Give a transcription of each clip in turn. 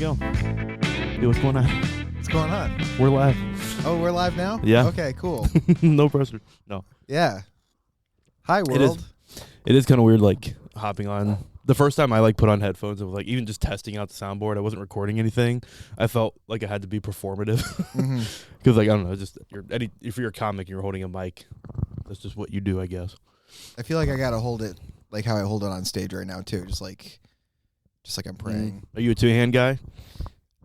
go. Yo, what's going on? What's going on? We're live. Oh, we're live now? Yeah. Okay, cool. No pressure. No. Yeah. Hi, world. It is kind of weird, like, hopping on. The first time I, like, put on headphones, it was, like, even just testing out the soundboard. I wasn't recording anything. I felt like I had to be performative. Because, like, I don't know, just if you're a comic and you're holding a mic, that's just what you do, I guess. I feel like I got to hold it like how I hold it on stage right now, too. Just like I'm praying. Are you a two-hand guy?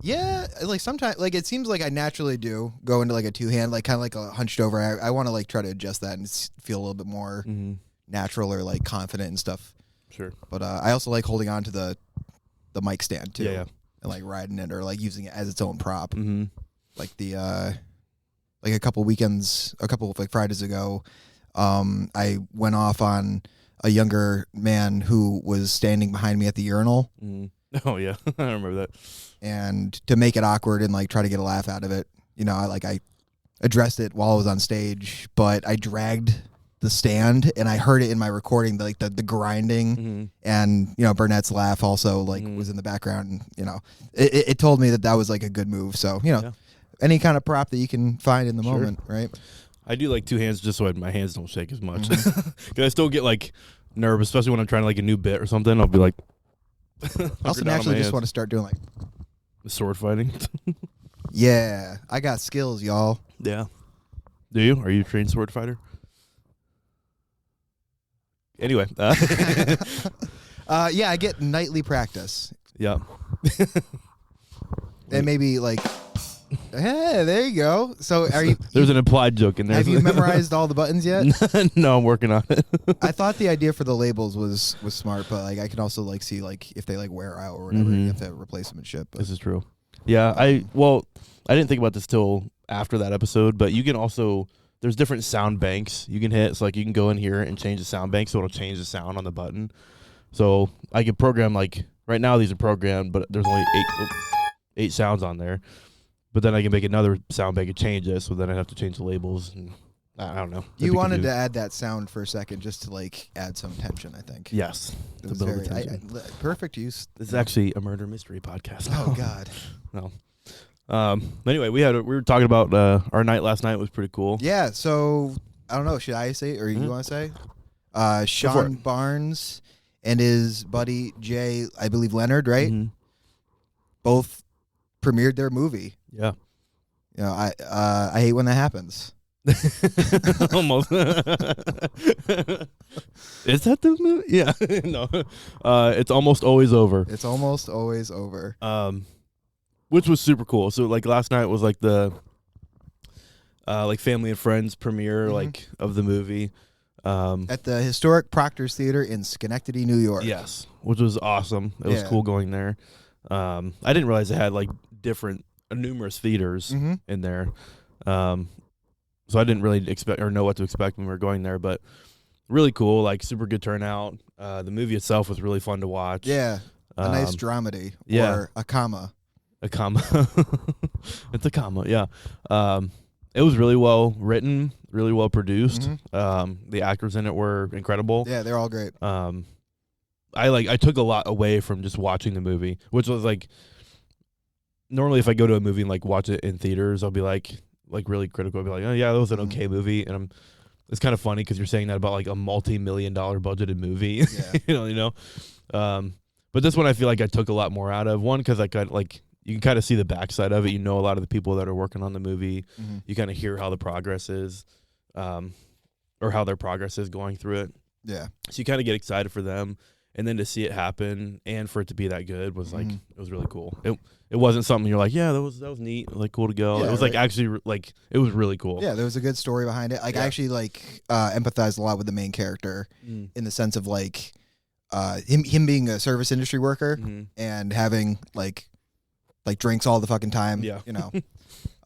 Yeah, like sometimes, like it seems like I naturally do go into like a two-hand, like kind of like a hunched over. I want to like try to adjust that and feel a little bit more natural or like confident and stuff. Sure. But I also like holding on to the mic stand too. Yeah. And like riding it or like using it as its own prop. Mm-hmm. Like like a couple of like Fridays ago, I went off on a younger man who was standing behind me at the urinal. Oh yeah, I remember that. And to make it awkward and like try to get a laugh out of it, you know, I addressed it while I was on stage, but I dragged the stand and I heard it in my recording, like the grinding, and you know Burnett's laugh also like was in the background. And, you know, it told me that was like a good move. So you know, any kind of prop that you can find in the moment, right? I do like two hands just so my hands don't shake as much. Because I still get like nervous, especially when I'm trying like a new bit or something. I'll be like. I also naturally just want to start doing like sword fighting. Yeah, I got skills, y'all. Yeah. Do you? Are you a trained sword fighter? Anyway. Yeah, I get nightly practice. Yeah. And maybe like, hey, there you go. So are you? There's an implied joke in there. Have you memorized all the buttons yet? No, I'm working on it. I thought the idea for the labels was smart, but like I could also like see like if they like wear out or whatever, you have to replace them and shit. But. This is true. Yeah, I didn't think about this till after that episode, but you can also there's different sound banks you can hit. So like you can go in here and change the sound bank, so it'll change the sound on the button. So I can program like right now these are programmed, but there's only eight sounds on there. But then I can make another sound bank and change it, so then I have to change the labels. And I don't know. You wanted to add that sound for a second just to like add some tension, I think. Yes. It was very, perfect use. This is actually a murder mystery podcast. Oh God. No. Anyway, we were talking about our night last night was pretty cool. Yeah. So I don't know. Should I say it or you want to say? Sean Barnes and his buddy Jay, I believe Leonard, right? Both premiered their movie. Yeah. You know, I hate when that happens. Almost. Is that the movie? Yeah. No. It's almost always over. It's almost always over. Which was super cool. So like last night was like the like family and friends premiere like of the movie. At the historic Proctor's Theater in Schenectady, New York. Yes. Which was awesome. It was cool going there. I didn't realize it had like numerous theaters in there. So I didn't really expect or know what to expect when we were going there, but really cool, like super good turnout. The movie itself was really fun to watch. Yeah, a nice dramedy or a comma. A comma. It's a comma, yeah. It was really well written, really well produced. The actors in it were incredible. Yeah, they're all great. I took a lot away from just watching the movie, which was like normally if I go to a movie and like watch it in theaters, I'll be like really critical. I'll be like, oh yeah, that was an okay movie, and it's kind of funny because you're saying that about like a multi-million-dollar budgeted movie, you know. But this one I feel like I took a lot more out of. One, because I got like you can kind of see the backside of it. You know a lot of the people that are working on the movie. You kind of hear how the progress is, or how their progress is going through it. Yeah. So you kind of get excited for them. And then to see it happen and for it to be that good was like it was really cool. It wasn't something you're like, yeah, that was neat, like cool to go. Yeah, it was like actually like it was really cool. Yeah, there was a good story behind it. Like I actually like empathized a lot with the main character in the sense of like him being a service industry worker and having like drinks all the fucking time. Yeah. You know.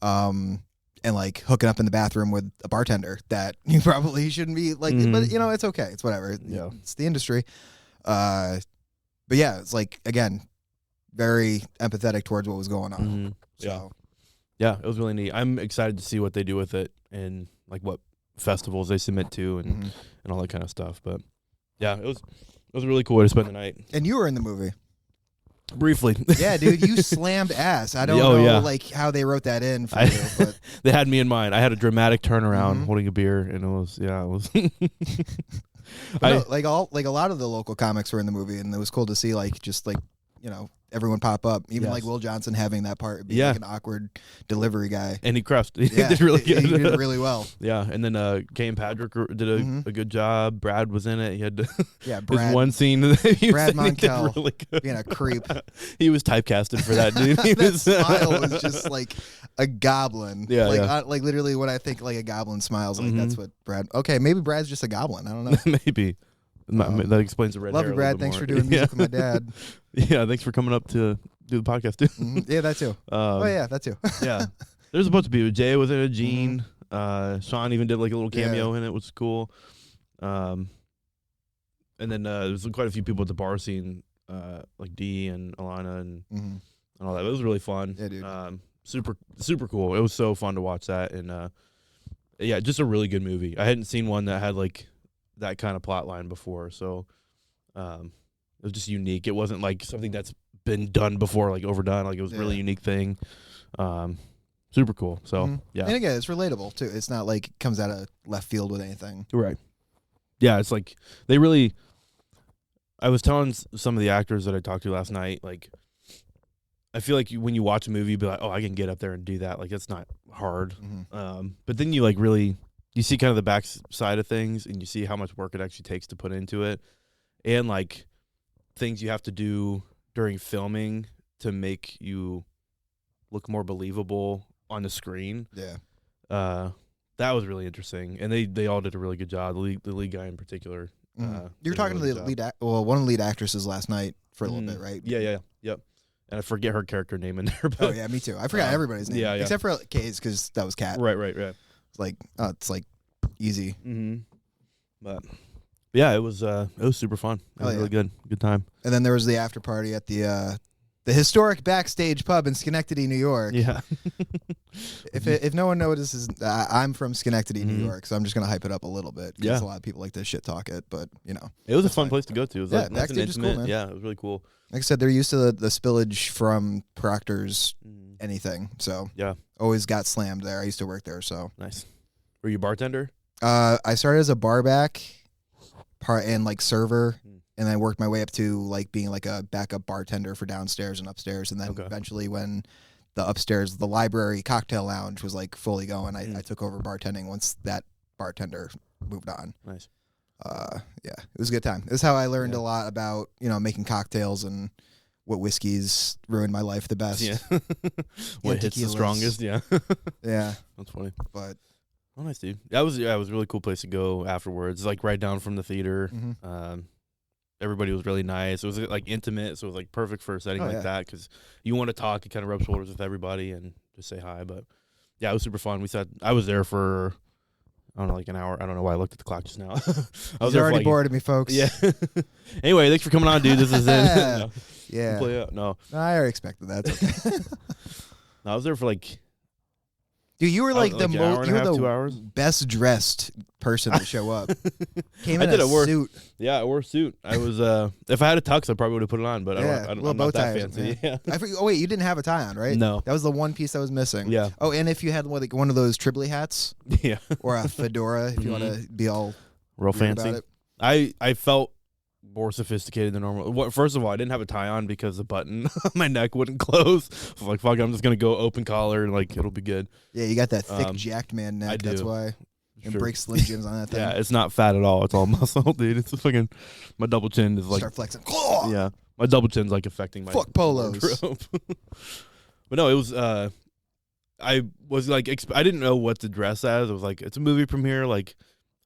And like hooking up in the bathroom with a bartender that you probably shouldn't be like, but you know, it's okay. It's whatever. Yeah. It's the industry. But yeah, it's like, again, very empathetic towards what was going on. So. Yeah, it was really neat. I'm excited to see what they do with it and like what festivals they submit to and all that kind of stuff. But yeah, it was a really cool way to spend the night. And you were in the movie. Briefly. Yeah, dude, you slammed ass. I don't know like how they wrote that in for you, but they had me in mind. I had a dramatic turnaround holding a beer, and it was. like a lot of the local comics were in the movie, and it was cool to see everyone pop up. Even like Will Johnson having that part, being like an awkward delivery guy. And he crushed. He did really good. He did really well. Yeah, and then Kay and Patrick did a good job. Brad was in it. He had Brad, his one scene. Brad Monkel really good. being a creep. He was typecasted for that, dude. That smile was just like a goblin. Yeah, like literally when I think like a goblin smiles, like that's what Brad. Okay, maybe Brad's just a goblin. I don't know. Maybe. That explains the red hair. Love you, Brad. Thanks for doing music with my dad. Yeah, thanks for coming up to do the podcast too. Yeah, that too. That too. Yeah, there's a bunch of people. Jay was in it. Gene, Sean even did like a little cameo in it, which was cool. And then there's quite a few people at the bar scene, like Dee and Alana and all that. It was really fun. Yeah, dude. Super cool. It was so fun to watch that, and just a really good movie. I hadn't seen one that had like that kind of plot line before, so it was just unique. It wasn't like something that's been done before, like overdone. Like it was a really unique thing. Super cool. So yeah, and again, it's relatable too. It's not like it comes out of left field with anything. Right. Yeah, it's like they really. I was telling some of the actors that I talked to last night, like I feel like when you watch a movie, you be like, oh, I can get up there and do that. Like it's not hard. But then you like really. You see kind of the back side of things, and you see how much work it actually takes to put into it, and like things you have to do during filming to make you look more believable on the screen. Yeah, that was really interesting, and they all did a really good job. The lead guy in particular. You were talking to the lead, one of the lead actresses last night for a little bit, right? Yep. And I forget her character name in there. But, oh yeah, me too. I forgot everybody's name, except for Kay's because that was Kat. Right. It's like easy. But yeah, it was super fun. It was really good time. And then there was the after party at the historic Backstage Pub in Schenectady, New York. Yeah. if no one notices, I'm from Schenectady, New York, so I'm just gonna hype it up a little bit because a lot of people like to shit talk it. But it was a fun place to go to. It was like nice and Backstage is cool, man. Yeah, it was really cool. Like I said, they're used to the spillage from Proctor's anything, so always got slammed there. I used to work there, so nice. Were you a bartender? I started as a barback and like server, and I worked my way up to like being like a backup bartender for downstairs and upstairs, and then eventually when the upstairs, the library cocktail lounge was like fully going, I took over bartending once that bartender moved on. Nice. It was a good time. This is how I learned a lot about making cocktails and what whiskeys ruined my life the best. Yeah. What hits the strongest? Yeah. Yeah. That's funny. But oh, nice, dude. That was a really cool place to go afterwards. It's like right down from the theater. Everybody was really nice. It was like intimate, so it was like perfect for a setting like that because you want to talk and kind of rub shoulders with everybody and just say hi. But yeah, it was super fun. I was there for I don't know, like an hour. I don't know why I looked at the clock just now. I was already bored of me, folks. Yeah. Anyway, thanks for coming on, dude. This is it. No. Yeah. No, I already expected that. It's okay. No, I was there for like. Dude, you were like the you were the best dressed person to show up. Came in a suit. Yeah, I wore a suit. I was if I had a tux, I probably would have put it on, but I'm not that fancy. Yeah. Oh wait, you didn't have a tie on, right? No, that was the one piece that was missing. Yeah. Oh, and if you had like one of those Tribbley hats, or a fedora, if you want to be all real fancy. About it. I felt more sophisticated than normal. First of all, I didn't have a tie on because the button on my neck wouldn't close. I was like, fuck, I'm just gonna go open collar and like it'll be good. Yeah, you got that thick jacked man neck. I do. That's why. And break Slim Jims on that thing. Yeah, it's not fat at all. It's all muscle, dude. It's fucking. My double chin is like. Start flexing. Yeah, my double chin's like affecting my. Fuck polos. But no, it was. I was like, I didn't know what to dress as. I was like, it's a movie premiere. Like,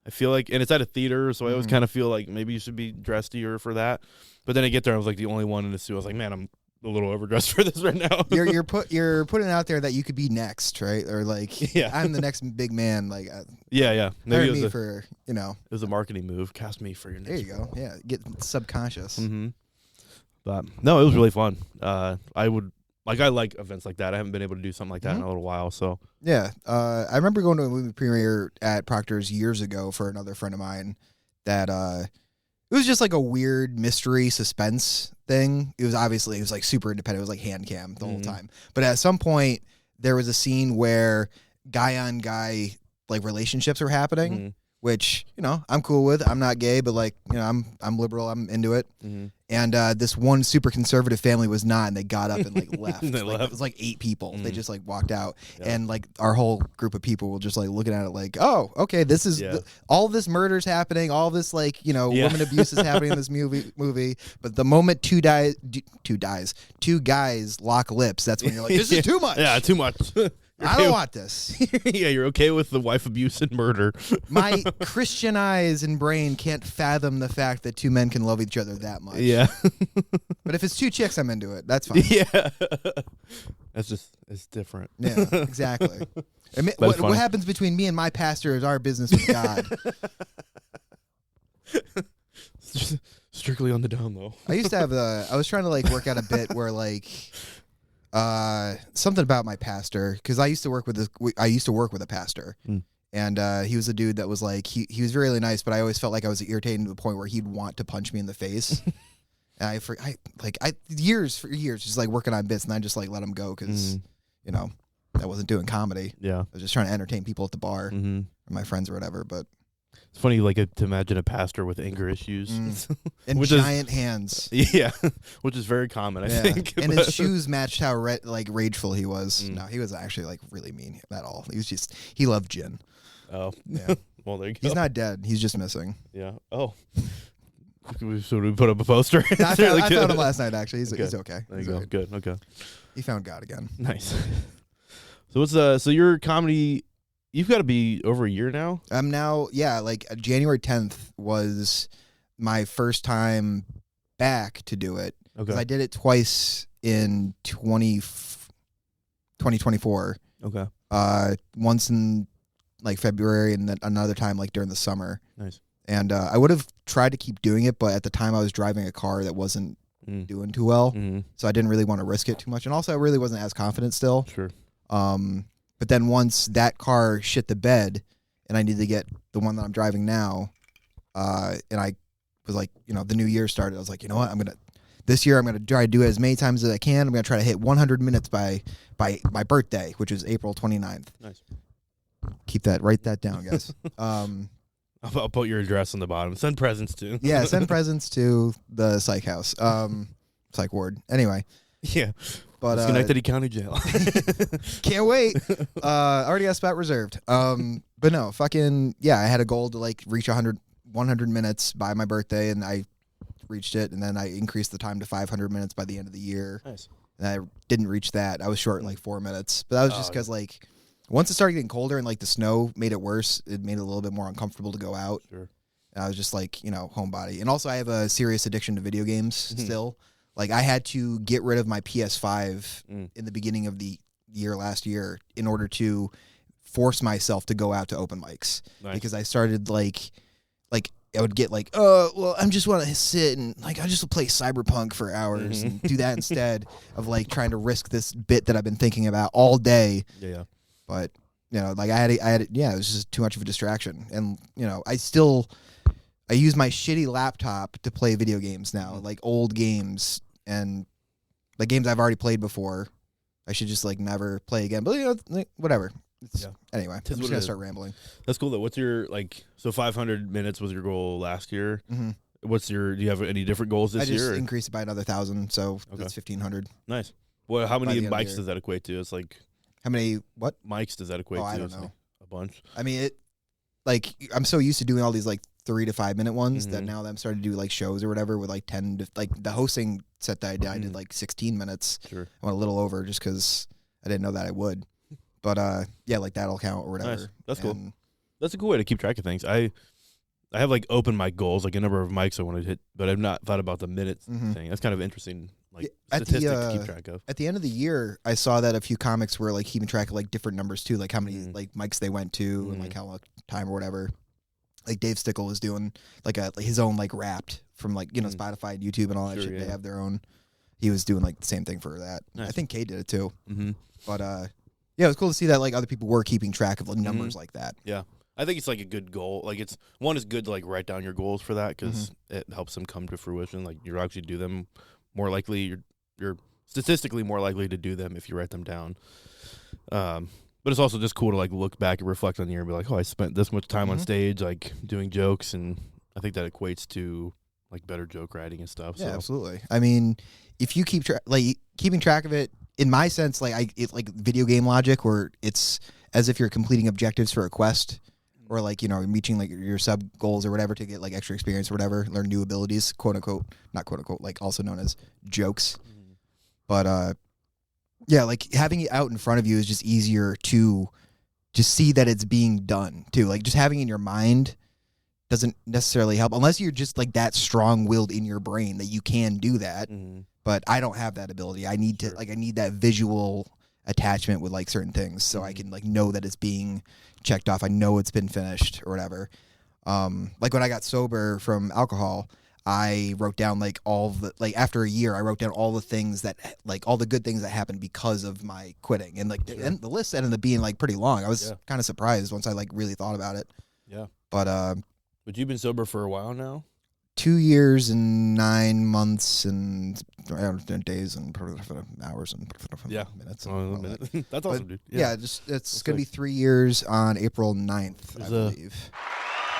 I feel like, and it's at a theater, so I always kind of feel like maybe you should be dressier for that. But then I get there, I was like the only one in the suit. I was like, man, I'm a little overdressed for this right now. you're putting out there that you could be next, right? Or like, I'm the next big man. Like, yeah. Maybe it was for It was a marketing move. Cast me for your next. There you go. Yeah, get subconscious. But no, it was really fun. I like events like that. I haven't been able to do something like that in a little while. So yeah, I remember going to a movie premiere at Proctor's years ago for another friend of mine that It was just like a weird mystery suspense thing. It was like super independent. It was like hand cam the whole time. But at some point, there was a scene where guy on guy like relationships were happening, which, you know, I'm cool with. I'm not gay, but like, you know, I'm liberal. I'm into it. And this one super conservative family was not, and they got up and like left. It was like 8 people. They just like walked out, and like our whole group of people were just like looking at it like, oh, okay, this is all this murder's happening, all this like, you know, woman abuse is happening in this movie. But the moment two guys lock lips, that's when you're like, this is too much. Yeah, too much. I don't want this. Yeah, you're okay with the wife abuse and murder. My Christian eyes and brain can't fathom the fact that 2 men can love each other that much. Yeah. But if it's 2 chicks, I'm into it. That's fine. Yeah. It's different. Yeah, exactly. What happens between me and my pastor is our business with God. It's just strictly on the down low. I used to have I was trying to like work out a bit where like something about my pastor, because I used to work with a pastor, and he was a dude that was like he was really nice, but I always felt like I was irritating to the point where he'd want to punch me in the face. And years just like working on bits, and I just like let him go because you know I wasn't doing comedy. Yeah, I was just trying to entertain people at the bar or my friends or whatever. But it's funny, like to imagine a pastor with anger issues and giant hands. Yeah, which is very common, I think. And his shoes matched how rageful he was. No, he was actually like really mean at all. He loved gin. Oh, yeah. Well, there you go. He's not dead. He's just missing. Yeah. Oh. So we put up a poster. I found him last night. Actually, he's okay. There you go. Right. Good. Okay. He found God again. Nice. So what's so your comedy? You've got to be over a year now. I'm now, yeah. Like January 10th was my first time back to do it. Okay. I did it twice in 2024. Okay. Once in like February, and then another time like during the summer. Nice. And I would have tried to keep doing it, but at the time I was driving a car that wasn't doing too well, so I didn't really want to risk it too much. And also, I really wasn't as confident still. Sure. But then once that car shit the bed, and I needed to get the one that I'm driving now, and I was like, you know, the new year started. I was like, you know what, this year I'm gonna try to do it as many times as I can. I'm gonna try to hit 100 minutes by my birthday, which is April 29th. Nice. Write that down, guys. I'll put your address on the bottom. Send presents to. Yeah, send presents to the psych house, psych ward. Anyway. Yeah. But Schenectady County Jail. Can't wait. Already got a spot reserved. But no, fucking yeah. I had a goal to like reach 100 minutes by my birthday, and I reached it. And then I increased the time to 500 minutes by the end of the year. Nice. And I didn't reach that. I was short like 4 minutes, but that was just because like. Once it started getting colder and like the snow made it worse, it made it a little bit more uncomfortable to go out. Sure. And I was just like, you know, homebody. And also I have a serious addiction to video games still. Like I had to get rid of my PS5 in the beginning of the year last year in order to force myself to go out to open mics. Nice. Because I started like I would get like, well, I just want to sit and like I just play Cyberpunk for hours and do that instead of like trying to risk this bit that I've been thinking about all day. Yeah. But, you know, like I had it, yeah, it was just too much of a distraction. And, you know, I use my shitty laptop to play video games now, like old games and like games I've already played before. I should just like never play again. But, you know, like, whatever. Anyway, I'm just going to start rambling. That's cool though. What's your, like, so 500 minutes was your goal last year. Do you have any different goals this year? I just increased it by another 1,000, so that's 1,500. Nice. Well, how many mics does that equate to? It's like... How many, what? Mics does that equate to? I don't know. A bunch. I mean, I'm so used to doing all these like 3 to 5 minute ones that now that I'm starting to do like shows or whatever with like 10 to, like the hosting set that I did, I did like 16 minutes. Sure. I went a little over just because I didn't know that I would. But yeah, like that'll count or whatever. Nice. That's cool. That's a cool way to keep track of things. I have like open mic goals, like a number of mics I want to hit, but I've not thought about the minutes thing. That's kind of interesting. Like statistic to keep track of. At the end of the year, I saw that a few comics were like keeping track of like different numbers too, like how many like mics they went to and like how much time or whatever. Like Dave Stickle was doing like his own like Wrapped from like, you know, Spotify and YouTube and all that shit. Yeah. They have their own. He was doing like the same thing for that. Nice. I think Kate did it too. But yeah, it was cool to see that like other people were keeping track of like numbers like that. Yeah. I think it's like a good goal. Like it's good to like write down your goals for that because it helps them come to fruition. Like you actually do them more likely. You're statistically more likely to do them if you write them down. But it's also just cool to like look back and reflect on the year and be like, oh, I spent this much time on stage, like doing jokes, and I think that equates to like better joke writing and stuff. Yeah, so. absolutely. I mean, if you keep keeping track of it, in my sense, it's like video game logic, where it's as if you're completing objectives for a quest, or like reaching like your sub goals or whatever to get like extra experience or whatever, learn new abilities, quote unquote, not quote unquote, like also known as jokes. But yeah, like having it out in front of you is just easier to just see that it's being done too. Like just having it in your mind doesn't necessarily help unless you're just like that strong-willed in your brain that you can do that. But I don't have that ability. I need to I need that visual attachment with like certain things so I can like know that it's being checked off. I know it's been finished or whatever. Like when I got sober from alcohol, I wrote down like all the after a year I wrote down all the things that like all the good things that happened because of my quitting, and like and the list ended up being like pretty long. I was kind of surprised once I like really thought about it. But you've been sober for a while now? 2 years and 9 months and days and hours and minutes. And That's awesome, dude. Yeah, it's going to be 3 years on April 9th, I believe.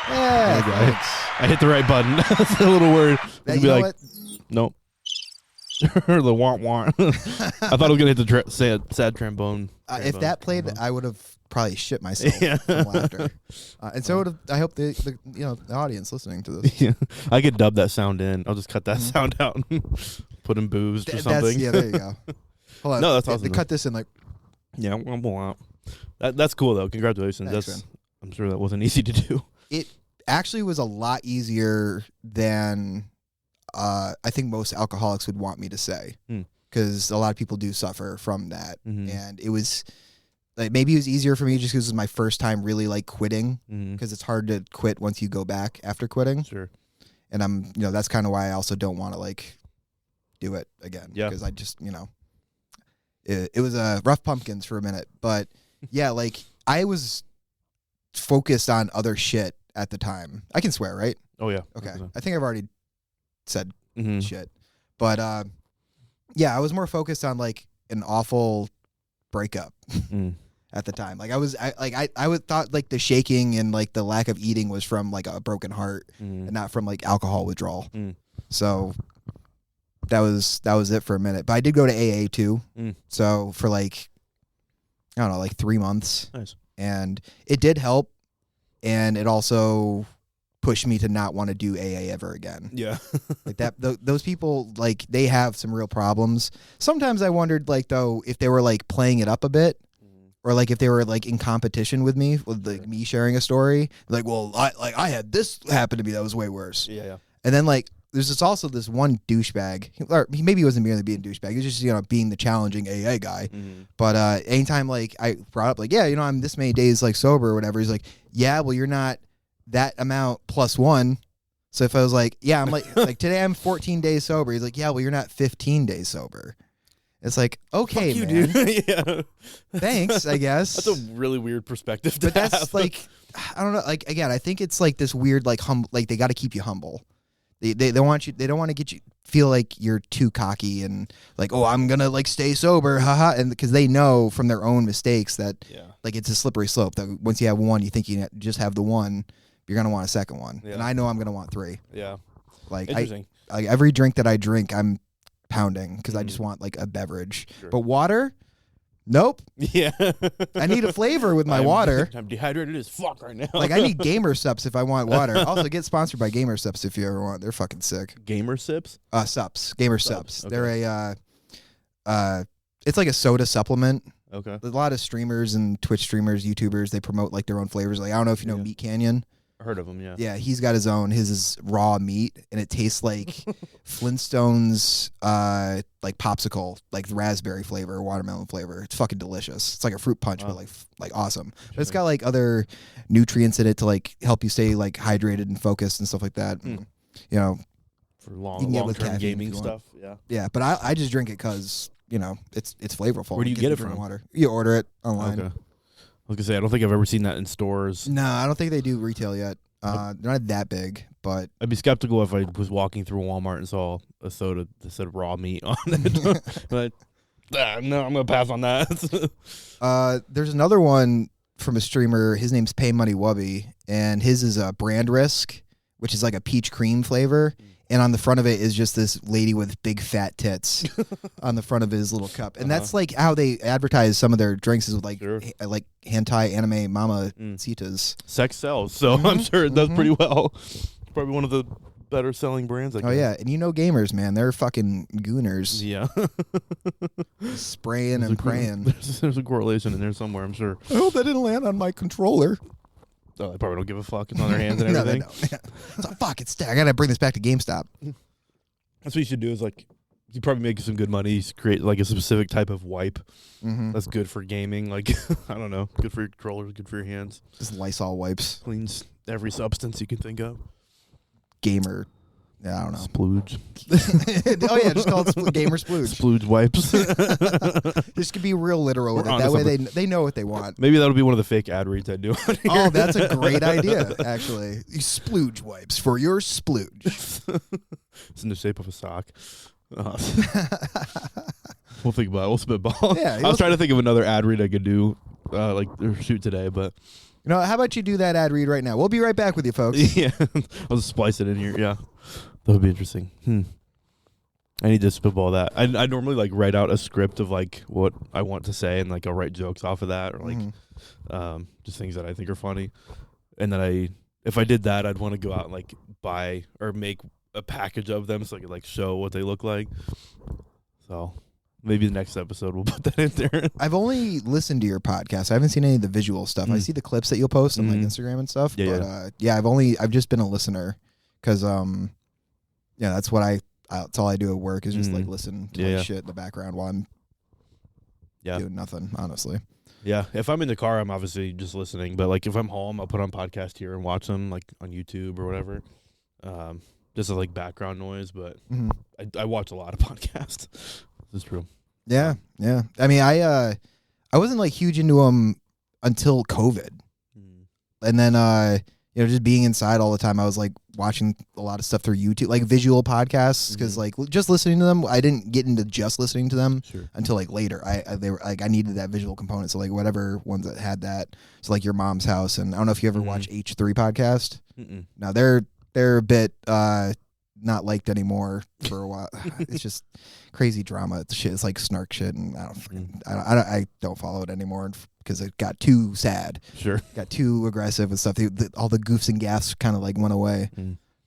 Yeah, thanks. I hit the right button. That's a little word. You know what? Nope. The want. I thought I was going to hit the sad trombone. If that played, I would have probably shit myself from laughter. And so I hope the audience listening to this. Yeah. I could dub that sound in. I'll just cut that sound out and put in booze or something. Yeah, there you go. Hold on. No, that's awesome. They cut this in like. Yeah, that's cool though. Congratulations. Thanks, I'm sure that wasn't easy to do. It actually was a lot easier than I think most alcoholics would want me to say, because a lot of people do suffer from that, and it was. Like maybe it was easier for me just because it was my first time really like quitting, because it's hard to quit once you go back after quitting. Sure. And that's kind of why I also don't want to like do it again. Yeah. Because I just, it was rough pumpkins for a minute, but yeah, like I was focused on other shit at the time. I can swear, right? Oh yeah. Okay. 100%. I think I've already said shit, but yeah, I was more focused on like an awful breakup at the time. Like I would thought like the shaking and like the lack of eating was from like a broken heart and not from like alcohol withdrawal. So that was it for a minute. But I did go to AA too. So for like I don't know, like 3 months. Nice. And it did help, and it also pushed me to not want to do AA ever again. Yeah. Like that those people, like they have some real problems. Sometimes I wondered like though if they were like playing it up a bit, or like if they were like in competition with me, with like me sharing a story, like, well, I had this happen to me that was way worse. Yeah. And then like there's also this one douchebag, or maybe he wasn't merely being a douchebag, he was just being the challenging AA guy. But anytime like I brought up like, yeah, I'm this many days like sober or whatever, he's like, yeah, well you're not that amount plus one. So if I was like, yeah, I'm like today I'm 14 days sober, he's like, yeah, well you're not 15 days sober. It's like, okay, fuck you, man. dude. Yeah. Thanks, I guess. That's a really weird perspective to but that's have. like, I don't know. Like again, I think it's like this weird like like they got to keep you humble. They don't want you. They don't want to get you feel like you're too cocky and like, oh, I'm gonna like stay sober, haha. And because they know from their own mistakes that like it's a slippery slope. That once you have one, you think you just have the one, you're gonna want a second one. Yeah. And I know I'm gonna want 3. Yeah. Like Interesting. like every drink that I drink, I'm pounding because I just want like a beverage. Sure. But water, nope. Yeah. I need a flavor with my water. I'm dehydrated as fuck right now. Like I need Gamer Sups if I want water. Also, get sponsored by Gamer Sups if you ever want. They're fucking sick. Gamer Sips? Sups. Gamer Sups. Okay. They're a it's like a soda supplement. Okay. There's a lot of streamers and Twitch streamers, YouTubers, they promote like their own flavors. Like I don't know if you know Meat Canyon. I heard of them, yeah. Yeah, he's got his own. His is raw meat, and it tastes like Flintstones, like popsicle, like raspberry flavor, watermelon flavor. It's fucking delicious. It's like a fruit punch, but like awesome. But it's got like other nutrients in it to like help you stay like hydrated and focused and stuff like that. And, for you can get with long-term caffeine gaming if you want. stuff. Yeah. Yeah, but I just drink it because it's flavorful. Where do you get it from? from? Water. You order it online. Okay. was gonna say I don't think I've ever seen that in stores. No, I don't think they do retail yet. They're not that big, but I'd be skeptical if I was walking through Walmart and saw a soda that said raw meat on it. But no, I'm gonna pass on that. there's another one from a streamer. His name's Pay Money Wubby, and his is a brand risk, which is like a peach cream flavor. And on the front of it is just this lady with big fat tits on the front of his little cup. And that's like how they advertise some of their drinks is with like like hentai anime mama citas. Sex sells, so I'm sure it does pretty well. Probably one of the better selling brands. I guess. Oh yeah, and gamers, man, they're fucking gooners. Yeah. Spraying and praying. There's a correlation in there somewhere, I'm sure. I hope that didn't land on my controller. Oh, they probably don't give a fuck. It's on their hands and No, everything. they don't. So, fuck, I gotta bring this back to GameStop. That's what you should do. Is like, you probably make some good money. You create like a specific type of wipe that's good for gaming. Like, I don't know, good for your controllers, good for your hands. Just Lysol wipes. Cleans every substance you can think of. Gamer. Yeah, I don't know. Splooge. Oh yeah, just call it Gamer Splooge. Splooge wipes. This could be real literal with it. We're That way onto they know what they want. Maybe that'll be one of the fake ad reads I do on here. Oh, that's a great idea, actually. Splooge wipes for your splooge. It's in the shape of a sock. We'll think about it. We'll spitball. Yeah, I was trying to think of another ad read I could do, or shoot today, but You know, how about you do that ad read right now? We'll be right back with you, folks. yeah, I'll just splice it in here. Yeah, that would be interesting. I need to spitball that. I normally like write out a script of like what I want to say, and like I'll write jokes off of that, or like just things that I think are funny. And then if I did that, I'd want to go out and like buy or make a package of them so I could like show what they look like. So maybe the next episode we'll put that in there. I've only listened to your podcast. I haven't seen any of the visual stuff. I see the clips that you'll post on like Instagram and stuff. Yeah, but I've just been a listener because that's what that's all I do at work is just like listen to shit in the background while I'm doing nothing, honestly. Yeah, if I'm in the car, I'm obviously just listening. But like if I'm home, I'll put on podcast here and watch them like on YouTube or whatever, just as like background noise. But I watch a lot of podcasts. This is true. Yeah. I mean, I wasn't like huge into them until COVID, and then just being inside all the time, I was like watching a lot of stuff through YouTube, like visual podcasts, because like just listening to them, I didn't get into just listening to them until like later. They were like I needed that visual component, so like whatever ones that had that. So like Your Mom's House, and I don't know if you ever watch H3 podcast. Now they're a bit not liked anymore for a while. It's just crazy drama. It's shit. It's like snark shit, and I don't follow it anymore because it got too sad. Got too aggressive and stuff. All the goofs and gaffs kind of like went away.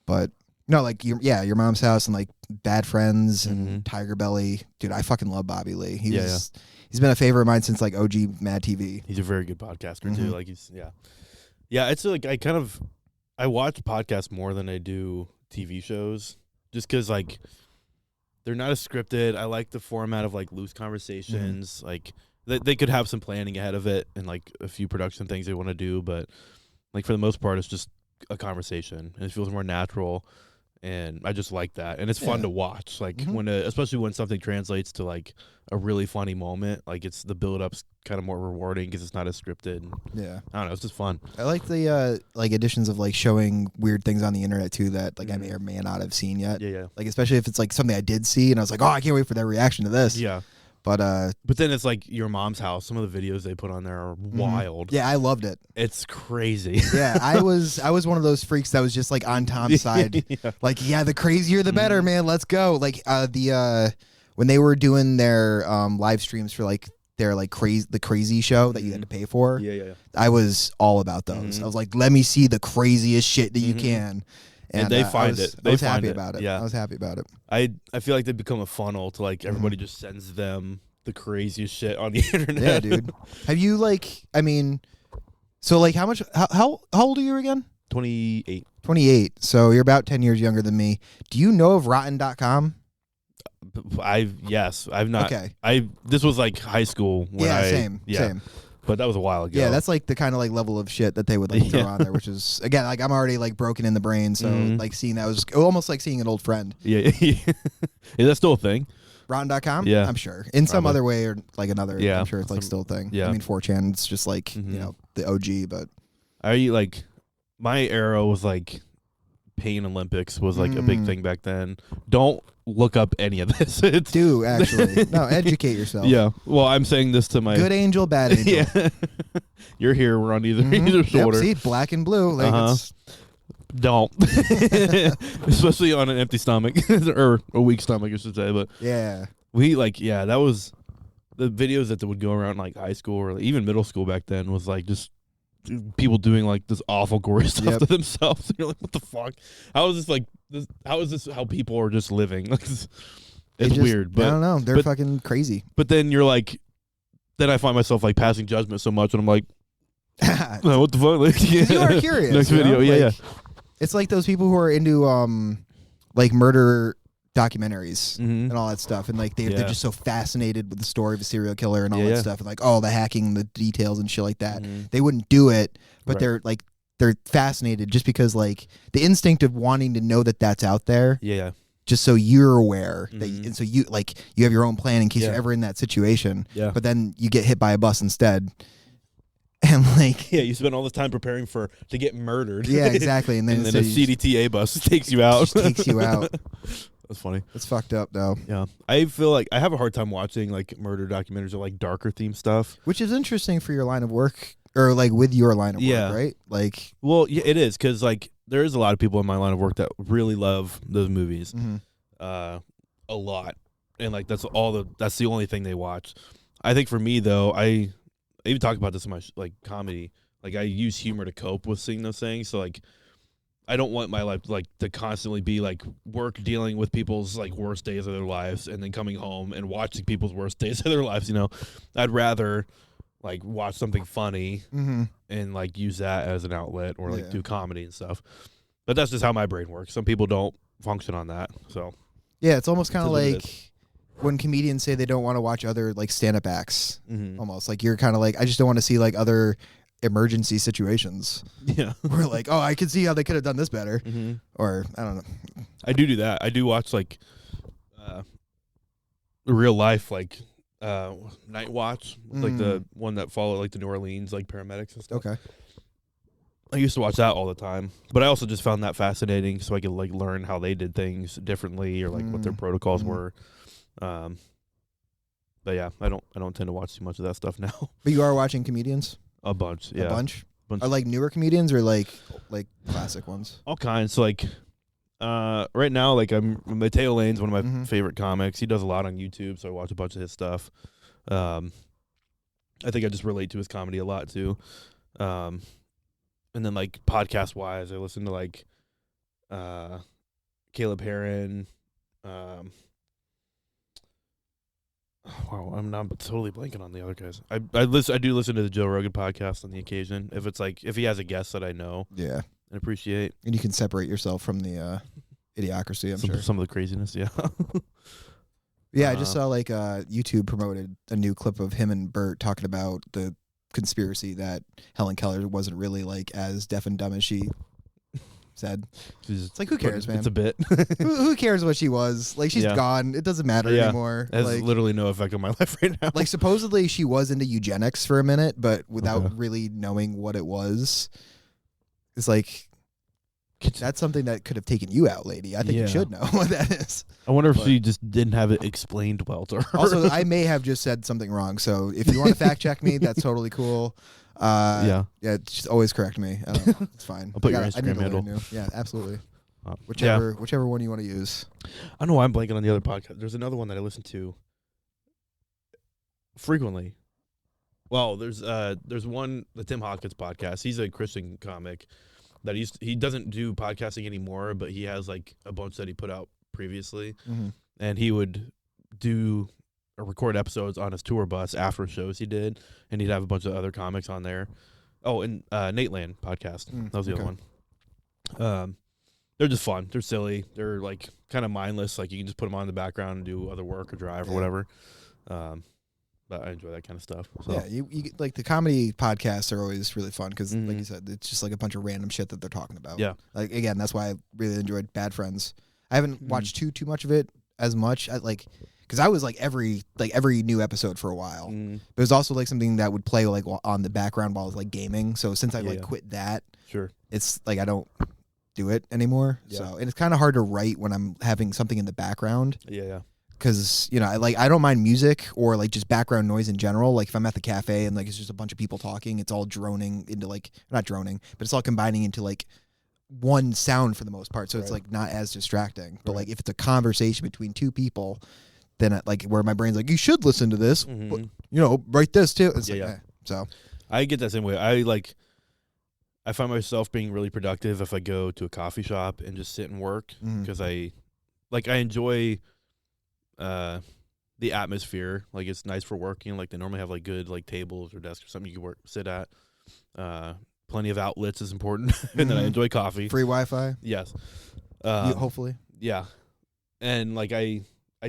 But no, like Your Mom's House and like Bad Friends and Tiger Belly. Dude, I fucking love Bobby Lee. He's been a favorite of mine since like OG Mad TV. He's a very good podcaster too. Like it's like I watch podcasts more than I do TV shows, just because like they're not as scripted. I like the format of like loose conversations. Like they could have some planning ahead of it and like a few production things they want to do, but like for the most part, it's just a conversation and it feels more natural. And I just like that, and it's fun to watch. Like especially when something translates to like a really funny moment, like it's the build up's kind of more rewarding because it's not as scripted. Yeah, I don't know, it's just fun. I like the like additions of like showing weird things on the internet too that like I may or may not have seen yet. Yeah. Like especially if it's like something I did see and I was like, oh, I can't wait for their reaction to this. Yeah. But then it's like Your Mom's House. Some of the videos they put on there are wild. Yeah, I loved it. It's crazy. Yeah, I was one of those freaks that was just like on Tom's side. Like, the crazier the better, man. Let's go. Like when they were doing their live streams for like their like the crazy show that you had to pay for. Yeah. I was all about those. I was like, let me see the craziest shit that you can. And they find it. I was happy about it. Yeah, I was happy about it. I feel like they become a funnel to like everybody just sends them the craziest shit on the internet. Yeah, dude. Have you like? I mean, so like, how old are you again? 28. 28. So you're about 10 years younger than me. Do you know of Rotten.com? Yes, I've not. Okay. This was like high school. When same. But that was a while ago. Yeah, that's like the kind of like level of shit that they would like throw on there, which is again like I'm already like broken in the brain, so like seeing that was almost like seeing an old friend. Yeah. Is that still a thing? Rotten.com? Yeah. I'm sure. In some Probably. other way or like another, Yeah. I'm sure it's like still a thing. Yeah. I mean, 4chan, it's just like, Mhm. you know, the OG, but. My era was like Pain Olympics was like a big thing back then. Don't look up any of this. It's Do, actually. No, educate yourself. Yeah. Well, I'm saying this to my Good angel, bad angel. Yeah. You're here. We're on either shoulder. Yep, see, black and blue. Like it's, Don't. Especially on an empty stomach or a weak stomach, I should say. But yeah. that was the videos that would go around like high school or even middle school back then was like just people doing like this awful gory stuff to themselves. You're like, what the fuck? How is this like this? How is this how people are just living? Like, it's weird. But I don't know. They're fucking crazy. But then you're like, then I find myself like passing judgment so much, and I'm like, oh, what the fuck? Like, you are curious. Next video, yeah. It's like those people who are into like murder documentaries Mm-hmm. and all that stuff, and like they're just so fascinated with the story of a serial killer and all Yeah, that yeah. stuff, and like the hacking, the details and shit like that. Mhm. They wouldn't do it, but Right. they're fascinated just because like the instinct of wanting to know that that's out there, Yeah. just so you're aware that, Mhm. and so you like you have your own plan in case Yeah. you're ever in that situation. Yeah. But then you get hit by a bus instead, and like Yeah, you spend all this time preparing to get murdered. yeah, exactly, and then, And then so a you just- CDTA bus takes you out. just takes you out. That's funny. It's fucked up though. Yeah. I feel like I have a hard time watching like murder documentaries or like darker theme stuff. Which is interesting for your line of work, or like with your line of Yeah. work, right? Like, Well, yeah, it is because like there is a lot of people in my line of work that really love those movies, a lot, and like that's the only thing they watch. I think for me though, I even talk about this in my like comedy. Like I use humor to cope with seeing those things. So like I don't want my life like to constantly be like work dealing with people's like worst days of their lives and then coming home and watching people's worst days of their lives. You know, I'd rather like watch something funny and like use that as an outlet or like do comedy and stuff. But that's just how my brain works. Some people don't function on that. So yeah, it's almost kind of It is what it like when comedians say they don't want to watch other like stand-up acts. Mhm. Almost like you're kind of like, I just don't want to see like other emergency situations. yeah. We're like, I can see how they could have done this better, or I don't know. I do that. I do watch like real life like Night Watch, like the one that followed like the New Orleans like paramedics and stuff. Okay. I used to watch that all the time, but I also just found that fascinating, so I could like learn how they did things differently or like what their protocols were. But yeah, I don't tend to watch too much of that stuff now. But you are watching comedians? A bunch, yeah, A bunch? Are like newer comedians or like classic ones? all kinds. Like right now, like Mateo Lane's one of my favorite comics. He does a lot on YouTube, so I watch a bunch of his stuff. I think I just relate to his comedy a lot too. And then like podcast wise, I listen to like Caleb Heron. Wow, I'm totally blanking on the other guys. I do listen to the Joe Rogan podcast on the occasion if he has a guest that I know Yeah. and appreciate. And you can separate yourself from the idiocracy, I'm sure. Some of the craziness, yeah. Yeah, I just saw like YouTube promoted a new clip of him and Bert talking about the conspiracy that Helen Keller wasn't really like as deaf and dumb as she said. It's like, who cares, man? It's a bit. who cares what she was? Like, she's gone. It doesn't matter anymore. It has like, literally no effect on my life right now. like, supposedly she was into eugenics for a minute, but without Okay. really knowing what it was. It's like, that's something that could have taken you out, lady. I think you should know what that is. I wonder if she just didn't have it explained well to her. Also, I may have just said something wrong. So if you want to fact check me, that's totally cool. Yeah, just always correct me. I don't know. It's fine. I'll put your I need Instagram to learn handle. new. Yeah, absolutely. Yeah. Whichever one you want to use. I don't know why I'm blanking on the other podcast. There's another one that I listen to frequently. Well, there's one, the Tim Hawkins podcast. He's a Christian comic that he doesn't do podcasting anymore, but he has like a bunch that he put out previously, and he would do or record episodes on his tour bus after shows he did, and he'd have a bunch of other comics on there. Oh, and Nate Land podcast. That was the other one. They're just fun. They're silly. They're like kind of mindless. Like you can just put them on in the background and do other work or drive or whatever. But I enjoy that kind of stuff. So. Yeah, you like the comedy podcasts are always really fun because, like you said, it's just like a bunch of random shit that they're talking about. Yeah. Like again, that's why I really enjoyed Bad Friends. I haven't watched too much of it as much. because I was like every new episode for a while. Mm, But it was also like something that would play like on the background while I was like gaming. So since I like quit that, sure. it's like I don't do it anymore. Yeah. So and it's kind of hard to write when I'm having something in the background. Yeah. Because I don't mind music or like just background noise in general. Like if I'm at the cafe and like it's just a bunch of people talking, it's all droning into like not droning, but it's all combining into like one sound for the most part. So it's like not as distracting. But like if it's a conversation between two people, then like where my brain's like, you should listen to this, but, write this too. It's So I get that same way. I find myself being really productive if I go to a coffee shop and just sit and work because I enjoy the atmosphere. Like it's nice for working. Like they normally have like good like tables or desks or something you can sit at. Plenty of outlets is important, and then I enjoy coffee. Free Wi-Fi. Yes. Hopefully. Yeah, and like I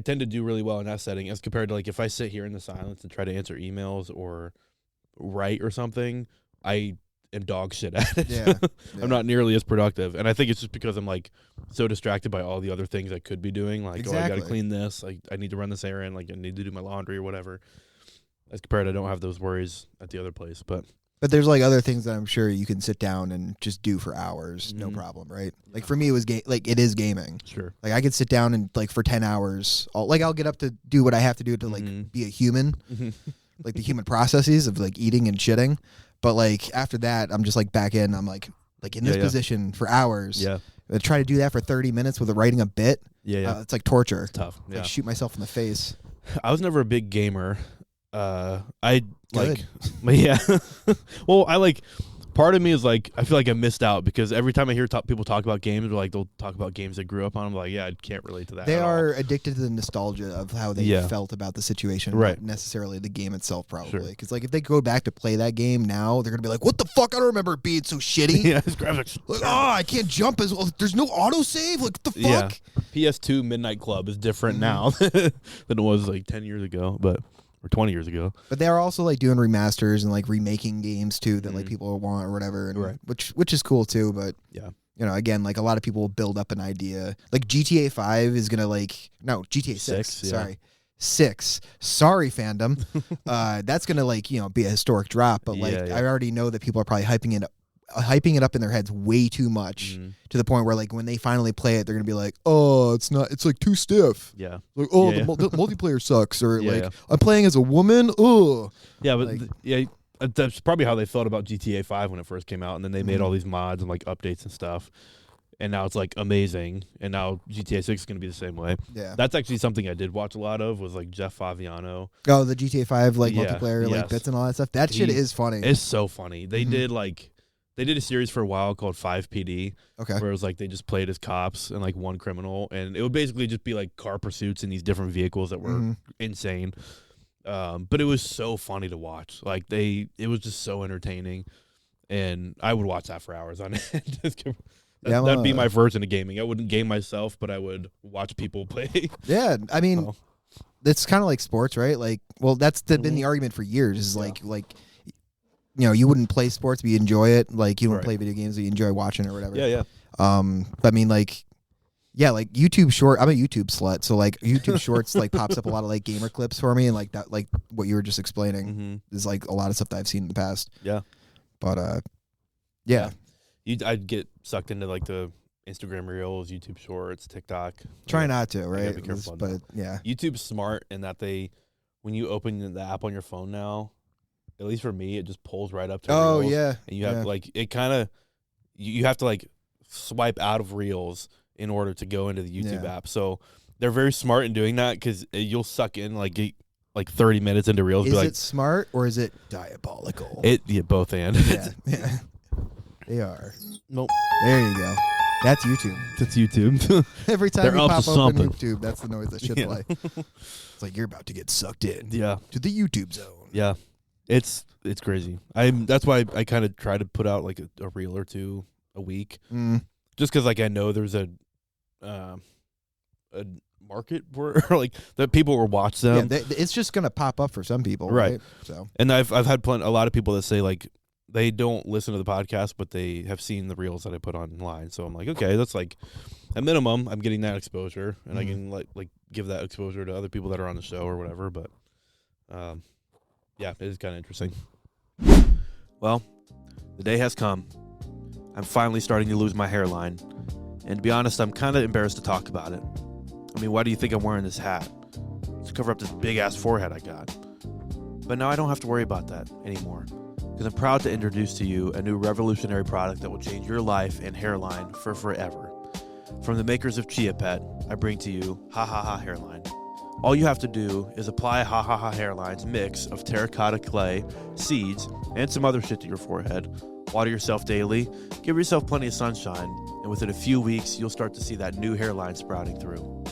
tend to do really well in that setting as compared to like if I sit here in the silence and try to answer emails or write or something, I am dog shit at it. Yeah. I'm not nearly as productive, and I think it's just because I'm like so distracted by all the other things I could be doing. Like, oh, I got to clean this. I need to run this errand. Like, I need to do my laundry or whatever. As compared, I don't have those worries at the other place. But there's like other things that I'm sure you can sit down and just do for hours, no problem, right? Yeah. Like for me, it was it is gaming. Sure. Like I could sit down and like for 10 hours, I'll get up to do what I have to do to like be a human, like the human processes of like eating and shitting. But like after that, I'm just like back in. I'm like in this position for hours. Yeah. I try to do that for 30 minutes with writing a bit. Yeah. It's like torture. It's tough. Yeah. Like shoot myself in the face. I was never a big gamer. I Good. like, yeah. Well, I like. Part of me is like, I feel like I missed out because every time I hear people talk about games, or like they'll talk about games they grew up on, I'm like, yeah, I can't relate to that. They at are all. addicted to the nostalgia of how they felt about the situation, right? Not necessarily the game itself, probably. Because like if they go back to play that game now, they're gonna be like, "What the fuck? I don't remember it being so shitty." Yeah, his graphics. Like, I can't jump as well. There's no autosave. Like, what the fuck? Yeah. PS2 Midnight Club is different now than it was like 10 years ago, or 20 years ago. But they are also like doing remasters and like remaking games too that like people want or whatever, and which is cool too. But again, like a lot of people will build up an idea. Like GTA 5 is gonna GTA 6. Sorry. 6. Sorry, fandom. That's gonna be a historic drop. But I already know that people are probably hyping it up in their heads way too much to the point where like when they finally play it, they're gonna be like, "Oh, it's like too stiff." Yeah. Like, oh, the multiplayer sucks, or I'm playing as a woman. Oh. Yeah, but that's probably how they felt about GTA 5 when it first came out, and then they made all these mods and like updates and stuff, and now it's like amazing. And now GTA 6 is gonna be the same way. Yeah. That's actually something I did watch a lot of was like Jeff Favignano. Oh, the GTA 5 multiplayer like bits and all that stuff. That shit is funny. It's so funny. They did a series for a while called 5PD. Okay. Where it was like they just played as cops and like one criminal, and it would basically just be like car pursuits in these different vehicles that were insane. But it was so funny to watch. Like it was just so entertaining, and I would watch that for hours on end. That'd be my version of gaming. I wouldn't game myself, but I would watch people play. Yeah, I mean, it's kind of like sports, right? Like, well, that's been the argument for years. Is like you wouldn't play sports, but you enjoy it. Like you wouldn't play video games, but you enjoy watching it or whatever. Yeah. But I mean, like YouTube short. I'm a YouTube slut, so like YouTube Shorts like pops up a lot of like gamer clips for me, and like that, like what you were just explaining is like a lot of stuff that I've seen in the past. Yeah. But I'd get sucked into like the Instagram Reels, YouTube Shorts, TikTok. Try not to, right? Be careful. But yeah, YouTube's smart in that when you open the app on your phone now, at least for me, it just pulls right up to Reels. Yeah. And you have like it kind of you have to like swipe out of Reels in order to go into the YouTube app. So they're very smart in doing that because you'll suck in like 30 minutes into Reels. Is it smart or is it diabolical? Both and. Yeah. They are. Nope. There you go. That's YouTube. That's YouTube. Every time They're you up pop to open something. YouTube, that's the noise that should play. It's like you're about to get sucked in. Yeah. To the YouTube zone. Yeah. It's crazy. That's why I kind of try to put out like a reel or two a week, just because like I know there's a market where like that people will watch them. Yeah, it's just gonna pop up for some people, right? So, and I've had a lot of people that say like they don't listen to the podcast, but they have seen the reels that I put online. So I'm like, okay, that's at minimum, I'm getting that exposure, and I can like give that exposure to other people that are on the show or whatever. But, yeah, it is kind of interesting. Well, the day has come. I'm finally starting to lose my hairline, and to be honest, I'm kind of embarrassed to talk about it. I mean, why do you think I'm wearing this hat? To cover up this big-ass forehead I got. But now I don't have to worry about that anymore, because I'm proud to introduce to you a new revolutionary product that will change your life and hairline for forever. From the makers of Chia Pet, I bring to you Ha Ha Ha Hairline. All you have to do is apply Ha Ha Ha Hairline's mix of terracotta clay, seeds, and some other shit to your forehead. Water yourself daily, give yourself plenty of sunshine, and within a few weeks, you'll start to see that new hairline sprouting through.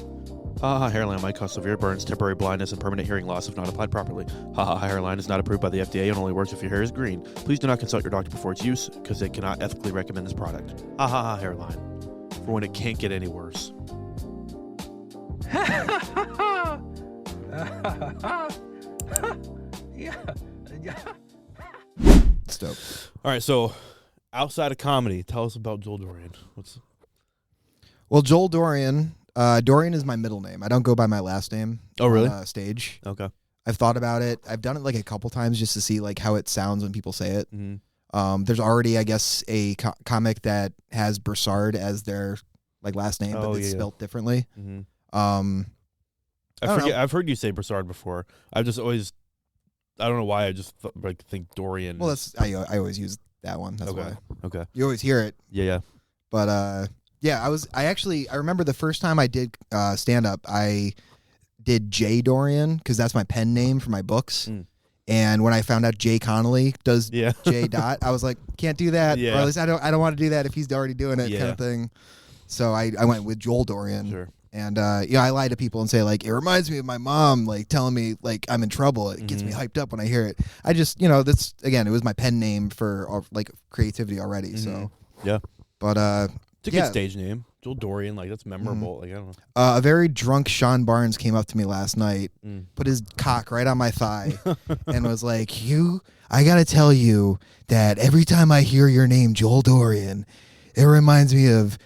Ha Ha Ha Hairline might cause severe burns, temporary blindness, and permanent hearing loss if not applied properly. Ha Ha Ha Hairline is not approved by the FDA and only works if your hair is green. Please do not consult your doctor before its use, because they cannot ethically recommend this product. Ha Ha Ha Hairline, for when it can't get any worse. It's dope. All right, so outside of comedy, tell us about Joel Dorian. Well, Joel Dorian. Dorian is my middle name. I don't go by my last name. Oh, really? On stage. Okay. I've thought about it. I've done it like a couple times just to see like how it sounds when people say it. Mm-hmm. There's already, I guess, a comic that has Broussard as their like last name, but it's spelled differently. Mm-hmm. I've heard you say Broussard before. I've just always, I don't know why. I just think Dorian. Well, that's I always use that one. That's why. Okay. You always hear it. Yeah. But yeah, I remember the first time I did stand up, I did J Dorian because that's my pen name for my books. And when I found out Jay Connolly does J dot, I was like, can't do that. Yeah. Or at least I don't want to do that if he's already doing it, kind of thing. So I went with Joel Dorian. Sure. And I lie to people and say like it reminds me of my mom like telling me like I'm in trouble. It gets me hyped up when I hear it. I just that's again it was my pen name for like creativity already. So yeah, but it's a good stage name, Joel Dorian. Like that's memorable. Like I don't know. A very drunk Sean Barnes came up to me last night, put his cock right on my thigh, and was like, I gotta tell you that every time I hear your name, Joel Dorian, it reminds me of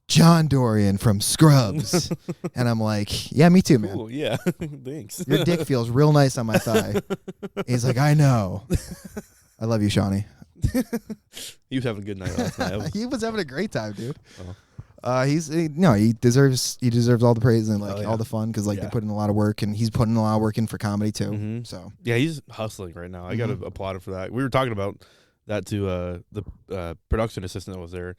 John Dorian from Scrubs. And I'm like, yeah, me too, man. Cool, yeah, thanks. Your dick feels real nice on my thigh. He's like, I know. I love you, Shawnee. He was having a good night last night. He was having a great time, dude. He deserves all the praise and like all the fun because like they put in a lot of work and he's putting a lot of work in for comedy too. So yeah, he's hustling right now. I got to applaud him for that. We were talking about that to the production assistant that was there.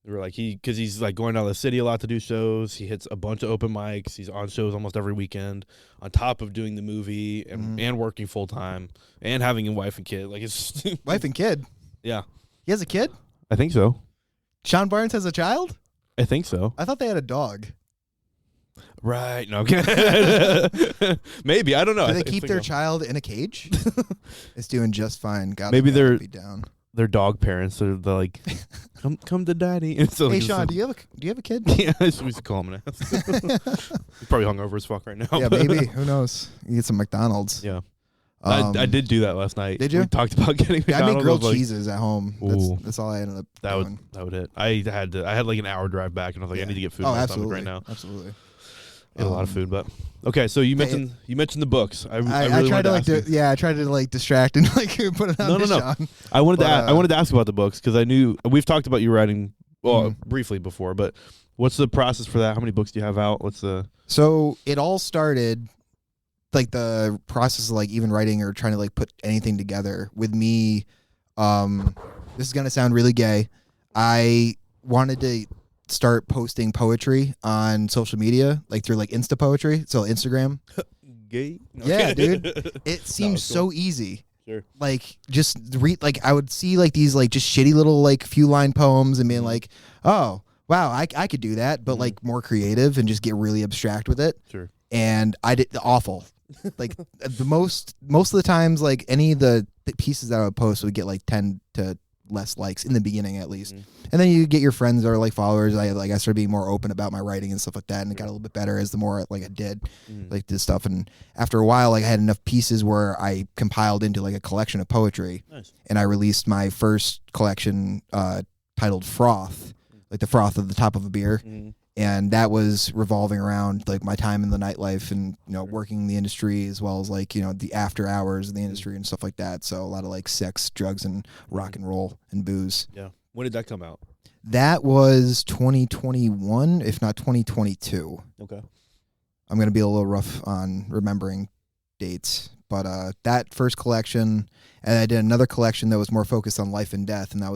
We were like because he's like going out of the city a lot to do shows. He hits a bunch of open mics. He's on shows almost every weekend. On top of doing the movie and working full time and having a wife and kid. Like it's wife and kid. Yeah, he has a kid. I think so. Sean Barnes has a child. I think so. I thought they had a dog. Right. No. Okay. Maybe I don't know. Do they keep their child in a cage? It's doing just fine. Maybe they're be down. They're dog parents. So they're like, come to daddy. And so hey Sean, do you have a kid? Yeah, we used to call him an ass. He's probably hungover as fuck right now. Yeah, maybe. Who knows? You get some McDonald's. Yeah. I did do that last night. Did you? We talked about getting McDonald's. I make grilled cheeses at home. That's all I ended up doing. That would hit. I had like an hour drive back, and I was like, I need to get food in my stomach right now. Absolutely. Ate a lot of food, but okay. So you mentioned the books. I tried to distract and like put it on. No. I wanted to ask about the books because I knew we've talked about you writing briefly before, but what's the process for that? How many books do you have out? So it all started. Like the process of like even writing or trying to like put anything together with me. This is gonna sound really gay. I wanted to start posting poetry on social media, like through like Insta poetry, so Instagram. Gay? Okay. Yeah, dude. It seems so easy. Sure. Like just read. Like I would see like these like just shitty little like few line poems and being like, oh wow, I could do that, but like more creative and just get really abstract with it. Sure. And I did awful. Like the most of the times, like any of the pieces that I would post would get like 10 to less likes in the beginning at least, and then you get your friends that are like followers. I started being more open about my writing and stuff like that, and it got a little bit better as the more like I did like this stuff. And after a while, like I had enough pieces where I compiled into like a collection of poetry. Nice. And I released my first collection titled Froth, like the froth at the top of a beer. And that was revolving around like my time in the nightlife and, you know, working in the industry as well as like, you know, the after hours in the industry and stuff like that. So a lot of like sex, drugs, and rock and roll and booze. Yeah. When did that come out? That was 2021, if not 2022. Okay. I'm going to be a little rough on remembering dates. But that first collection, and I did another collection that was more focused on life and death, and that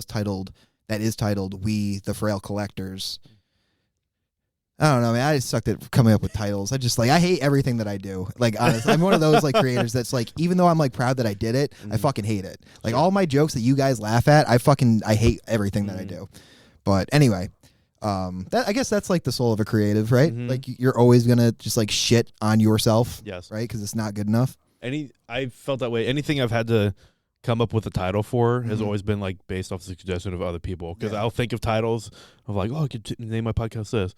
is titled We, the Frail Collectors. I don't know, man. I just sucked at coming up with titles. I hate everything that I do. Like, honestly, I'm one of those like creators that's like, even though I'm like proud that I did it, I fucking hate it. Like all my jokes that you guys laugh at, I hate everything that I do. But anyway, I guess that's like the soul of a creative, right? Like you're always gonna just like shit on yourself, yes, right? Because it's not good enough. I felt that way. Anything I've had to come up with a title for has always been like based off the suggestion of other people. Because I'll think of titles of like, oh, I could name my podcast this.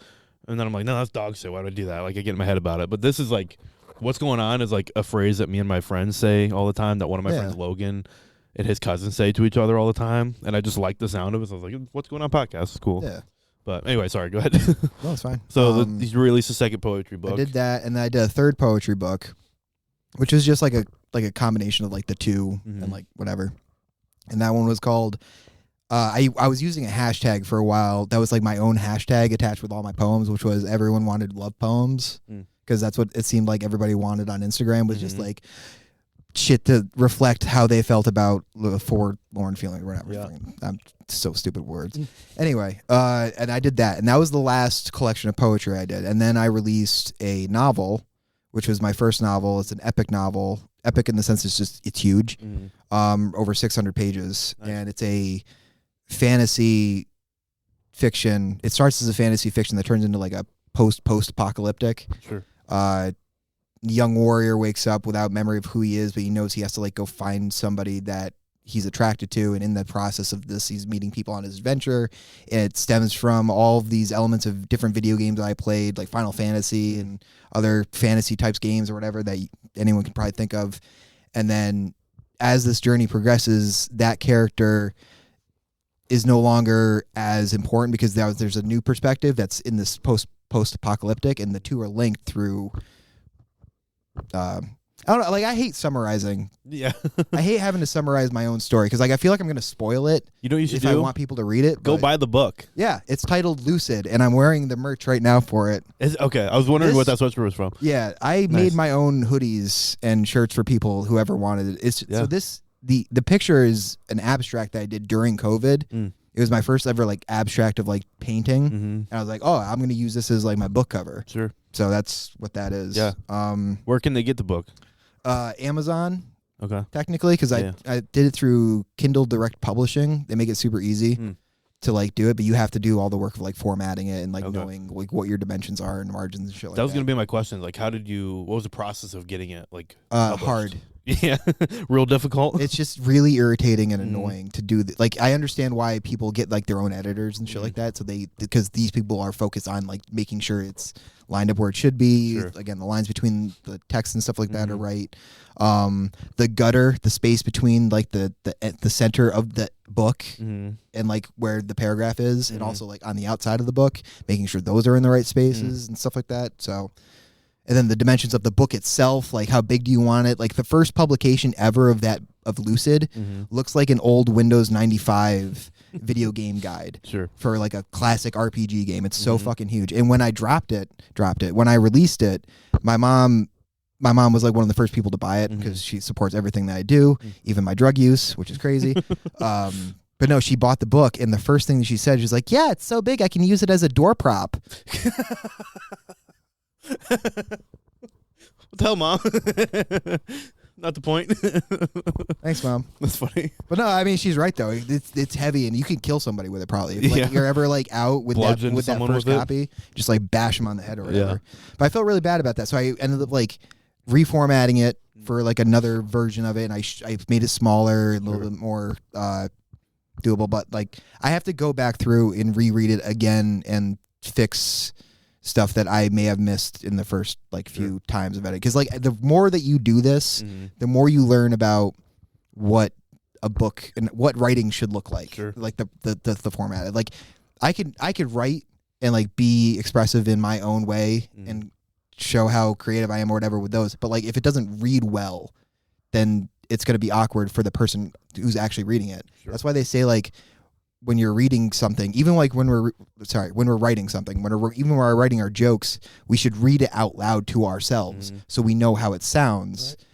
And then I'm like, no, that's dog shit. Why would I do that? Like, I get in my head about it. But this is like, what's going on is like a phrase that me and my friends say all the time, that one of my friends, Logan, and his cousins say to each other all the time. And I just like the sound of it. So I was like, what's going on podcast? It's cool. Yeah. But anyway, sorry, go ahead. No, it's fine. So you released a second poetry book. I did that, and then I did a third poetry book, which is just like a combination of like the two and like whatever. And that one was called... I was using a hashtag for a while. That was like my own hashtag attached with all my poems, which was everyone wanted love poems, because that's what it seemed like everybody wanted on Instagram, was just like shit to reflect how they felt about the forlorn feeling or whatever. Yeah. I'm so stupid words. Anyway, and I did that, and that was the last collection of poetry I did. And then I released a novel, which was my first novel. It's an epic novel. Epic in the sense it's huge, over 600 pages, and it's a fantasy fiction. It starts as a fantasy fiction that turns into like a post-apocalyptic. Sure. Young warrior wakes up without memory of who he is, but he knows he has to like go find somebody that he's attracted to, and in the process of this, he's meeting people on his adventure. It stems from all of these elements of different video games that I played, like Final Fantasy and other fantasy types games or whatever that anyone can probably think of. And then as this journey progresses, that character is no longer as important because there's a new perspective that's in this post-apocalyptic, and the two are linked through. I don't know. Like, I hate summarizing. Yeah, I hate having to summarize my own story because like I feel like I'm going to spoil it. You know what you should if do? I want people to read it. Go buy the book. Yeah, it's titled Lucid, and I'm wearing the merch right now for it. Okay, I was wondering what that sweatshirt was from. Yeah, I made my own hoodies and shirts for people who wanted it. So the picture is an abstract that I did during COVID. It was my first ever like abstract of like painting, and I was like, oh, I'm going to use this as like my book cover. Sure. So that's what that is. Yeah. Where can they get the book? Amazon. Okay. Technically, because I did it through Kindle Direct Publishing. They make it super easy to like do it, but you have to do all the work of like formatting it and like knowing like what your dimensions are and margins and shit like that. That was going to be my question. Like, what was the process of getting it like hard? Yeah, real difficult. It's just really irritating and annoying to do. Like, I understand why people get like their own editors and shit like that. So because these people are focused on like making sure it's lined up where it should be. Sure. Again, the lines between the text and stuff like that are right. The gutter, the space between like the center of the book and like where the paragraph is, and also like on the outside of the book, making sure those are in the right spaces and stuff like that. So. And then the dimensions of the book itself, like how big do you want it? Like the first publication ever of Lucid looks like an old Windows 95 video game guide for like a classic RPG game. It's so fucking huge. And when I dropped it, when I released it, my mom was like one of the first people to buy it because she supports everything that I do, even my drug use, which is crazy. But no, she bought the book, and the first thing that she said, she's like, yeah, it's so big, I can use it as a door prop. What the hell, Mom? Not the point. Thanks, Mom. That's funny. But no, I mean, she's right though. It's heavy, and you could kill somebody with it probably. If like, you're ever like out with that first copy, just like bash them on the head or whatever. Yeah. But I felt really bad about that, so I ended up like reformatting it for like another version of it, and I made it smaller, a little bit more doable. But like, I have to go back through and reread it again and fix stuff that I may have missed in the first like few times of it. Because like the more that you do this, the more you learn about what a book and what writing should look like. Like the format. Like I could write and like be expressive in my own way and show how creative I am or whatever with those. But like if it doesn't read well, then it's going to be awkward for the person who's actually reading it. Sure. That's why they say like when you're reading something, even like when we're writing something, even when we're writing our jokes, we should read it out loud to ourselves so we know how it sounds. Right.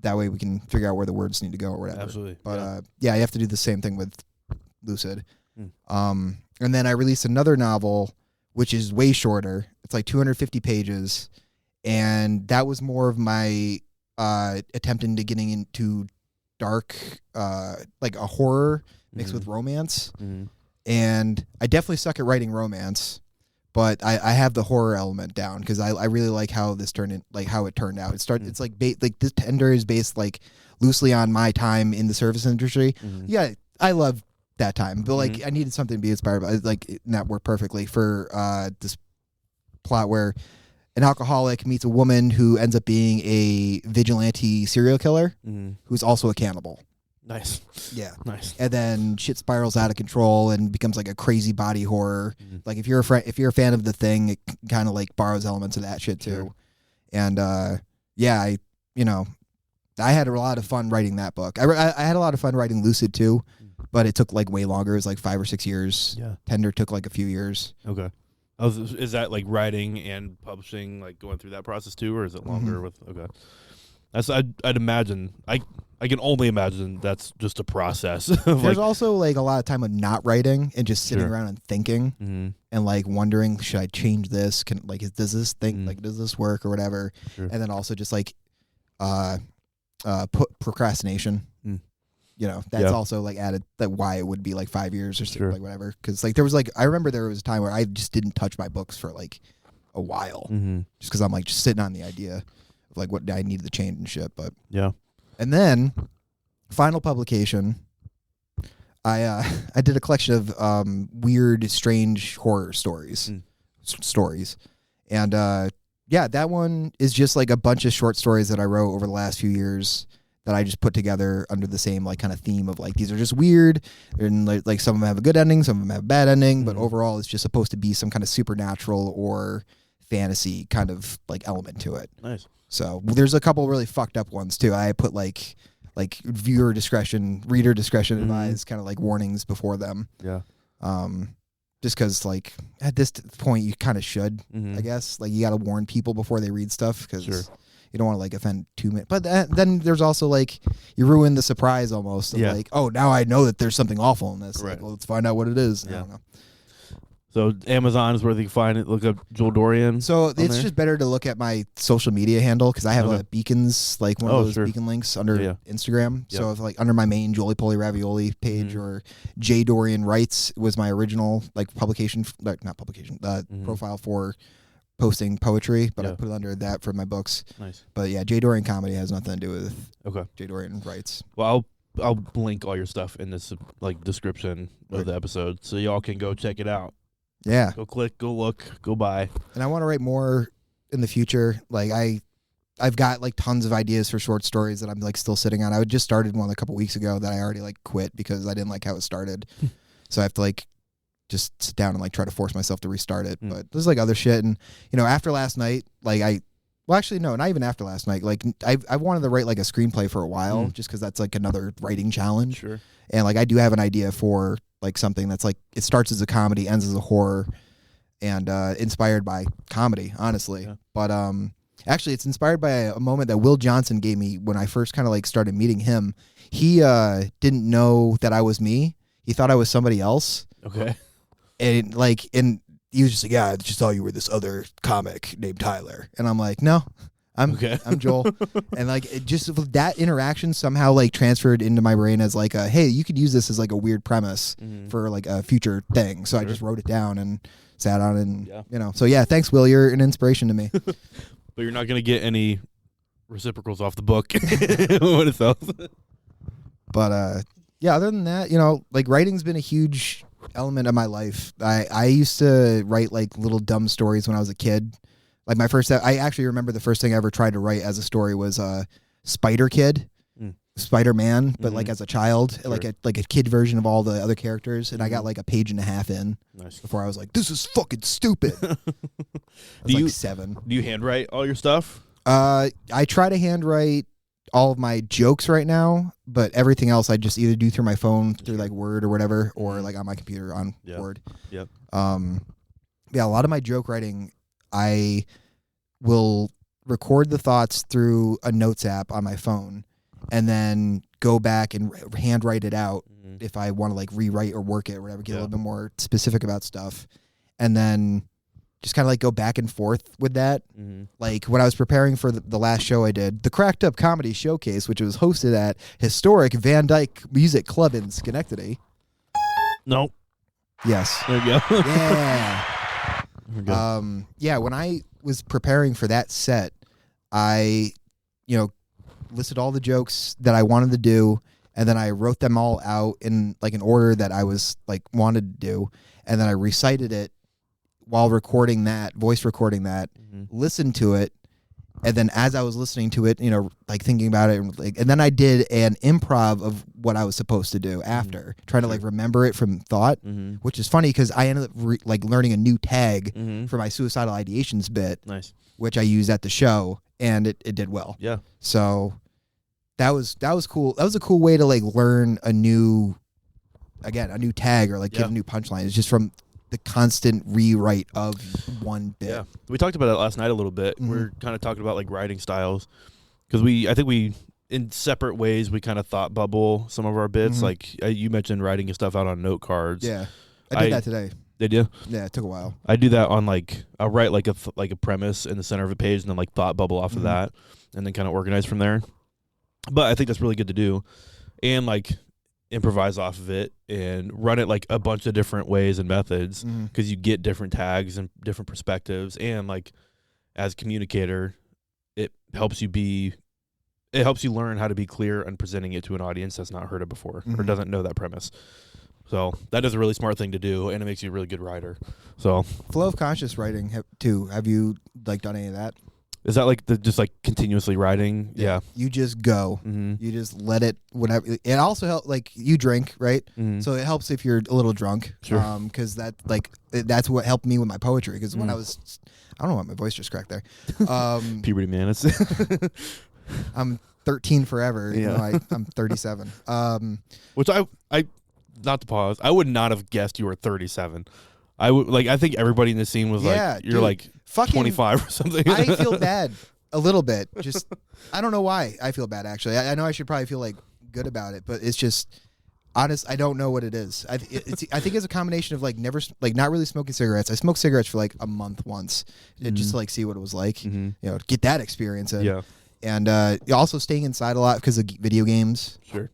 That way we can figure out where the words need to go or whatever. Absolutely. But you have to do the same thing with Lucid. And then I released another novel, which is way shorter. It's like 250 pages. And that was more of my attempt into getting into dark, like a horror mixed with romance. And I definitely suck at writing romance, but I have the horror element down because I really like how this turned in, like how it turned out. It's like like this tender is based like loosely on my time in the service industry. Yeah, I love that time, but like I needed something to be inspired by. Like that worked perfectly for this plot where an alcoholic meets a woman who ends up being a vigilante serial killer who's also a cannibal. Nice. Yeah. Nice. And then shit spirals out of control and becomes like a crazy body horror. Like if you're a fan of The Thing, it kind of like borrows elements of that shit too. Sure. And I had a lot of fun writing that book. I had a lot of fun writing Lucid too, but it took like way longer. It was like 5 or 6 years. Yeah. Tender took like a few years. Okay. Is that like writing and publishing, like going through that process too, or is it longer with? Okay. That's I'd imagine. I can only imagine that's just a process. There's also like a lot of time of not writing and just sitting around and thinking and like wondering, should I change this? Does this thing does this work or whatever? Sure. And then also just like procrastination. You know, that's also like added that why it would be like 5 years or something, like whatever. Because like there was like I remember there was a time where I just didn't touch my books for like a while, just because I'm like just sitting on the idea of like what I needed to change and shit. But and then final publication, I did a collection of weird, strange horror stories, and that one is just like a bunch of short stories that I wrote over the last few years that I just put together under the same like kind of theme of like these are just weird and like some of them have a good ending, some of them have a bad ending, but overall it's just supposed to be some kind of supernatural or fantasy kind of like element to it. Nice. So there's a couple really fucked up ones too. I put like reader discretion advised kind of like warnings before them. Yeah. Just because like at this point you kind of should, I guess, like you got to warn people before they read stuff because you don't want to like offend too many. But then there's also like you ruin the surprise almost of like, oh, now I know that there's something awful in this. Right. Like, well, let's find out what it is. Yeah. I don't know. So Amazon is where they can find it. Look up Joel Dorian. So it's just better to look at my social media handle because I have beacons, like one of those beacon links under Instagram. Yep. So if like under my main Jolie Poly Ravioli page or J Dorian Writes was my original like publication, not publication, profile for posting poetry, but I put it under that for my books. Nice. But yeah, J Dorian Comedy has nothing to do with J Dorian Writes. Well, I'll link all your stuff in this like description of the episode so y'all can go check it out. Yeah. Go click, go look, go buy. And I want to write more in the future. Like I've got like tons of ideas for short stories that I'm like still sitting on. I just started one a couple weeks ago that I already like quit because I didn't like how it started. So I have to like just sit down and like try to force myself to restart it. But there's like other shit. And you know, after last night, like actually no, not even after last night. Like I wanted to write like a screenplay for a while just because that's like another writing challenge. Sure. And like I do have an idea for like something that's like it starts as a comedy, ends as a horror, and inspired by comedy, honestly. Yeah. But actually, it's inspired by a moment that Will Johnson gave me when I first kind of like started meeting him. He didn't know that I was me. He thought I was somebody else. Okay. And he was just like, yeah, I just thought you were this other comic named Tyler. And I'm like, no, I'm Joel. And like it just that interaction somehow like transferred into my brain as like hey, you could use this as like a weird premise for like a future thing. So I just wrote it down and sat on it and you know. So yeah, thanks Will, you're an inspiration to me. But you're not going to get any reciprocals off the book when it sells. But yeah, other than that, you know, like writing's been a huge element of my life. I used to write like little dumb stories when I was a kid. Like I actually remember the first thing I ever tried to write as a story was Spider Kid. Spider-Man, but Mhm. like as a child, Sure. like a kid version of all the other characters, and I got like a page and a half in Nice. before I was like, this is fucking stupid. I was Do you- like 7. Do you handwrite all your stuff? I try to handwrite all of my jokes right now, but everything else I just either do through my phone, through like Word or whatever, or like on my computer on Yeah. Word. Yep. Yeah, a lot of my joke writing, I will record the thoughts through a notes app on my phone, and then go back and handwrite it out Mhm. if I want to like rewrite or work it or whatever, get a Yeah. little bit more specific about stuff, and then just kind of like go back and forth with that. Mhm. Like when I was preparing for the last show I did, the Cracked Up Comedy Showcase, which was hosted at historic Van Dyke Music Club in Schenectady. Nope. Yes. There you go. Yeah. There we go. Yeah, when I was preparing for that set, I, listed all the jokes that I wanted to do, and then I wrote them all out in like an order that I was like wanted to do, and then I recited it while recording that, voice recording that, Mhm. listened to it, and then as I was listening to it, like thinking about it, and then I did an improv of what I was supposed to do after, trying to like remember it from thought, Mhm. which is funny because I ended up like learning a new tag Mhm. for my suicidal ideations bit, Nice. which I used at the show, and it did well. Yeah. So that was cool. That was a cool way to like learn a new tag or like Yeah. get a new punchline. It's just from the constant rewrite of one bit. Yeah. We talked about it last night a little bit. Mhm. We're kind of talking about like writing styles because I think we in separate ways we kind of thought bubble some of our bits. Mhm. Like you mentioned writing your stuff out on note cards. Yeah. I did that today. Did you? Yeah, it took a while. I do that on like I'll write like a premise in the center of a page and then like thought bubble off of Mhm. that and then kind of organize from there. But I think that's really good to do, and like improvise off of it and run it like a bunch of different ways and methods Mhm. because you get different tags and different perspectives, and like as a communicator, it helps you learn how to be clear and presenting it to an audience that's not heard it before or Mhm. doesn't know that premise. So that is a really smart thing to do, and it makes you a really good writer. So Flow of conscious writing too. Have you like done any of that? is that like just like continuously writing? Yeah. You just go. Mm-hmm. You just let it, whatever. It also helps, like, you drink, right? Mm-hmm. So it helps if you're a little drunk. Sure. Because that's what helped me with my poetry. Because when Mm. I was, I don't know what my voice just cracked there. Puberty, man. It's I'm 13 forever. Yeah. I'm 37. which I not to pause. I would not have guessed you were 37. I think everybody in the scene was Yeah, like, you're dude. like Fucking 25 or something. I feel bad a little bit. Just, I don't know why I feel bad, actually. I know I should probably feel like good about it, but it's just, honest, I don't know what it is. I think it's a combination of like not really smoking cigarettes. I smoked cigarettes for like a month once, just to like see what it was like, Mm-hmm. get that experience in. Yeah, And also staying inside a lot because of video games. sure.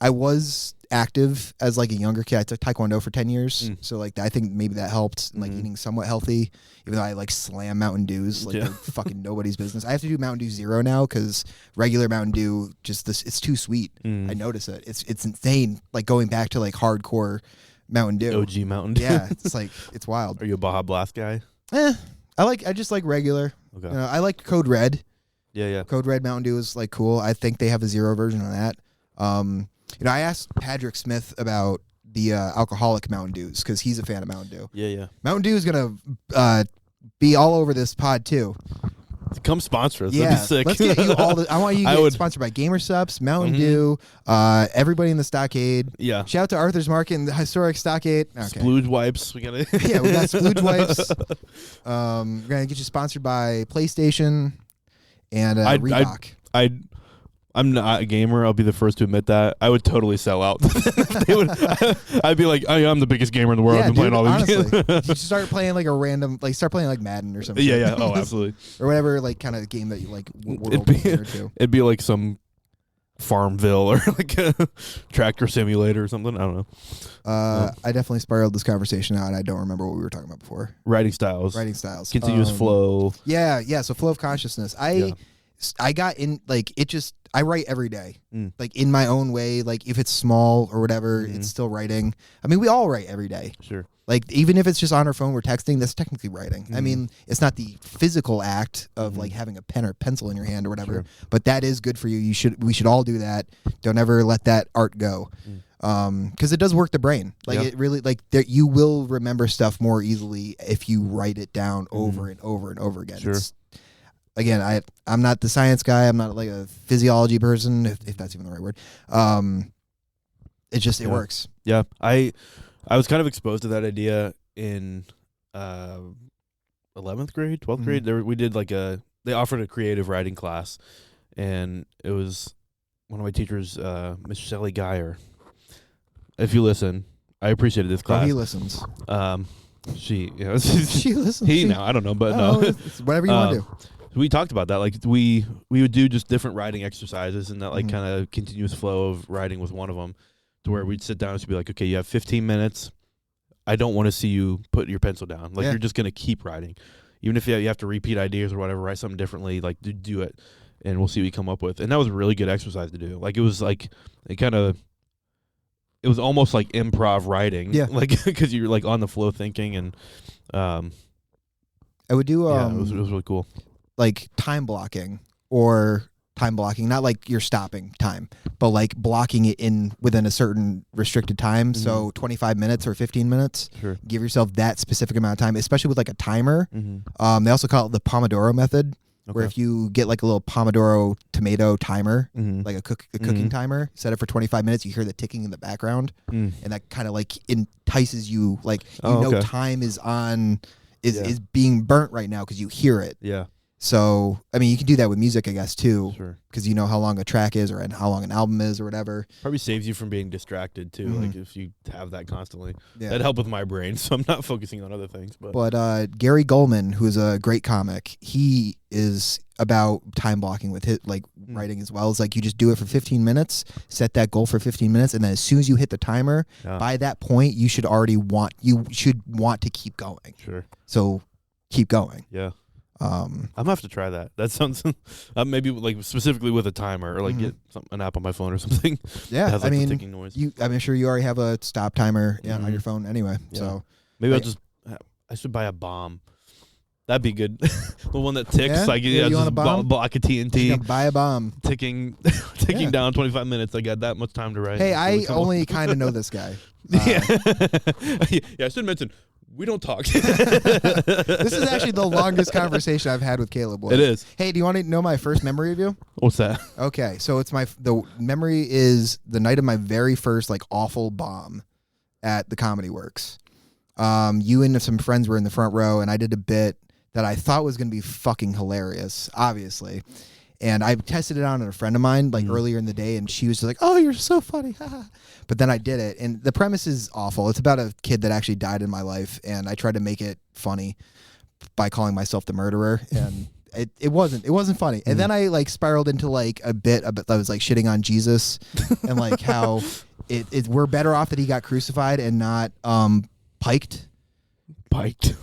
I was active as like a younger kid. I took Taekwondo for 10 years. Mm. So like I think maybe that helped, like eating somewhat healthy, even though I like slam Mountain Dews like Yeah. they're fucking nobody's business. I have to do Mountain Dew Zero now because regular Mountain Dew, it's too sweet. Mm. I notice it. It's insane, like going back to like hardcore Mountain Dew. OG Mountain Dew. Yeah, it's like, it's wild. Are you a Baja Blast guy? I just like regular. Okay. I like Code Red. Yeah. Code Red Mountain Dew is like cool. I think they have a zero version of that. I asked Patrick Smith about the alcoholic Mountain Dews because he's a fan of Mountain Dew. Yeah. Mountain Dew is gonna be all over this pod too. Come sponsor us. Yeah, That'd be sick. let's get you all. I want you to I get would- sponsored by Gamer Subs, Mountain Mhm. Dew, everybody in the Stockade. Yeah. Shout out to Arthur's Market and the historic Stockade. Okay. Splooge wipes. We gotta. Yeah, we got Splooge Wipes. We're gonna get you sponsored by PlayStation and Reebok. I'm not a gamer. I'll be the first to admit that. I would totally sell out. They would. I'd be like, I'm the biggest gamer in the world. Yeah, I've been playing all these honestly, games. you start playing like a random, like start playing like Madden or something. Yeah. Oh, absolutely. Or whatever, like kind of game that you like. It'd be like some Farmville or like a tractor simulator or something. I don't know. I definitely spiraled this conversation out, and I don't remember what we were talking about before. Writing styles. Continuous flow. Yeah. So flow of consciousness. I got in like it just. I write every day, like in my own way. Like if it's small or whatever, it's still writing. I mean, we all write every day. Sure. Like, even if it's just on our phone, we're texting, that's technically writing. I Mhm. mean, it's not the physical act of Mhm. like having a pen or pencil in your hand or whatever, Sure. but that is good for you. We should all do that. Don't ever let that art go. Because it does work the brain. Like, Yeah. it really, like, you will remember stuff more easily if you write it down over and over and over again. Sure. Again, I'm not the science guy. I'm not like a physiology person, if that's even the right word. It Yeah. works. Yeah, I was kind of exposed to that idea in 11th grade, 12th grade. We did like they offered a creative writing class, and it was one of my teachers, Miss Shelley Geyer. If you listen, I appreciated this Oh, class. he listens. She, She listens. I don't know, but Oh, no. it's whatever you want to do. We talked about that. Like we would do just different writing exercises, and that like Mhm. kind of continuous flow of writing was one of them. To where we'd sit down and she'd be like, okay, you have 15 minutes. I don't want to see you put your pencil down. Like, Yeah. you're just going to keep writing. Even if you have to repeat ideas or whatever, write something differently, like, do it, and we'll see what you come up with. And that was a really good exercise to do. Like, it was almost like improv writing. Yeah. Like, because you're, like, on the flow thinking, and, I would do, yeah, it was really cool. like, time blocking, not like you're stopping time, but like blocking it in within a certain restricted time. So 25 minutes or 15 minutes. Sure. Give yourself that specific amount of time, especially with like a timer. Mm-hmm. They also call it the Pomodoro method, where if you get like a little Pomodoro tomato timer, like a cooking timer, set it for 25 minutes, you hear the ticking in the background, and that kind of like entices you, like, time is is being burnt right now because you hear it. Yeah. So, I mean, you can do that with music, I guess, too. Sure. Because you know how long a track is or how long an album is or whatever. Probably saves you from being distracted, too, like, if you have that constantly. Yeah. That'd help with my brain, so I'm not focusing on other things. But Gary Goldman, who's a great comic, he is about time blocking with his, like, writing as well. It's like you just do it for 15 minutes, set that goal for 15 minutes, and then as soon as you hit the timer, by that point, you should want to keep going. Sure. So, keep going. Yeah. I'm gonna have to try that. That sounds maybe like specifically with a timer, or like get an app on my phone or something. Yeah, that has, like, I mean, the ticking noise. I'm sure you already have a stop timer on your phone anyway. Yeah. So maybe I should buy a bomb. That'd be good. The one that ticks. Yeah? Like, You want a bomb? Block of you TNT can buy a bomb. ticking down 25 minutes. I got that much time to write. Hey, I only kind of know this guy. Yeah, I should mention. We don't talk. This is actually the longest conversation I've had with Caleb. It is. Hey, do you want to know my first memory of you? What's that? Okay, so it's the memory is the night of my very first like awful bomb at the Comedy Works. You and some friends were in the front row, and I did a bit that I thought was going to be fucking hilarious, obviously. And I tested it out on a friend of mine like earlier in the day, and she was just like, "Oh, you're so funny." But then I did it, and the premise is awful. It's about a kid that actually died in my life, and I tried to make it funny by calling myself the murderer, and it wasn't funny. And then I like spiraled into like a bit that was like shitting on Jesus and like how we're better off that he got crucified and not piked. Piked.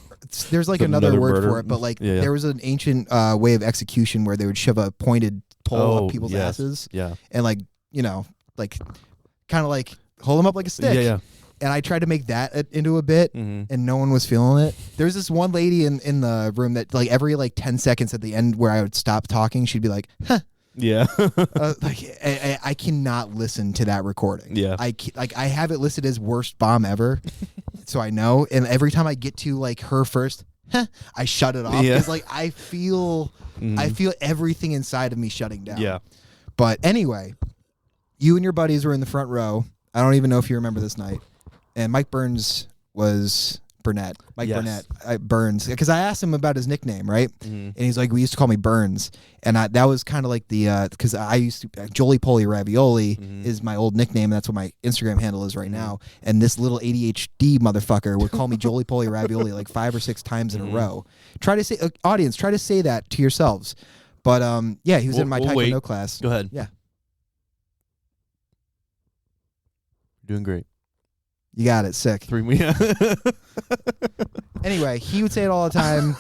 There's like another word for it, but like there was an ancient way of execution where they would shove a pointed pole up people's asses, and like like kind of like hold them up like a stick. Yeah. And I tried to make that into a bit, and no one was feeling it. There's this one lady in the room that like every like 10 seconds at the end where I would stop talking, she'd be like, "Huh." Yeah. Like I cannot listen to that recording. Yeah. I have it listed as worst bomb ever, so I know. And every time I get to like her first, I shut it off because like I feel everything inside of me shutting down. Yeah. But anyway, you and your buddies were in the front row. I don't even know if you remember this night. And Mike Burns was Burnett. Burns. Because I asked him about his nickname, right? And he's like, we used to call me Burns. And that was kind of like the, because I used to, Jolie Poly Ravioli is my old nickname. And that's what my Instagram handle is right now. And this little ADHD motherfucker would call me Jolie Poly Ravioli like 5 or 6 times in a row. Try to say, audience, try to say that to yourselves. But yeah, he was in my Taekwondo class. Go ahead. Yeah. Doing great. You got it. Sick. 3 weeks. Anyway, he would say it all the time,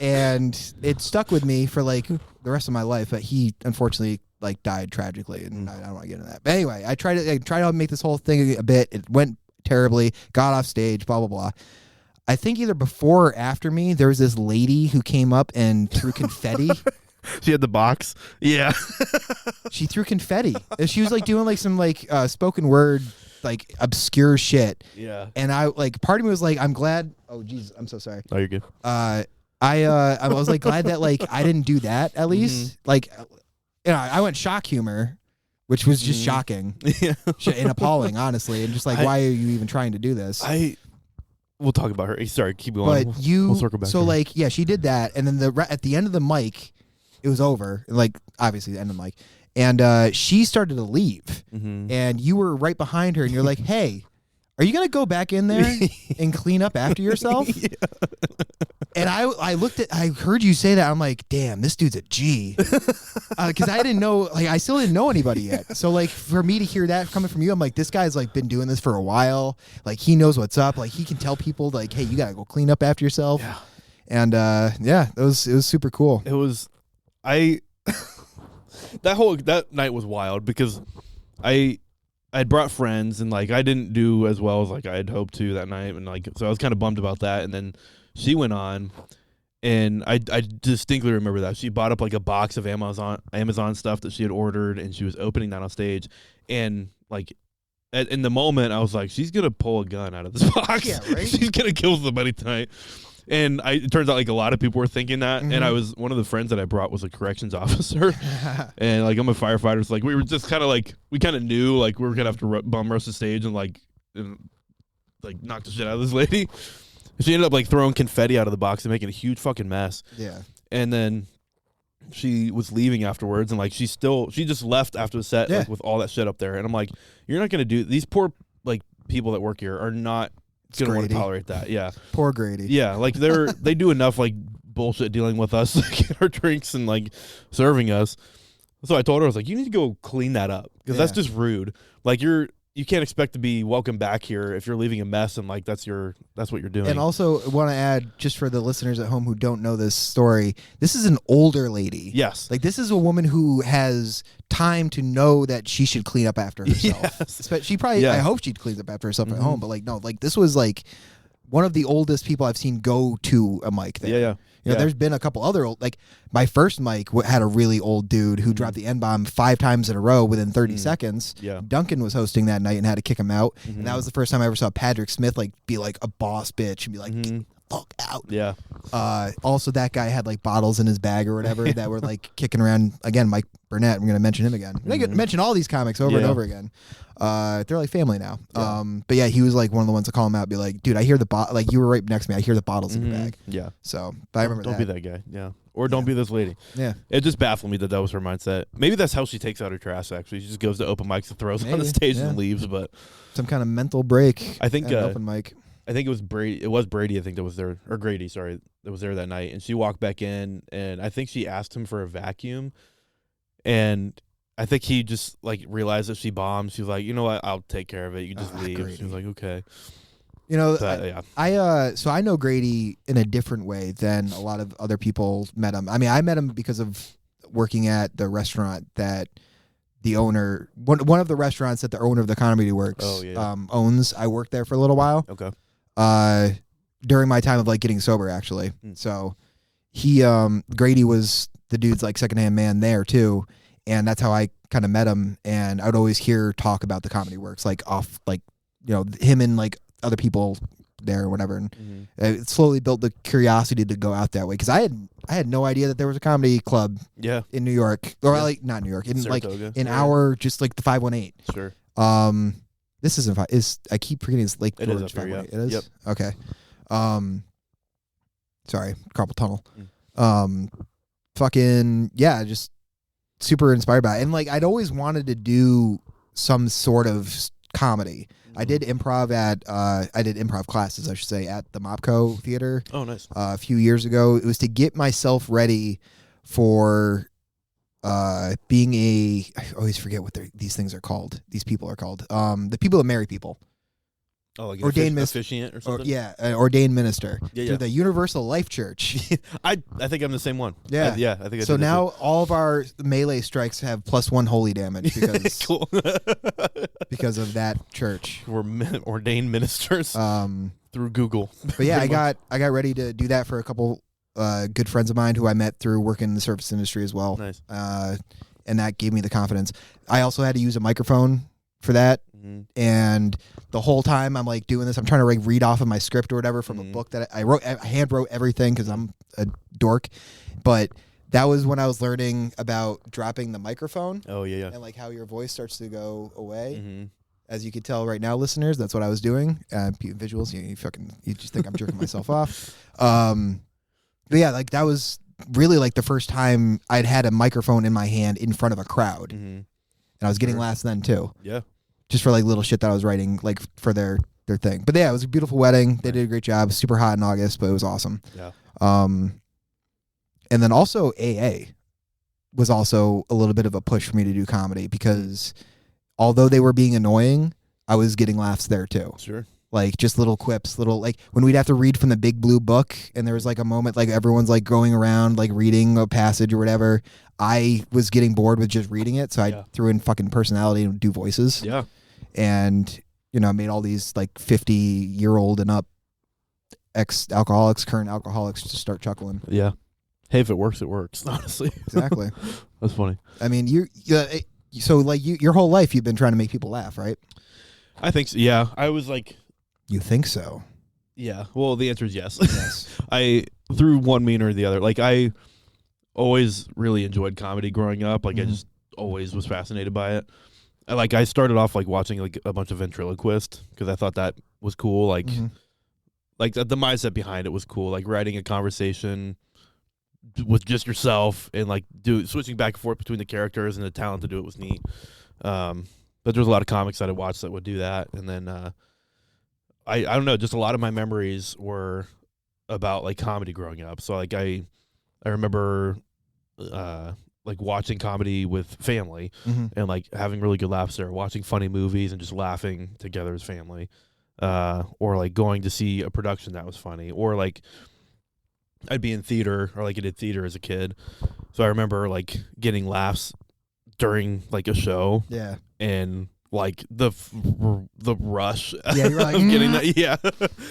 and it stuck with me for like the rest of my life. But he unfortunately like died tragically, and I don't want to get into that. But anyway, I tried to make this whole thing a bit. It went terribly. Got off stage. Blah blah blah. I think either before or after me, there was this lady who came up and threw confetti. She had the box. Yeah. She threw confetti. And she was like doing like some like spoken word, like obscure shit. Yeah. And I like part of me was like, I'm glad. Oh, Jesus, I'm so sorry. Oh, you're good. I was like glad that like I didn't do that at least. Like, you know, I went shock humor, which was just shocking Yeah. and appalling, honestly. And just like, why are you even trying to do this? We'll talk about her. Sorry, keep going. But we'll circle back. so like, yeah, she did that, and then at the end of the mic, it was over. Like, obviously, the end of the mic, and she started to leave, and you were right behind her, and you're like, "Hey, are you gonna go back in there and clean up after yourself?" Yeah. And I heard you say that. I'm like, damn, this dude's a G. Because I didn't know, like, I still didn't know anybody yet. So, like, for me to hear that coming from you, I'm like, this guy's, like, been doing this for a while. Like, he knows what's up. Like, he can tell people, like, hey, you got to go clean up after yourself. Yeah. And, it was super cool. It was, that night was wild because I'd brought friends and, like, I didn't do as well as, like, I had hoped to that night. And, like, so I was kind of bummed about that. And then she went on, and I distinctly remember that. She bought up, like, a box of Amazon stuff that she had ordered, and she was opening that on stage. And, like, in the moment, I was like, she's going to pull a gun out of this box. Yeah, right? She's going to kill somebody tonight. And it turns out, like, a lot of people were thinking that. And I was, one of the friends that I brought was a corrections officer. And, like, I'm a firefighter. So, like, we were just kind of, like, we kind of knew, like, we were going to have to bum rush the stage and, like, knock the shit out of this lady. She ended up, like, throwing confetti out of the box and making a huge fucking mess. Yeah. And then she was leaving afterwards, and, like, she just left after the set, like, with all that shit up there. And I'm like, you're not going to do, these poor, like, people that work here are not going to want to tolerate that. Yeah. Poor Grady. Yeah. Like, they do enough, like, bullshit dealing with us, like, our drinks and, like, serving us. So I told her, I was like, you need to go clean that up because that's just rude. Like, you can't expect to be welcome back here if you're leaving a mess and, like, that's what you're doing. And also want to add, just for the listeners at home who don't know this story, this is an older lady. Yes. Like, this is a woman who has time to know that she should clean up after herself. Yes. She probably, I hope she cleans up after herself at home, but, like, no, like, this was, like, one of the oldest people I've seen go to a mic there. Yeah. You know, there's been a couple other old, like, my first mic had a really old dude who dropped the N-bomb 5 times in a row within 30 seconds. Yeah. Duncan was hosting that night and had to kick him out. And that was the first time I ever saw Patrick Smith, like, be like a boss bitch and be like, get the fuck out. Yeah. Also, that guy had, like, bottles in his bag or whatever that were, like, kicking around. Again, Mike Burnett, I'm going to mention him again. I get to mention all these comics over and over again. They're like family now. Yeah. But yeah, he was like one of the ones to call him out, be like, dude, I hear the like, you were right next to me. I hear the bottles in your bag. Yeah. So, but I remember don't that. be that guy. Yeah. Or don't be this lady. Yeah. It just baffled me that was her mindset. Maybe that's how she takes out her trash, actually. She just goes to open mics and throws it on the stage and leaves. But some kind of mental break. I think open mic. I think it was Brady. It was Brady, I think, that was there. Or Grady, sorry. That was there that night. And she walked back in, and I think she asked him for a vacuum. And I think he just, like, realized that she bombed. She was like, you know what? I'll take care of it. You can just leave. Grady. She was like, okay. You know, But, so I know Grady in a different way than a lot of other people met him. I mean, I met him because of working at the restaurant that the owner, one of the restaurants that the owner of the Comedy Works owns. I worked there for a little while. Okay. During my time of, like, getting sober, actually. So he, Grady was the dude's, like, secondhand man there too. And that's how I kind of met him. And I would always hear talk about the Comedy Works, like, off, like, you know, him and, like, other people there or whatever. And it slowly built the curiosity to go out that way. Because I had no idea that there was a comedy club in New York. Or, like, not New York. In Saratoga. Like, in our, just, like, the 518. Sure. This isn't, I keep forgetting it's Lake George. It is up there, yeah. It is? Yep. Okay. Sorry, carpal tunnel. Fucking, yeah, just super inspired by it. And, like, I'd always wanted to do some sort of comedy. I did improv classes, I should say, at the Mopco Theater. Oh, nice. A few years ago. It was to get myself ready for being I always forget what these things are called. These people are called. The people that marry people. Oh, like ordained officiant or something? Ordained minister to the Universal Life Church. I think I'm the same one. Yeah. I think so now all of our melee strikes have +1 holy damage because cool. because of that church. We're ordained ministers. through Google. But yeah, I got ready to do that for a couple good friends of mine who I met through working in the service industry as well. Nice. And that gave me the confidence. I also had to use a microphone for that. And the whole time I'm like doing this, I'm trying to like read off of my script or whatever from a book that I wrote. I hand wrote everything because I'm a dork. But that was when I was learning about dropping the microphone. Oh yeah. And like how your voice starts to go away. As you can tell right now, listeners, that's what I was doing. Visuals, you just think I'm jerking myself off. But yeah, like that was really like the first time I'd had a microphone in my hand in front of a crowd, and I was getting laughs then too. Yeah, just for like little shit that I was writing, like for their thing. But yeah, it was a beautiful wedding. They did a great job. Super hot in August, but it was awesome. Yeah. And then also AA was also a little bit of a push for me to do comedy because although they were being annoying, I was getting laughs there too. Sure. Like just little quips, like when we'd have to read from the big blue book and there was like a moment like everyone's like going around like reading a passage or whatever. I was getting bored with just reading it. So I threw in fucking personality and do voices. Yeah. And, made all these like 50-year-old and up ex-alcoholics, current alcoholics to start chuckling. Yeah. Hey, if it works, it works, honestly. Exactly. That's funny. I mean, so like your whole life you've been trying to make people laugh, right? I think so. Yeah. I was like, you think so? Yeah. Well, the answer is yes. Yes. I through one mean or the other. Like I always really enjoyed comedy growing up. Like I just always was fascinated by it. I started off like watching like a bunch of ventriloquist because I thought that was cool. Like the mindset behind it was cool. Like writing a conversation with just yourself and like switching back and forth between the characters and the talent to do it was neat. But there's a lot of comics that I watched that would do that, and then. I don't know, just a lot of my memories were about like comedy growing up. So like I remember like watching comedy with family and like having really good laughs there, watching funny movies and just laughing together as family. Or like going to see a production that was funny, or like I'd be in theater or like I did theater as a kid. So I remember like getting laughs during like a show. Yeah. And like the rush you're like, of getting that. Yeah.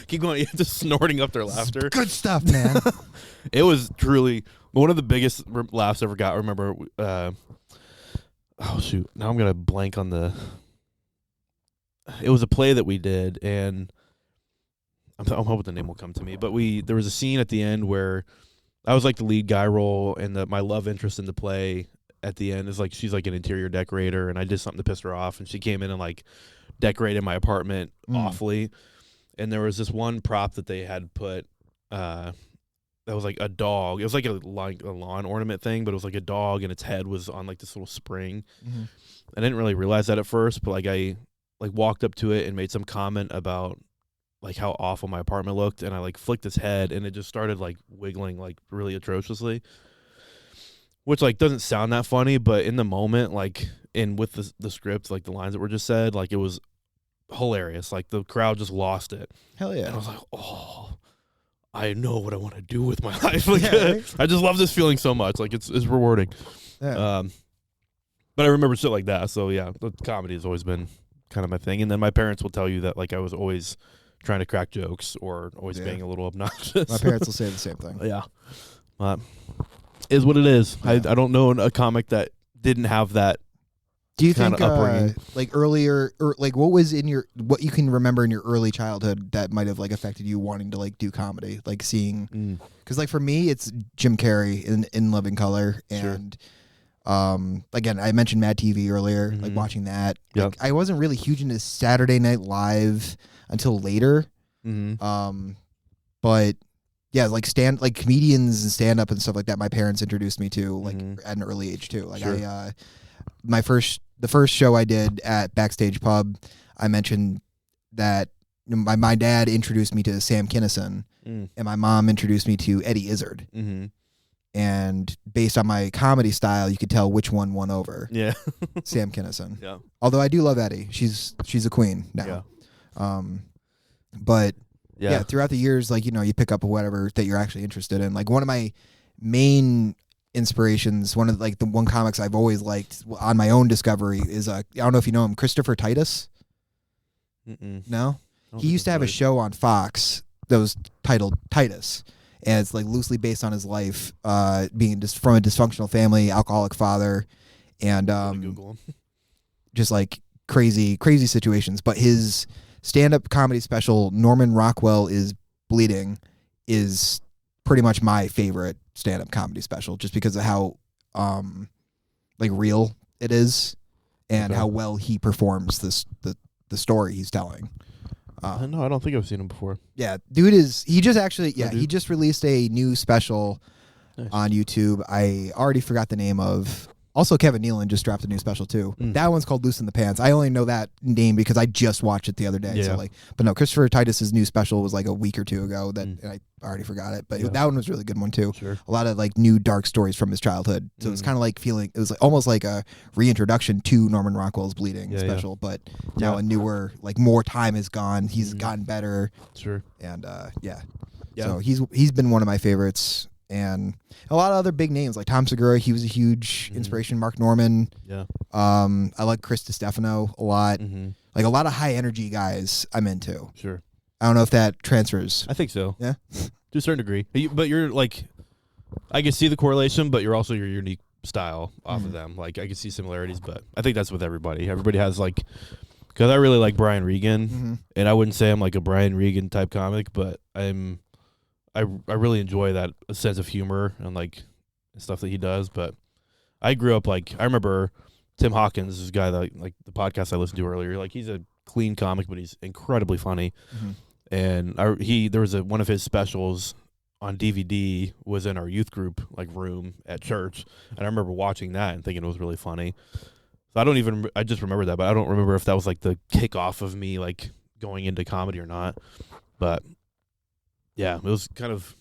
Keep going. Just snorting up their laughter. Good stuff, man. It was truly one of the biggest laughs I ever got. I remember, oh shoot. Now I'm going to blank on it was a play that we did, and I'm hoping the name will come to me, but there was a scene at the end where I was like the lead guy role, and my love interest in the play at the end is like she's like an interior decorator, and I did something to piss her off, and she came in and like decorated my apartment awfully. And there was this one prop that they had put that was like a dog. It was like a lawn ornament thing, but it was like a dog, and its head was on like this little spring. I didn't really realize that at first, but like I like walked up to it and made some comment about like how awful my apartment looked, and I like flicked its head, and it just started like wiggling like really atrociously. Which like doesn't sound that funny, but in the moment, like with the script, like the lines that were just said, like it was hilarious. Like the crowd just lost it. Hell yeah! And I was like, oh, I know what I want to do with my life. Like, right? I just love this feeling so much. Like it's rewarding. Yeah. But I remember shit like that. So yeah, the comedy has always been kind of my thing. And then my parents will tell you that like I was always trying to crack jokes or always being a little obnoxious. My parents will say the same thing. Yeah. Is what it is. Yeah. I don't know a comic that didn't have that. Do you think upbringing. like earlier, or like what was in what you can remember in your early childhood that might have like affected you wanting to like do comedy, like seeing? Because like for me, it's Jim Carrey in Living Color, and again I mentioned Mad TV earlier, like watching that. Yep. Like, I wasn't really huge into Saturday Night Live until later, but. Yeah, like comedians and stand up and stuff like that. My parents introduced me to like at an early age too. Like the first show I did at Backstage Pub, I mentioned that my dad introduced me to Sam Kinison, and my mom introduced me to Eddie Izzard. And based on my comedy style, you could tell which one won over. Yeah, Sam Kinison. Yeah, although I do love Eddie. She's a queen now. Yeah. But. Yeah, throughout the years, like, you pick up whatever that you're actually interested in. Like, one of my main inspirations, one of like the one comics I've always liked on my own discovery is I don't know if you know him, Christopher Titus. No, He used to have a show on Fox that was titled Titus, and it's like loosely based on his life, being just from a dysfunctional family, alcoholic father, and Google him. just like crazy situations. But his stand-up comedy special, Norman Rockwell is Bleeding, is pretty much my favorite stand-up comedy special, just because of how like real it is and how well he performs the story he's telling. No, I don't think I've seen him before. Yeah, dude he just released a new special on YouTube. I already forgot the name of. Also, Kevin Nealon just dropped a new special too. That one's called Loose in the Pants. I only know that name because I just watched it the other day. Yeah. So but no, Christopher Titus's new special was like a week or two ago and I already forgot it. But that one was a really good one too. Sure. A lot of like new dark stories from his childhood. So it's kind of like it was like almost like a reintroduction to Norman Rockwell's Bleeding special, but now a newer, like more time has gone. He's gotten better. Sure. And so he's been one of my favorites. And a lot of other big names like Tom Segura, he was a huge inspiration. Mark Norman. Yeah. I like Chris DiStefano a lot. Like a lot of high energy guys I'm into. Sure. I don't know if that transfers. I think so. Yeah. To a certain degree. But you're like, I can see the correlation, but you're also your unique style off of them. Like I can see similarities, but I think that's with everybody. Everybody has like, because I really like Brian Regan, and I wouldn't say I'm like a Brian Regan type comic, but I really enjoy that sense of humor and like stuff that he does. But I grew up like I remember Tim Hawkins, this guy that like the podcast I listened to earlier. Like he's a clean comic, but he's incredibly funny. And there was one of his specials on DVD was in our youth group like room at church, and I remember watching that and thinking it was really funny. So I just remember that, but I don't remember if that was like the kickoff of me like going into comedy or not. But yeah, it was kind of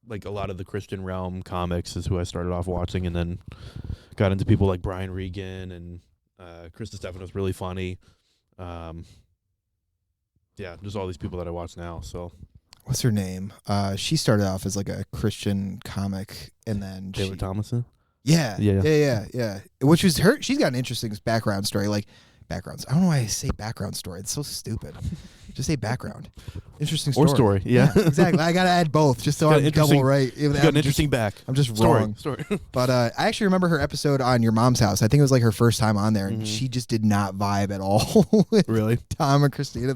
like a lot of the Christian realm comics is who I started off watching, and then got into people like Brian Regan and Chris DiStefano's really funny. Just all these people that I watch now. So, what's her name? She started off as like a Christian comic, and then Taylor Thomason. Yeah. Which was her. She's got an interesting background story. Like backgrounds. I don't know why I say background story. It's so stupid. Just say background. Interesting story. Or story. Yeah. Exactly. I gotta add both just so I'm double right. You got an interesting back. I'm just story. wrong. Story. But I actually remember her episode on Your Mom's House. I think it was like her first time on there, and she just did not vibe at all. With really? Tom and Christina.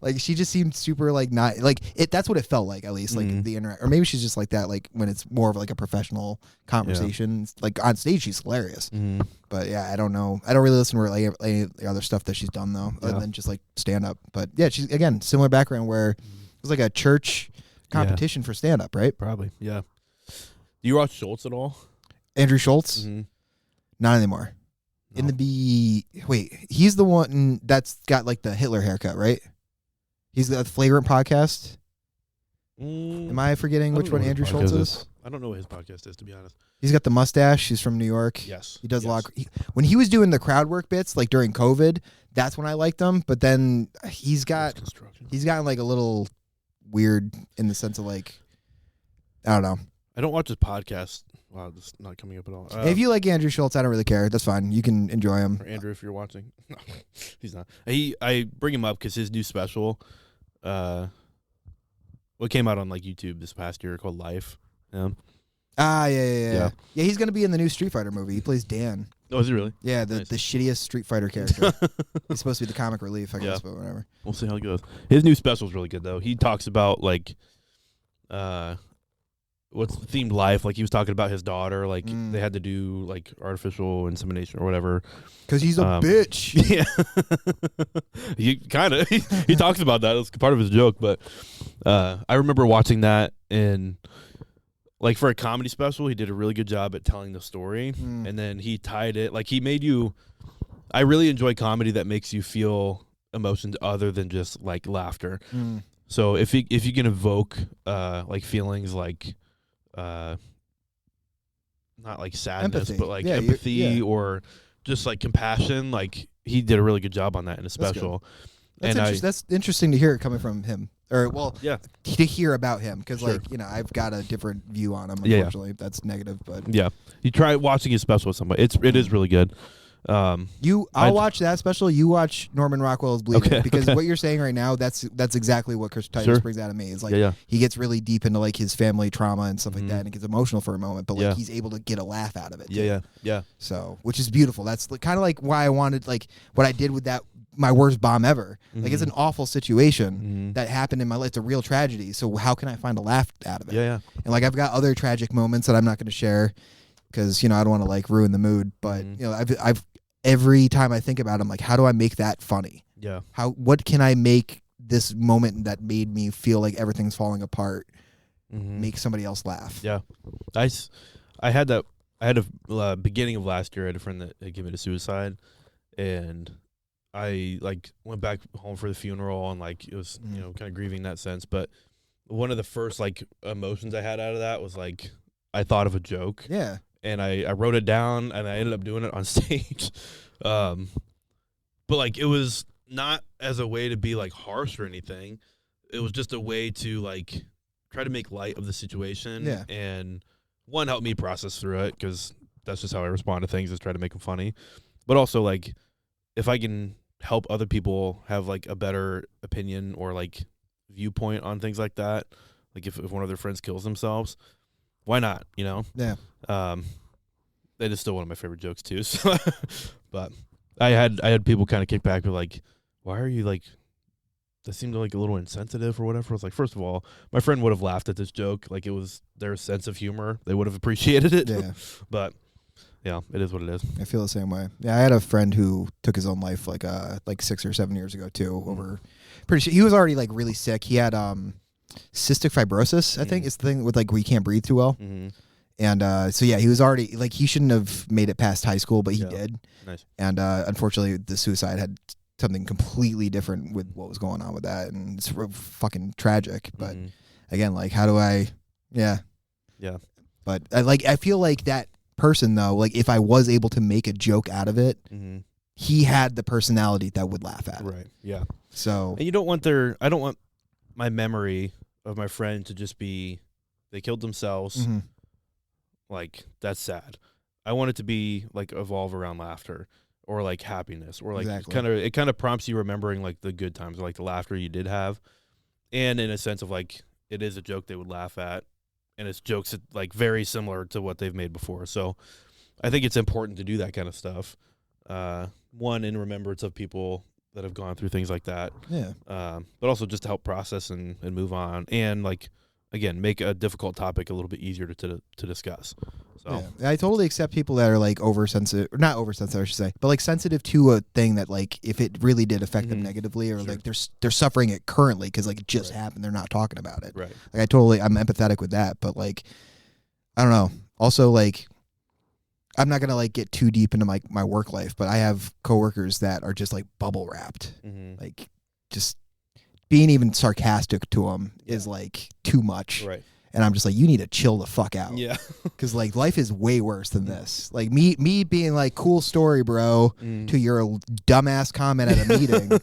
Like she just seemed super like not like it. That's what it felt like, at least like the interact. Or maybe she's just like that. Like when it's more of like a professional conversation. Like on stage, she's hilarious. But yeah, I don't know. I don't really listen to any other stuff that she's done though, other than just like stand up. But yeah, she's again similar background where it was like a church competition for stand up, right? Probably. Yeah. Do you watch Schultz at all? Andrew Schultz? Not anymore. No. He's the one that's got like the Hitler haircut, right? He's the Flagrant podcast. Am I forgetting which one Andrew Schultz is? I don't know what his podcast is, to be honest. He's got the mustache. He's from New York. Yes. He does a lot. When he was doing the crowd work bits, like during COVID, that's when I liked him. But then he's gotten like a little weird in the sense of like, I don't know. I don't watch his podcast. Wow, this is not coming up at all. If you like Andrew Schultz, I don't really care. That's fine. You can enjoy him. Or Andrew, if you're watching. No, he's not. I bring him up because his new special, what came out on like YouTube this past year called Life. Yeah, he's gonna be in the new Street Fighter movie. He plays Dan. Oh, is he really? Yeah, the shittiest Street Fighter character. He's supposed to be the comic relief, I guess, but whatever. We'll see how it goes. His new special is really good though. He talks about like, what's the themed life? Like he was talking about his daughter. Like they had to do like artificial insemination or whatever. Because he's a bitch. Yeah, he kind of he talks about that. It's part of his joke. But I remember watching that and. Like for a comedy special, he did a really good job at telling the story, and then he tied it. Like he made you. I really enjoy comedy that makes you feel emotions other than just like laughter. So if you can evoke like feelings like not like sadness, empathy. But like empathy or just like compassion, like he did a really good job on that in a special. That's interesting to hear it coming from him. Or to hear about him because I've got a different view on him. Unfortunately, that's negative. But you try watching his special with somebody. It is really good. I'll watch that special. You watch Norman Rockwell's Bleeding, Okay, because okay. what you're saying right now, that's exactly what Chris Titus Sure. brings out of me. Is like Yeah. he gets really deep into like his family trauma and stuff like that, and it gets emotional for a moment, but like Yeah. he's able to get a laugh out of it. Yeah. So, which is beautiful. That's kind of like why I wanted, like what I did with that, my worst bomb ever. Like it's an awful situation that happened in my life. It's a real tragedy. So how can I find a laugh out of it? Yeah. And like I've got other tragic moments that I'm not going to share because I don't want to like ruin the mood. But I've every time I think about it, I'm like, how do I make that funny? Yeah. What can I make this moment that made me feel like everything's falling apart make somebody else laugh? Yeah. I had a beginning of last year. I had a friend that had committed suicide, and I like went back home for the funeral, and like it was kind of grieving in that sense. But one of the first like emotions I had out of that was like I thought of a joke. Yeah. And I wrote it down, and I ended up doing it on stage. But like it was not as a way to be like harsh or anything. It was just a way to like try to make light of the situation. Yeah. And one, help me process through it, because that's just how I respond to things, is try to make them funny. But also like if I can help other people have like a better opinion or like viewpoint on things like that, like if one of their friends kills themselves, why not? Yeah. That is still one of my favorite jokes too. So but I had people kind of kick back, but like, why are you like? That seemed like a little insensitive or whatever. I was like, first of all, my friend would have laughed at this joke. Like it was their sense of humor. They would have appreciated it. Yeah. But yeah, it is what it is. I feel the same way. Yeah, I had a friend who took his own life like 6 or 7 years ago too. Over, pretty sure he was already like really sick. He had cystic fibrosis, I think, is the thing with like where you can't breathe too well. And so yeah, he was already like he shouldn't have made it past high school, but he did. Nice. And unfortunately, the suicide had something completely different with what was going on with that, and it's fucking tragic. But again, like, how do I? Yeah. But I feel like that person though, like if I was able to make a joke out of it, he had the personality that would laugh at it. Right. Yeah. So And you don't want I don't want my memory of my friend to just be they killed themselves. Like that's sad. I want it to be like evolve around laughter or like happiness or like it kind of prompts you remembering like the good times or like the laughter you did have, and in a sense of like it is a joke they would laugh at, and it's jokes that like very similar to what they've made before. So I think it's important to do that kind of stuff. One, in remembrance of people that have gone through things like that. Yeah. But also just to help process and move on, and like again make a difficult topic a little bit easier to discuss. So yeah. I totally accept people that are like oversensitive, or not oversensitive, I should say, but like sensitive to a thing that like if it really did affect them negatively, or like they're suffering it currently because like it just happened, they're not talking about it. Right. Like I'm empathetic with that, but like I don't know. Also, like I'm not gonna like get too deep into my work life, but I have coworkers that are just like bubble wrapped, like just being even sarcastic to them is like too much. Right. And I'm just like, you need to chill the fuck out. Yeah. Because like life is way worse than this. Like me being like, cool story, bro, to your dumbass comment at a meeting.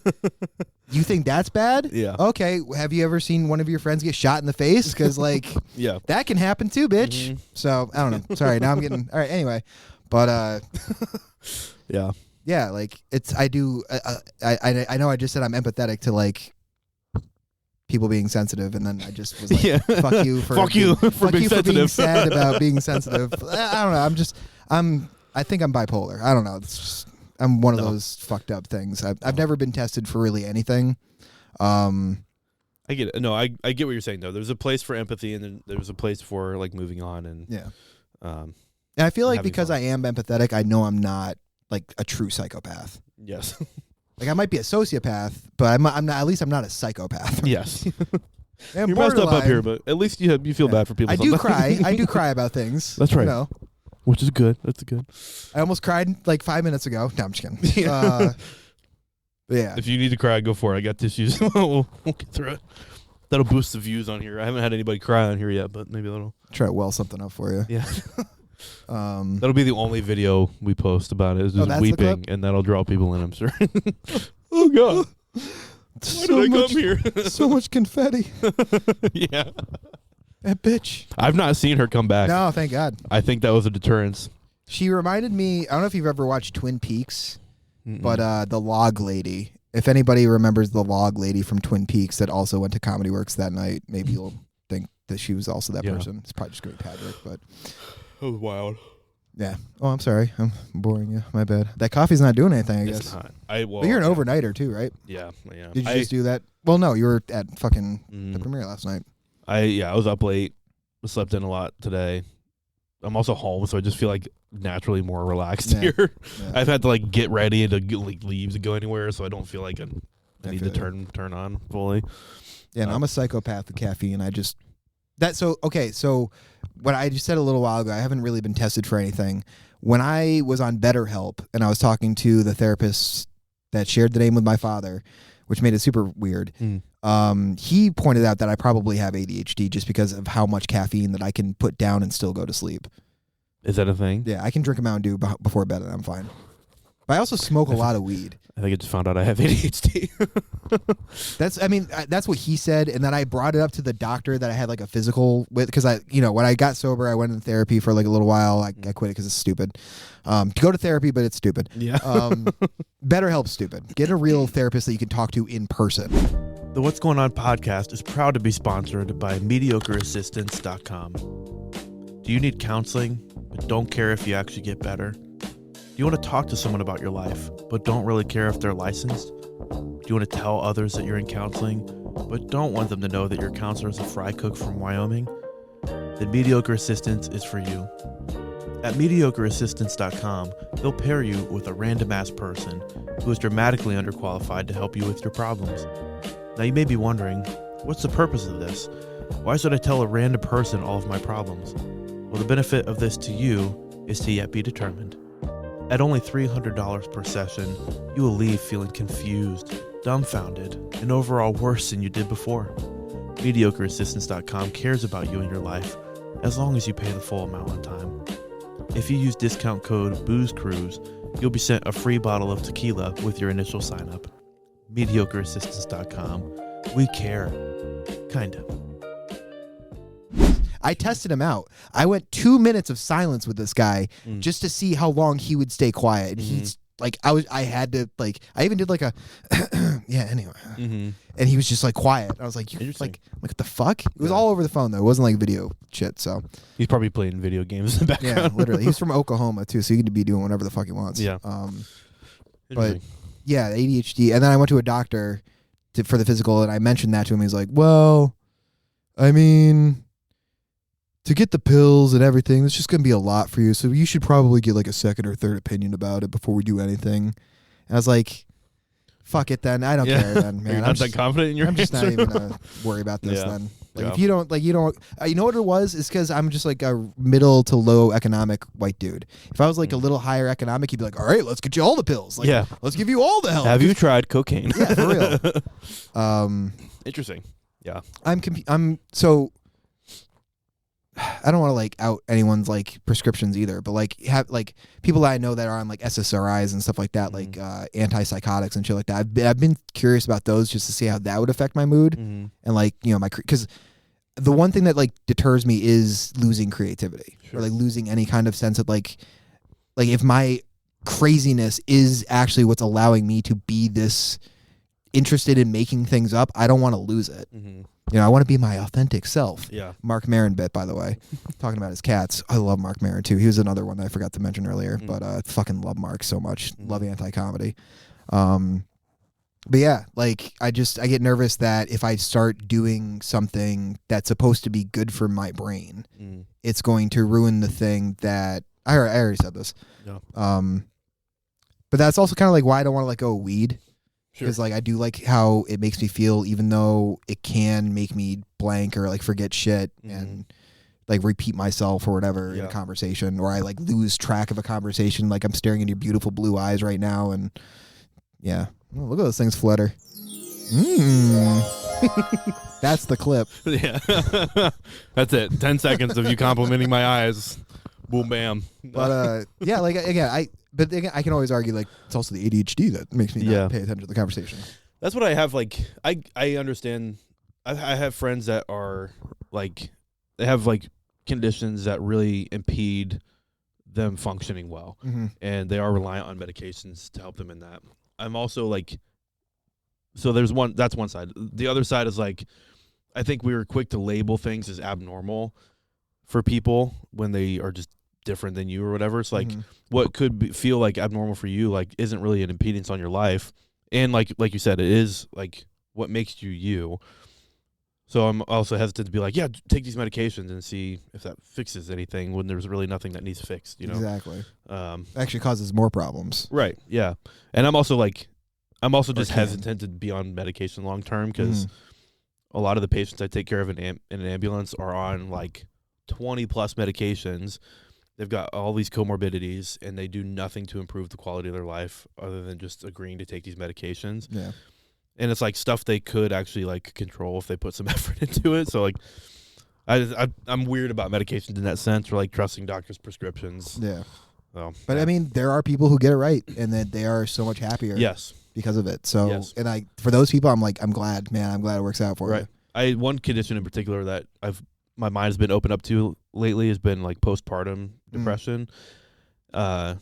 You think that's bad? Yeah. Okay. Have you ever seen one of your friends get shot in the face? Because like, that can happen too, bitch. So I don't know. Sorry. Now I'm getting all right. Anyway, but yeah. Like it's I know I just said I'm empathetic to like people being sensitive, and then I just was like, fuck you for being for being sensitive. sad about being sensitive. I don't know. I think I'm bipolar. I don't know. It's just, I'm one of those fucked up things. I've never been tested for really anything. I get it. No, I get what you're saying though. There's a place for empathy, and then there's a place for like moving on, and and I feel like because I am empathetic, I know I'm not like a true psychopath. Yes. Like I might be a sociopath, but I'm not. At least I'm not a psychopath. Yes. You're messed up here, but at least you feel bad for people. I do cry. I do cry about things. That's right. You know. Which is good. That's good. I almost cried like 5 minutes ago. No, I'm just kidding. Yeah. If you need to cry, go for it. I got tissues. we'll get through it. That'll boost the views on here. I haven't had anybody cry on here yet, but maybe that'll try to well something up for you. Yeah. That'll be the only video we post about it. Is just weeping, and that'll draw people in, I'm sure. Oh God! Why did I come here? So much confetti. Yeah. That bitch. I've not seen her come back. No, thank God. I think that was a deterrence. She reminded me. I don't know if you've ever watched Twin Peaks, Mm-mm. but the log lady. If anybody remembers the log lady from Twin Peaks that also went to Comedy Works that night, maybe you'll think that she was also that person. It's probably just going to be Patrick, but That was wild. yeah. Oh, I'm sorry. I'm boring you. My bad. That coffee's not doing anything, I guess. It's not. But you're an overnighter too, right? Yeah. Did you just do that? Well, no, you were at fucking the premiere last night. I was up late. Slept in a lot today. I'm also home, so I just feel like naturally more relaxed here. Yeah. I've had to like get ready to leave to go anywhere, so I don't feel like I need to feel turn on fully. Yeah, and I'm a psychopath with caffeine. So what I just said a little while ago, I haven't really been tested for anything. When I was on BetterHelp and I was talking to the therapist that shared the name with my father, which made it super weird, he pointed out that I probably have ADHD just because of how much caffeine that I can put down and still go to sleep. Is that a thing? Yeah, I can drink a Mountain Dew before bed and I'm fine. But I also smoke a lot of weed. I think I just found out I have ADHD. That's what he said, and then I brought it up to the doctor that I had like a physical with, because when I got sober, I went in therapy for like a little while. I quit it because it's stupid. To go to therapy, but it's stupid. Yeah. BetterHelp's stupid. Get a real therapist that you can talk to in person. The What's Going On podcast is proud to be sponsored by MediocreAssistance.com. Do you need counseling, but don't care if you actually get better? Do you want to talk to someone about your life, but don't really care if they're licensed? Do you want to tell others that you're in counseling, but don't want them to know that your counselor is a fry cook from Wyoming? Then Mediocre Assistance is for you. At MediocreAssistance.com, they'll pair you with a random-ass person who is dramatically underqualified to help you with your problems. Now you may be wondering, what's the purpose of this? Why should I tell a random person all of my problems? Well, the benefit of this to you is to yet be determined. At only $300 per session, you will leave feeling confused, dumbfounded, and overall worse than you did before. MediocreAssistance.com cares about you and your life, as long as you pay the full amount on time. If you use discount code BOOZECRUISE, you'll be sent a free bottle of tequila with your initial sign-up. MediocreAssistance.com. We care. Kind of. I tested him out. I went 2 minutes of silence with this guy just to see how long he would stay quiet. And he's like, I even did like a, yeah, anyway. And he was just like quiet. I was like, what the fuck? It was all over the phone though. It wasn't like video shit. So he's probably playing video games in the background. Yeah, literally. He's from Oklahoma too, so he could be doing whatever the fuck he wants. Yeah. But yeah, ADHD. And then I went to a doctor for the physical, and I mentioned that to him. He's like, well, I mean, to get the pills and everything, it's just going to be a lot for you. So you should probably get like a second or third opinion about it before we do anything. And I was like, fuck it then. I don't care then, man. You're not that confident in your I'm just not answer? even going to worry about this then. Like Yeah. if you don't, you know what it was? It's because I'm just like a middle to low economic white dude. If I was like a little higher economic, he'd be like, all right, let's get you all the pills. Like, Yeah. Let's give you all the help. Have you tried cocaine? Yeah, for real. Interesting. Yeah. So I don't want to like out anyone's like prescriptions either, but like have like people that I know that are on like SSRIs and stuff like that, like antipsychotics and shit like that. I've been curious about those just to see how that would affect my mood and like, you know, because the one thing that like deters me is losing creativity or like losing any kind of sense of like if my craziness is actually what's allowing me to be this interested in making things up, I don't want to lose it. You know, I want to be my authentic self. Yeah. Mark Maron bit, by the way, talking about his cats. I love Mark Maron too. He was another one that I forgot to mention earlier, but I fucking love Mark so much. Love anti-comedy. But yeah, like I get nervous that if I start doing something that's supposed to be good for my brain, it's going to ruin the thing that I already said this. Yeah. But that's also kind of like why I don't want to let go of weed. Because like I do like how it makes me feel, even though it can make me blank or like forget shit and like repeat myself or whatever in a conversation, or I like lose track of a conversation. Like I'm staring into your beautiful blue eyes right now, and yeah, oh, look at those things flutter. That's the clip. Yeah. That's it. 10 seconds of you complimenting my eyes. Boom, bam. But yeah, like again, I can always argue like it's also the ADHD that makes me not pay attention to the conversation. That's what I have. Like I understand. I have friends that are like they have like conditions that really impede them functioning well, Mm-hmm. and they are reliant on medications to help them in that. I'm also like, so there's one, that's one side. The other side is like, I think we were quick to label things as abnormal for people when they are just different than you or whatever. It's like what could feel like abnormal for you, like isn't really an impedance on your life. And like you said, it is like what makes you you. So I'm also hesitant to be like, yeah, take these medications and see if that fixes anything when there's really nothing that needs fixed, you know? Exactly. Actually causes more problems. Right. Yeah. And I'm also just hesitant to be on medication long term because a lot of the patients I take care of in an ambulance are on like 20 plus medications. They've got all these comorbidities and they do nothing to improve the quality of their life other than just agreeing to take these medications. Yeah. And it's like stuff they could actually like control if they put some effort into it. So like I'm weird about medications in that sense, or like trusting doctors' prescriptions. Yeah. So, but I mean, there are people who get it right and that they are so much happier. Yes. Because of it. So, yes. And for those people, I'm glad, man. I'm glad it works out for you. Right. One condition in particular that my mind has been opened up to lately has been like postpartum depression. Because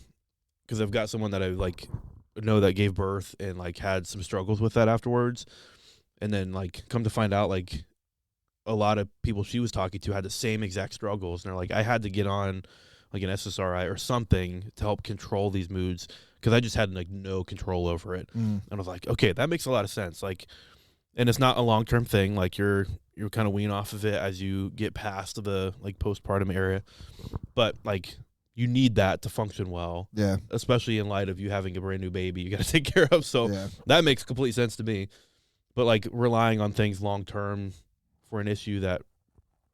I've got someone that I like know that gave birth and like had some struggles with that afterwards, and then like come to find out like a lot of people she was talking to had the same exact struggles, and they're like, I had to get on like an SSRI or something to help control these moods because I just had like no control over it. And I was like, okay, that makes a lot of sense. Like, and it's not a long-term thing. Like you're kind of wean off of it as you get past the like postpartum area, but like you need that to function well. Yeah. Especially in light of you having a brand new baby you got to take care of. So that makes complete sense to me. But like relying on things long-term for an issue that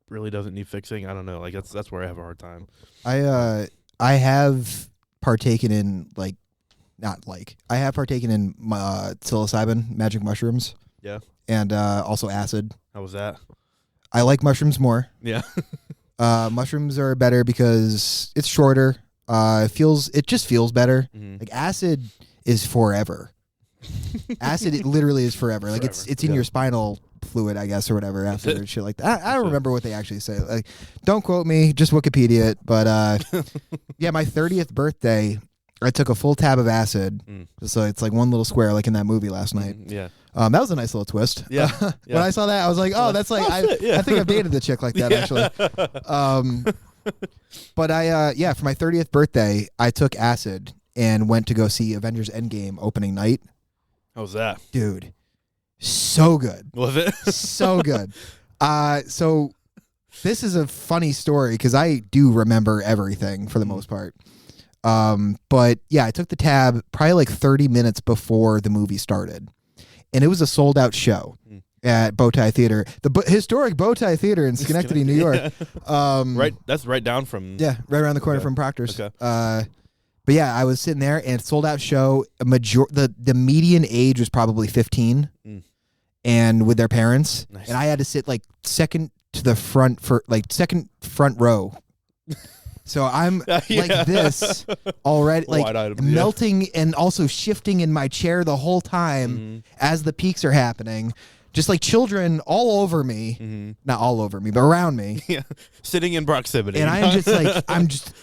really doesn't need fixing, I don't know. Like that's where I have a hard time. I have partaken in I have partaken in psilocybin, magic mushrooms. Yeah. And also acid. How was that? I like mushrooms more. Yeah. Mushrooms are better because it's shorter. It just feels better. Like acid is forever. Acid, it literally is forever. Like it's in your spinal fluid, I guess, or whatever. After shit like that. I don't remember what they actually say. Like, don't quote me, just Wikipedia it. But yeah, my 30th birthday, I took a full tab of acid. So it's like one little square, like in that movie last night. Yeah. That was a nice little twist. Yeah. When I saw that, I was like, oh, that's like, I think I've dated the chick like that, actually. But for my 30th birthday, I took acid and went to go see Avengers Endgame opening night. How was that? Dude, so good. Was it? So good. So this is a funny story because I do remember everything for the most part. But yeah, I took the tab probably like 30 minutes before the movie started. And it was a sold out show at Bowtie Theater, the historic Bowtie Theater in Schenectady, New York. Right, that's right down from right around the corner from Proctor's. Okay. But yeah, I was sitting there and sold out show. The median age was probably 15, and with their parents, nice. And I had to sit like second front row. So I'm like this already, like melting and also shifting in my chair the whole time as the peaks are happening. Just like children all over me, not all over me, but around me. Yeah, sitting in proximity. And I am just like,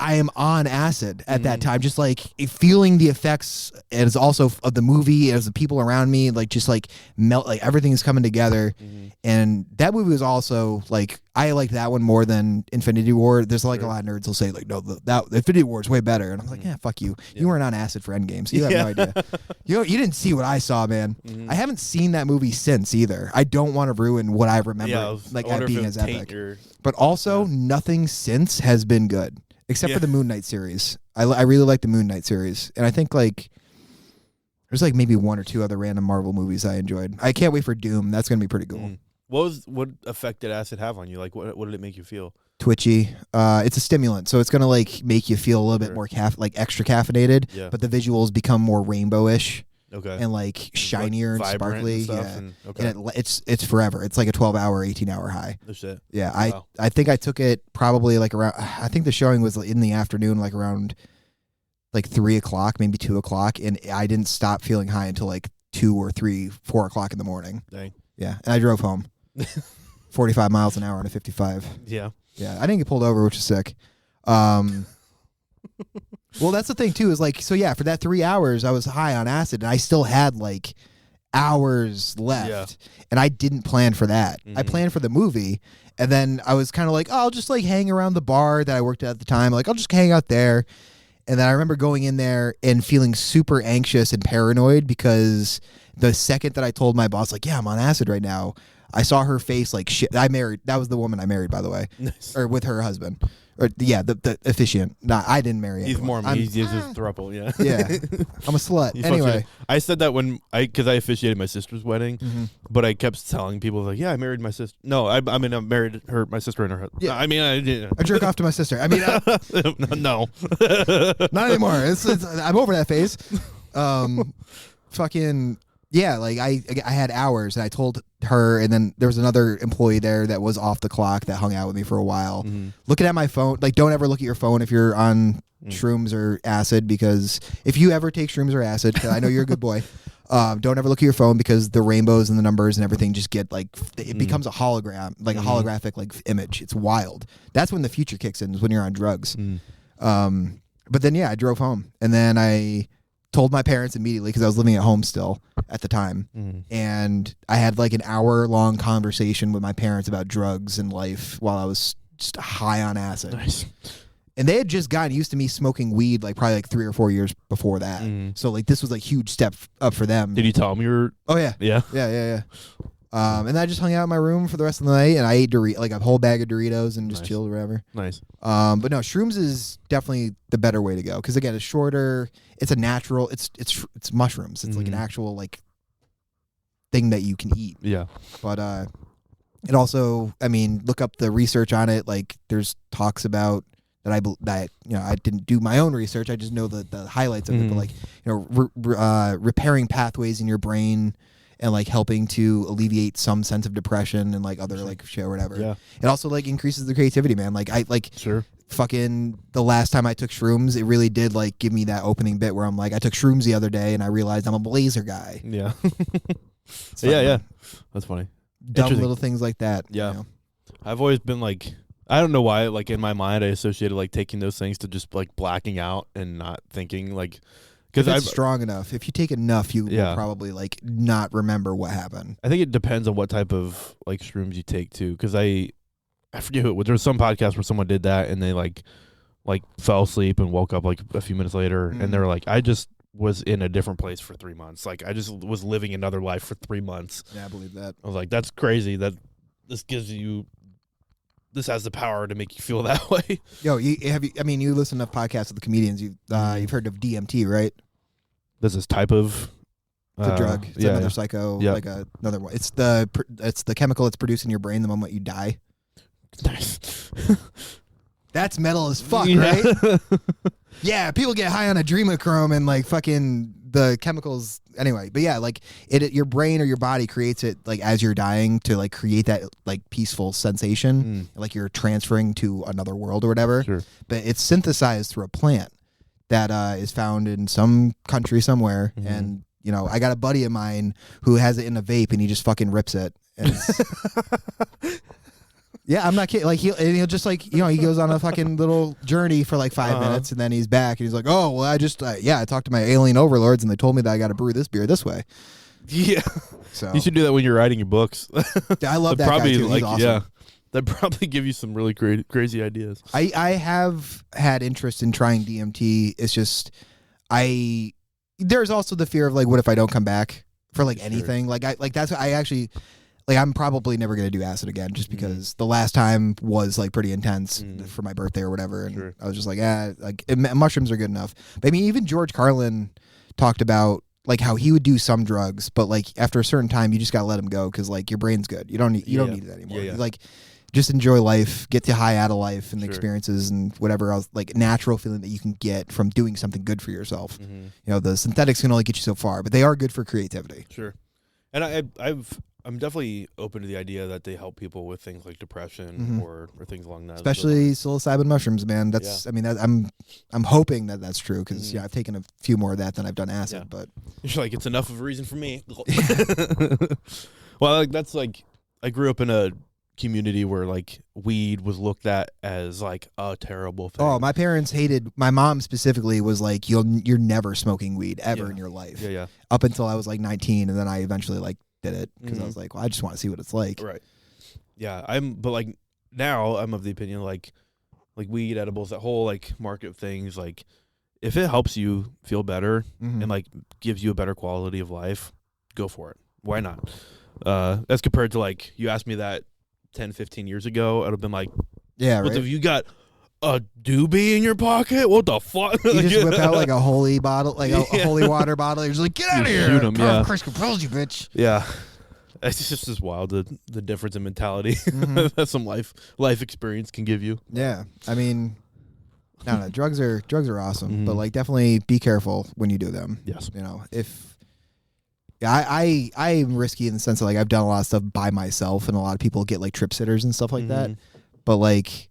I am on acid at that time, just like feeling the effects as also of the movie, as the people around me, like just like melt, like everything is coming together. And that movie was also like, I like that one more than Infinity War. There's like a lot of nerds will say like, no, that Infinity War is way better. And I'm like, yeah, fuck you. You weren't on acid for Endgame, so you have no idea. You didn't see what I saw, man. I haven't seen that movie since either. I don't want to ruin what I remember at being as epic. But also, nothing since has been good except for the Moon Knight series. I really like the Moon Knight series, and I think like there's like maybe one or two other random Marvel movies I enjoyed. I can't wait for Doom. That's gonna be pretty cool. What effect did acid have on you? Like, what did it make you feel? Twitchy. It's a stimulant, so it's gonna like make you feel a little bit more extra caffeinated. Yeah. But the visuals become more rainbowish. Okay. And like shinier and sparkly. And And it's forever. It's like a 12-hour, 18-hour high. No shit. Yeah. I think I took it probably like around. I think the showing was in the afternoon, like around like 3 o'clock, maybe 2 o'clock, and I didn't stop feeling high until like 2 or 3, 4 o'clock in the morning. Dang. Yeah, and I drove home. 45 miles an hour on a 55. Yeah. Yeah, I didn't get pulled over, which is sick. Well, that's the thing too. Is like, so yeah, for that 3 hours, I was high on acid, and I still had like hours left, and I didn't plan for that. I planned for the movie, and then I was kind of like, oh, I'll just like hang around the bar that I worked at the time. Like, I'll just hang out there. And then I remember going in there and feeling super anxious and paranoid because the second that I told my boss, like, yeah, I'm on acid right now, I saw her face like shit. That was the woman I married, by the way, or with her husband. Or the officiant. Nah, I didn't marry anyone. He's Mormon. He's just a throuple, yeah. Yeah. I'm a slut. Anyway. I said that because I officiated my sister's wedding, but I kept telling people, like, yeah, I married my sister. No, I mean, I married my sister and her husband. Yeah. I mean, I jerk off to my sister. I mean, no. Not anymore. I'm over that phase. Fucking... Yeah, like I had hours, and I told her, and then there was another employee there that was off the clock that hung out with me for a while. Looking at my phone, like, don't ever look at your phone if you're on shrooms or acid, because if you ever take shrooms or acid, 'cause I know you're a good boy, don't ever look at your phone, because the rainbows and the numbers and everything just get like, it becomes a hologram, like a holographic like image. It's wild. That's when the future kicks in, is when you're on drugs. But then yeah, I drove home, and then I told my parents immediately, because I was living at home still at the time. And I had like an hour-long conversation with my parents about drugs and life while I was just high on acid. Nice. And they had just gotten used to me smoking weed like probably like 3 or 4 years before that. So like this was like huge step up for them. Did you tell them you were? Oh yeah. Yeah. Yeah. And then I just hung out in my room for the rest of the night, and I ate like a whole bag of Doritos and just chilled or whatever. Nice. But no, shrooms is definitely the better way to go, because again, it's shorter. It's a natural. It's mushrooms. It's like an actual like thing that you can eat. Yeah. But it also, I mean, look up the research on it. Like, there's talks about that I didn't do my own research. I just know the highlights of it. But like, repairing pathways in your brain, and like helping to alleviate some sense of depression and like other like shit or whatever. Yeah. It also like increases the creativity, man. Like fucking the last time I took shrooms, it really did like give me that opening bit where I'm like, I took shrooms the other day and I realized I'm a blazer guy. Yeah. Yeah. That's funny. Dumb little things like that. Yeah. You know? I've always been like, I don't know why, like in my mind I associated like taking those things to just like blacking out and not thinking, like, because it's strong enough. If you take enough, you will probably like not remember what happened. I think it depends on what type of like shrooms you take too. Because I forget who. There was some podcast where someone did that and they like fell asleep and woke up like a few minutes later, and they were like, I just was in a different place for 3 months. Like I just was living another life for 3 months. Yeah, I believe that. I was like, that's crazy. That this has the power to make you feel that way. Yo, you listen to podcasts of the comedians. You've heard of DMT, right? There's this type of it's a drug. It's another psycho, like another one. It's the chemical it's produced in your brain the moment you die. Nice. That's metal as fuck, right? Yeah, people get high on adrenochrome and like fucking the chemicals. Anyway, but yeah, like your brain or your body creates it like as you're dying to like create that like peaceful sensation, like you're transferring to another world or whatever. Sure. But it's synthesized through a plant that is found in some country somewhere, and you know, I got a buddy of mine who has it in a vape and he just fucking rips it. And yeah, I'm not kidding. Like he'll just like, you know, he goes on a fucking little journey for like 5 minutes, and then he's back and he's like, oh well, I just I talked to my alien overlords and they told me that I got to brew this beer this way. Yeah, so you should do that when you're writing your books. I love that guy too. He's awesome. Yeah, that'd probably give you some really crazy ideas. I have had interest in trying DMT. It's just there's also the fear of like, what if I don't come back for like anything? Like I'm probably never going to do acid again, just because the last time was like pretty intense for my birthday or whatever. And I was just like, mushrooms are good enough. But I mean, even George Carlin talked about like how he would do some drugs, but like after a certain time, you just got to let them go. 'Cause like your brain's good. You don't need it anymore. Yeah. Like just enjoy life, get the high out of life and the experiences and whatever else, like natural feeling that you can get from doing something good for yourself. You know, the synthetics can only get you so far, but they are good for creativity. Sure. And I'm definitely open to the idea that they help people with things like depression or things along that. Especially psilocybin mushrooms, man. That's I mean, I'm hoping that that's true, because I've taken a few more of that than I've done acid. But you're like, it's enough of a reason for me. Well, like that's like, I grew up in a community where like weed was looked at as like a terrible thing. Oh, my parents hated. My mom specifically was like, you're never smoking weed ever Yeah. in your life. Yeah. Up until I was like 19, and then I eventually like did it because I was like, well, I just want to see what it's like. Right. Yeah. But like now I'm of the opinion like weed, edibles, that whole like market things, like if it helps you feel better and like gives you a better quality of life, go for it. Why not? As compared to like you asked me that 10, 15 years ago, I'd have been like, Yeah, what right. if you got a doobie in your pocket? What the fuck? You just whip out like a holy bottle, like a holy water bottle. You're just like, get out of here! Shoot 'em, yeah. Christ compels you, bitch. Yeah. It's just wild, the difference in mentality that some life experience can give you. Yeah, I mean, no, drugs are awesome, but like definitely be careful when you do them. Yes. You know, I'm risky in the sense of like I've done a lot of stuff by myself, and a lot of people get like trip sitters and stuff like that. But like,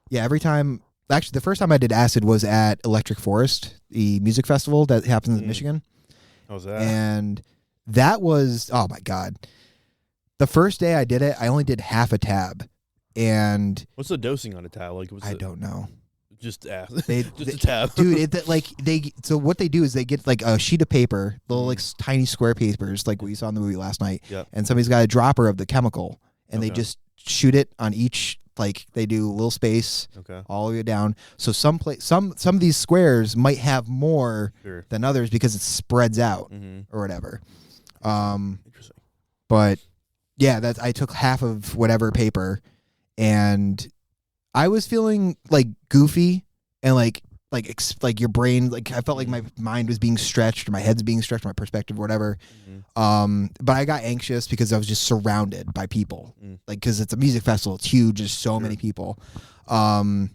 yeah, every time. Actually, the first time I did acid was at Electric Forest, the music festival that happens in Michigan. How was that? And that was, oh my God. The first day I did it, I only did half a tab. And what's the dosing on a tab? Like, I don't know. Just They, a tab, dude. So what they do is they get like a sheet of paper, little like tiny square papers, like what you saw in the movie last night. Yep. And somebody's got a dropper of the chemical, and they Okay. just shoot it on each. Like they do a little space all the way down. So some of these squares might have more than others because it spreads out or whatever. Interesting. But yeah, I took half of whatever paper, and I was feeling like goofy and like your brain, like I felt like my mind was being stretched, or my head's being stretched, my perspective, or whatever. But I got anxious because I was just surrounded by people, like because it's a music festival, it's huge, there's so many people, and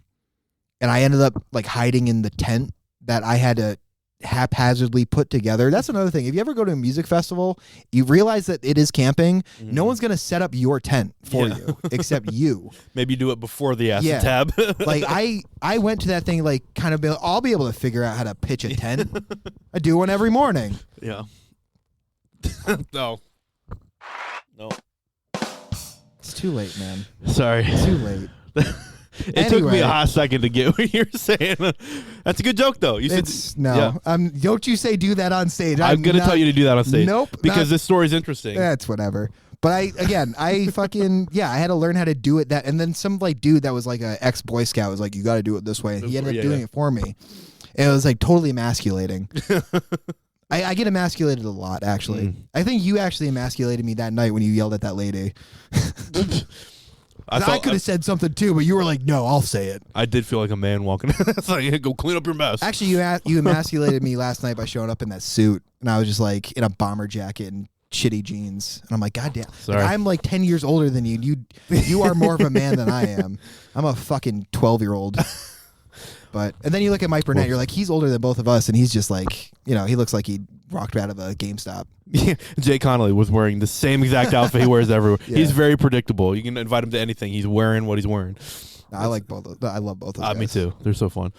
I ended up like hiding in the tent that I had to haphazardly put together. That's another thing. If you ever go to a music festival, you realize that it is camping. No one's gonna set up your tent for you except you. Maybe do it before the acid tab. Like I went to that thing like kind of I'll be able to figure out how to pitch a tent. I do one every morning. Yeah. No. It's too late, man. Sorry. Too late. It took me a hot second to get what you're saying. That's a good joke, though. You said no. Don't you say do that on stage. I'm gonna tell you to do that on stage. Nope. Because this story's interesting. That's whatever. But I fucking I had to learn how to do it and then some like dude that was like an ex-Boy Scout was like, you got to do it this way. And he ended up doing it for me. And it was like totally emasculating. I get emasculated a lot, actually. I think you actually emasculated me that night when you yelled at that lady. I could have said something too, but you were like, no, I'll say it. I did feel like a man walking. It's like, go clean up your mess. Actually, you emasculated me last night by showing up in that suit. And I was just like in a bomber jacket and shitty jeans. And I'm like, God damn. Sorry. Like, I'm like 10 years older than you. You are more of a man than I am. I'm a fucking 12-year-old. And then you look at Mike Burnett, you're like, he's older than both of us, and he's just like, he looks like he walked out of a GameStop. Jay Connolly was wearing the same exact outfit he wears everywhere. He's very predictable. You can invite him to anything. He's wearing what he's wearing. I like both. I love both of them. Me too. They're so fun.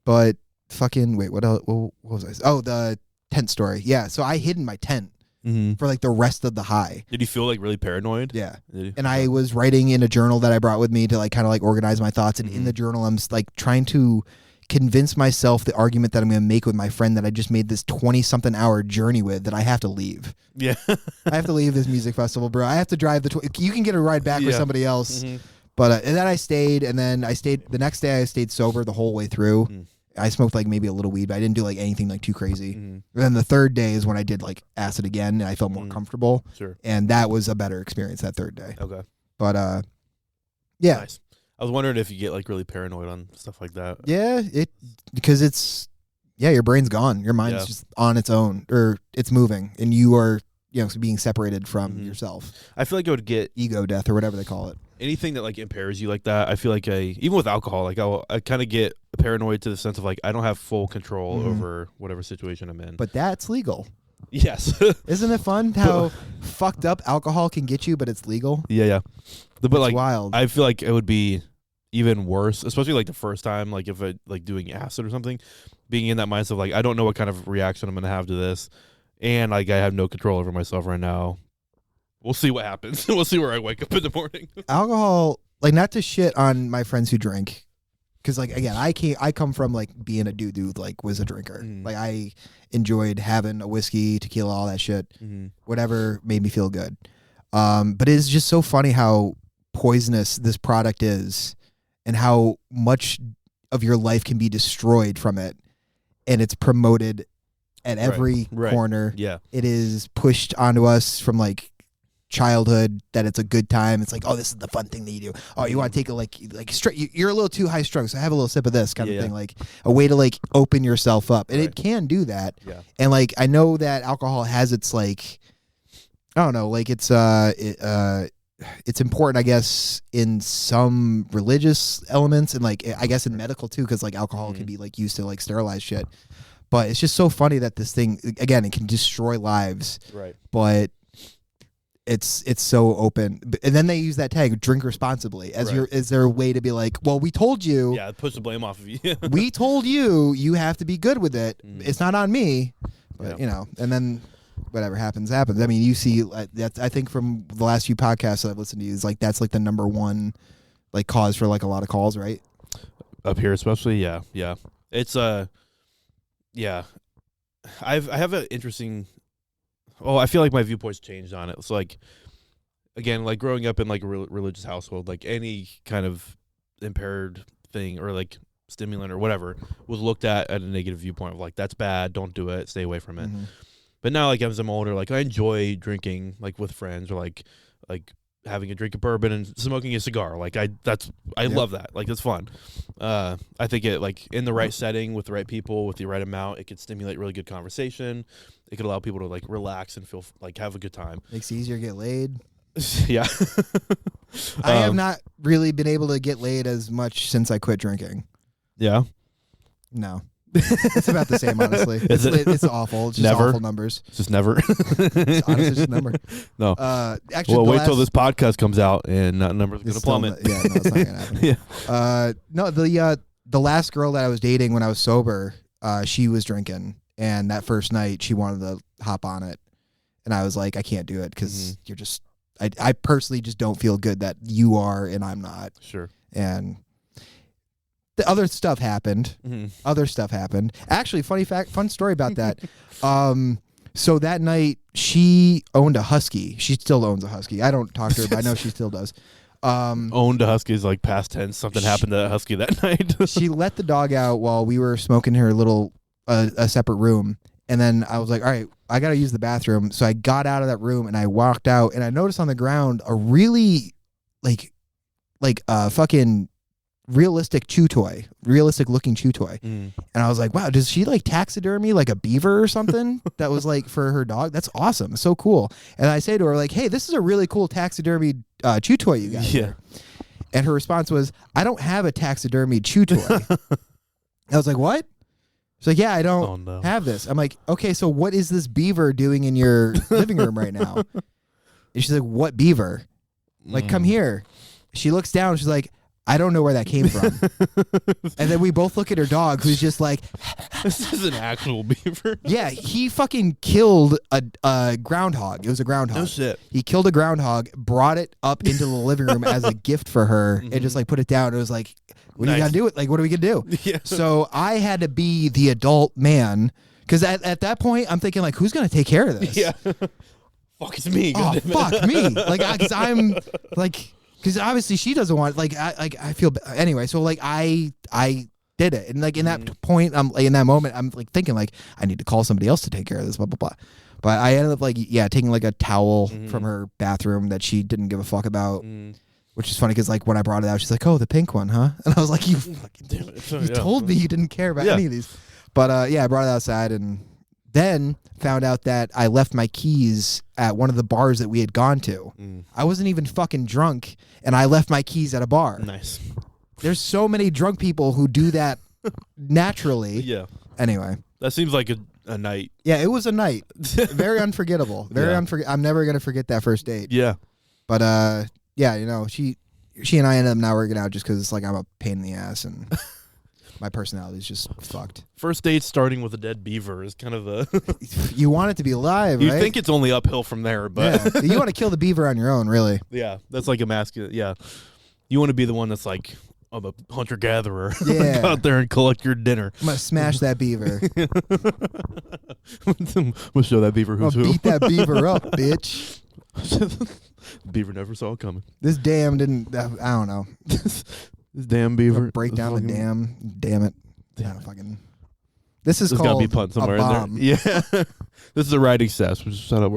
But fucking wait, what else? What was I? Oh, the tent story. Yeah. So I hid in my tent for like the rest of the high. Did you feel like really paranoid? Yeah. And I was writing in a journal that I brought with me to like kind of like organize my thoughts. And in the journal, I'm like trying to convince myself the argument that I'm going to make with my friend that I just made this 20-something hour journey with, that I have to leave. Yeah. I have to leave this music festival, bro. I have to drive you can get a ride back with somebody else. But and then I stayed, and then the next day I stayed sober the whole way through. I smoked like maybe a little weed, but I didn't do like anything like too crazy. And then the third day is when I did like acid again, and I felt more comfortable. Sure. And that was a better experience that third day. Okay. But yeah. Nice. I was wondering if you get like really paranoid on stuff like that. Yeah, because your brain's gone. Your mind's just on its own, or it's moving, and you are being separated from yourself. I feel like I would get ego death or whatever they call it. Anything that like impairs you like that. I feel like even with alcohol, like I kind of get paranoid to the sense of like I don't have full control over whatever situation I'm in. But that's legal. Yes. Isn't it fun how fucked up alcohol can get you, but it's legal? Yeah. But it's like wild. I feel like it would be even worse, especially like the first time, like if I like doing acid or something, being in that mindset of like I don't know what kind of reaction I'm gonna have to this, and like I have no control over myself right now. we'll see what happens. We'll see where I wake up in the morning. Alcohol, like, not to shit on my friends who drink, because, like, again, I come from, like, being a dude who, like, was a drinker. Like, I enjoyed having a whiskey, tequila, all that shit, whatever made me feel good. But it is just so funny how poisonous this product is and how much of your life can be destroyed from it. And it's promoted at every corner. Yeah. It is pushed onto us from, like, childhood that it's a good time. It's like, oh, this is the fun thing that you do. Oh, you want to take a like straight, you're a little too high strung, so have a little sip of this kind of thing. Like a way to like open yourself up, and it can do that. Yeah. And like I know that alcohol has its like, I don't know, like it's important, I guess, in some religious elements, and like I guess in medical too, because like alcohol can be like used to like sterilize shit. But it's just so funny that this thing, again, it can destroy lives. Right. But it's so open, and then they use that tag "drink responsibly" as is there a way to be like, well, we told you, push the blame off of you. We told you have to be good with it. It's not on me, but you know, and then whatever happens. I mean, you see that's, I think from the last few podcasts that I've listened to, is like that's like the number one like cause for like a lot of calls, right? Up here, especially, yeah. It's I have an interesting. Oh, I feel like my viewpoint's changed on it. It's like, again, like growing up in like a religious household, like any kind of impaired thing or like stimulant or whatever was looked at a negative viewpoint of like, that's bad, don't do it, stay away from it. But now, like as I'm older, like I enjoy drinking like with friends, or like having a drink of bourbon and smoking a cigar. Like I love that. Like it's fun. I think it like in the right setting with the right people with the right amount, it could stimulate really good conversation. It could allow people to like relax and feel like have a good time. Makes it easier to get laid. Yeah. I have not really been able to get laid as much since I quit drinking. Yeah. No. It's about the same, honestly. It's awful. It's just never. Awful numbers. It's just never. It's honestly just a number. No. Actually, well, wait till this podcast comes out and that number's going to plummet. No, it's not going to happen. Yeah. No, the last girl that I was dating when I was sober, she was drinking, and that first night she wanted to hop on it, and I was like, I can't do it because you're just. I personally just don't feel good that you are and I'm not. Sure. And the other stuff happened. Other stuff happened. Actually, fun story about that. So that night she owned a husky. She still owns a husky. I don't talk to her, but I know she still does. Owned a husky is like past tense. Something happened to that husky that night. She let the dog out while we were smoking her little a separate room, and then I was like, all right, I gotta use the bathroom. So I got out of that room and I walked out, and I noticed on the ground a really like fucking realistic looking chew toy. And I was like, wow, does she like taxidermy like a beaver or something that was like for her dog? That's awesome. So cool. And I say to her like, hey, this is a really cool taxidermy chew toy you got here. And her response was, I don't have a taxidermy chew toy. I was like, what? She's like, yeah, I don't have this. I'm like, okay, so what is this beaver doing in your living room right now? And she's like, what beaver? Like, come here. She looks down. She's like, I don't know where that came from. And then we both look at her dog, who's just like, this is an actual beaver. Yeah, he fucking killed a groundhog. It was a groundhog. No shit. He killed a groundhog, brought it up into the living room as a gift for her, and just like put it down. It was like, what are you gonna do? Like, what are we gonna do? Yeah. So I had to be the adult man, because at that point I'm thinking like, who's gonna take care of this? Yeah. Fuck, it's me. Oh, fuck me. Like, because I'm like. Because obviously she doesn't want I feel anyway. So like I did it, and like in that point, I'm like in that moment, I'm like thinking like I need to call somebody else to take care of this, blah blah blah. But I ended up like taking like a towel from her bathroom that she didn't give a fuck about, which is funny because like when I brought it out, she's like, "Oh, the pink one, huh?" And I was like, "You fucking damn it! You told me you didn't care about any of these." But I brought it outside and then found out that I left my keys at one of the bars that we had gone to. I wasn't even fucking drunk, and I left my keys at a bar. Nice. There's so many drunk people who do that naturally. Yeah. Anyway. That seems like a night. Yeah, it was a night. Very unforgettable. Very I'm never going to forget that first date. Yeah. But, yeah, you know, she and I ended up not working out just because it's like I'm a pain in the ass. And My personality is just fucked. First date starting with a dead beaver is kind of a. You want it to be alive, You right? think it's only uphill from there, but yeah. You want to kill the beaver on your own, really. yeah, that's like a masculine. Yeah, you want to be the one that's like, I'm a hunter gatherer. Yeah. Go out there and collect your dinner. I'm gonna smash that beaver. We'll show that beaver who's I'll who. beat that beaver up, bitch. Beaver never saw it coming. This dam didn't. I don't know. This damn beaver. Break down the dam. Damn it. Damn Yeah, fucking. This is There's called gotta be a pun somewhere a in bomb. there. Yeah. This is a writing test, which is what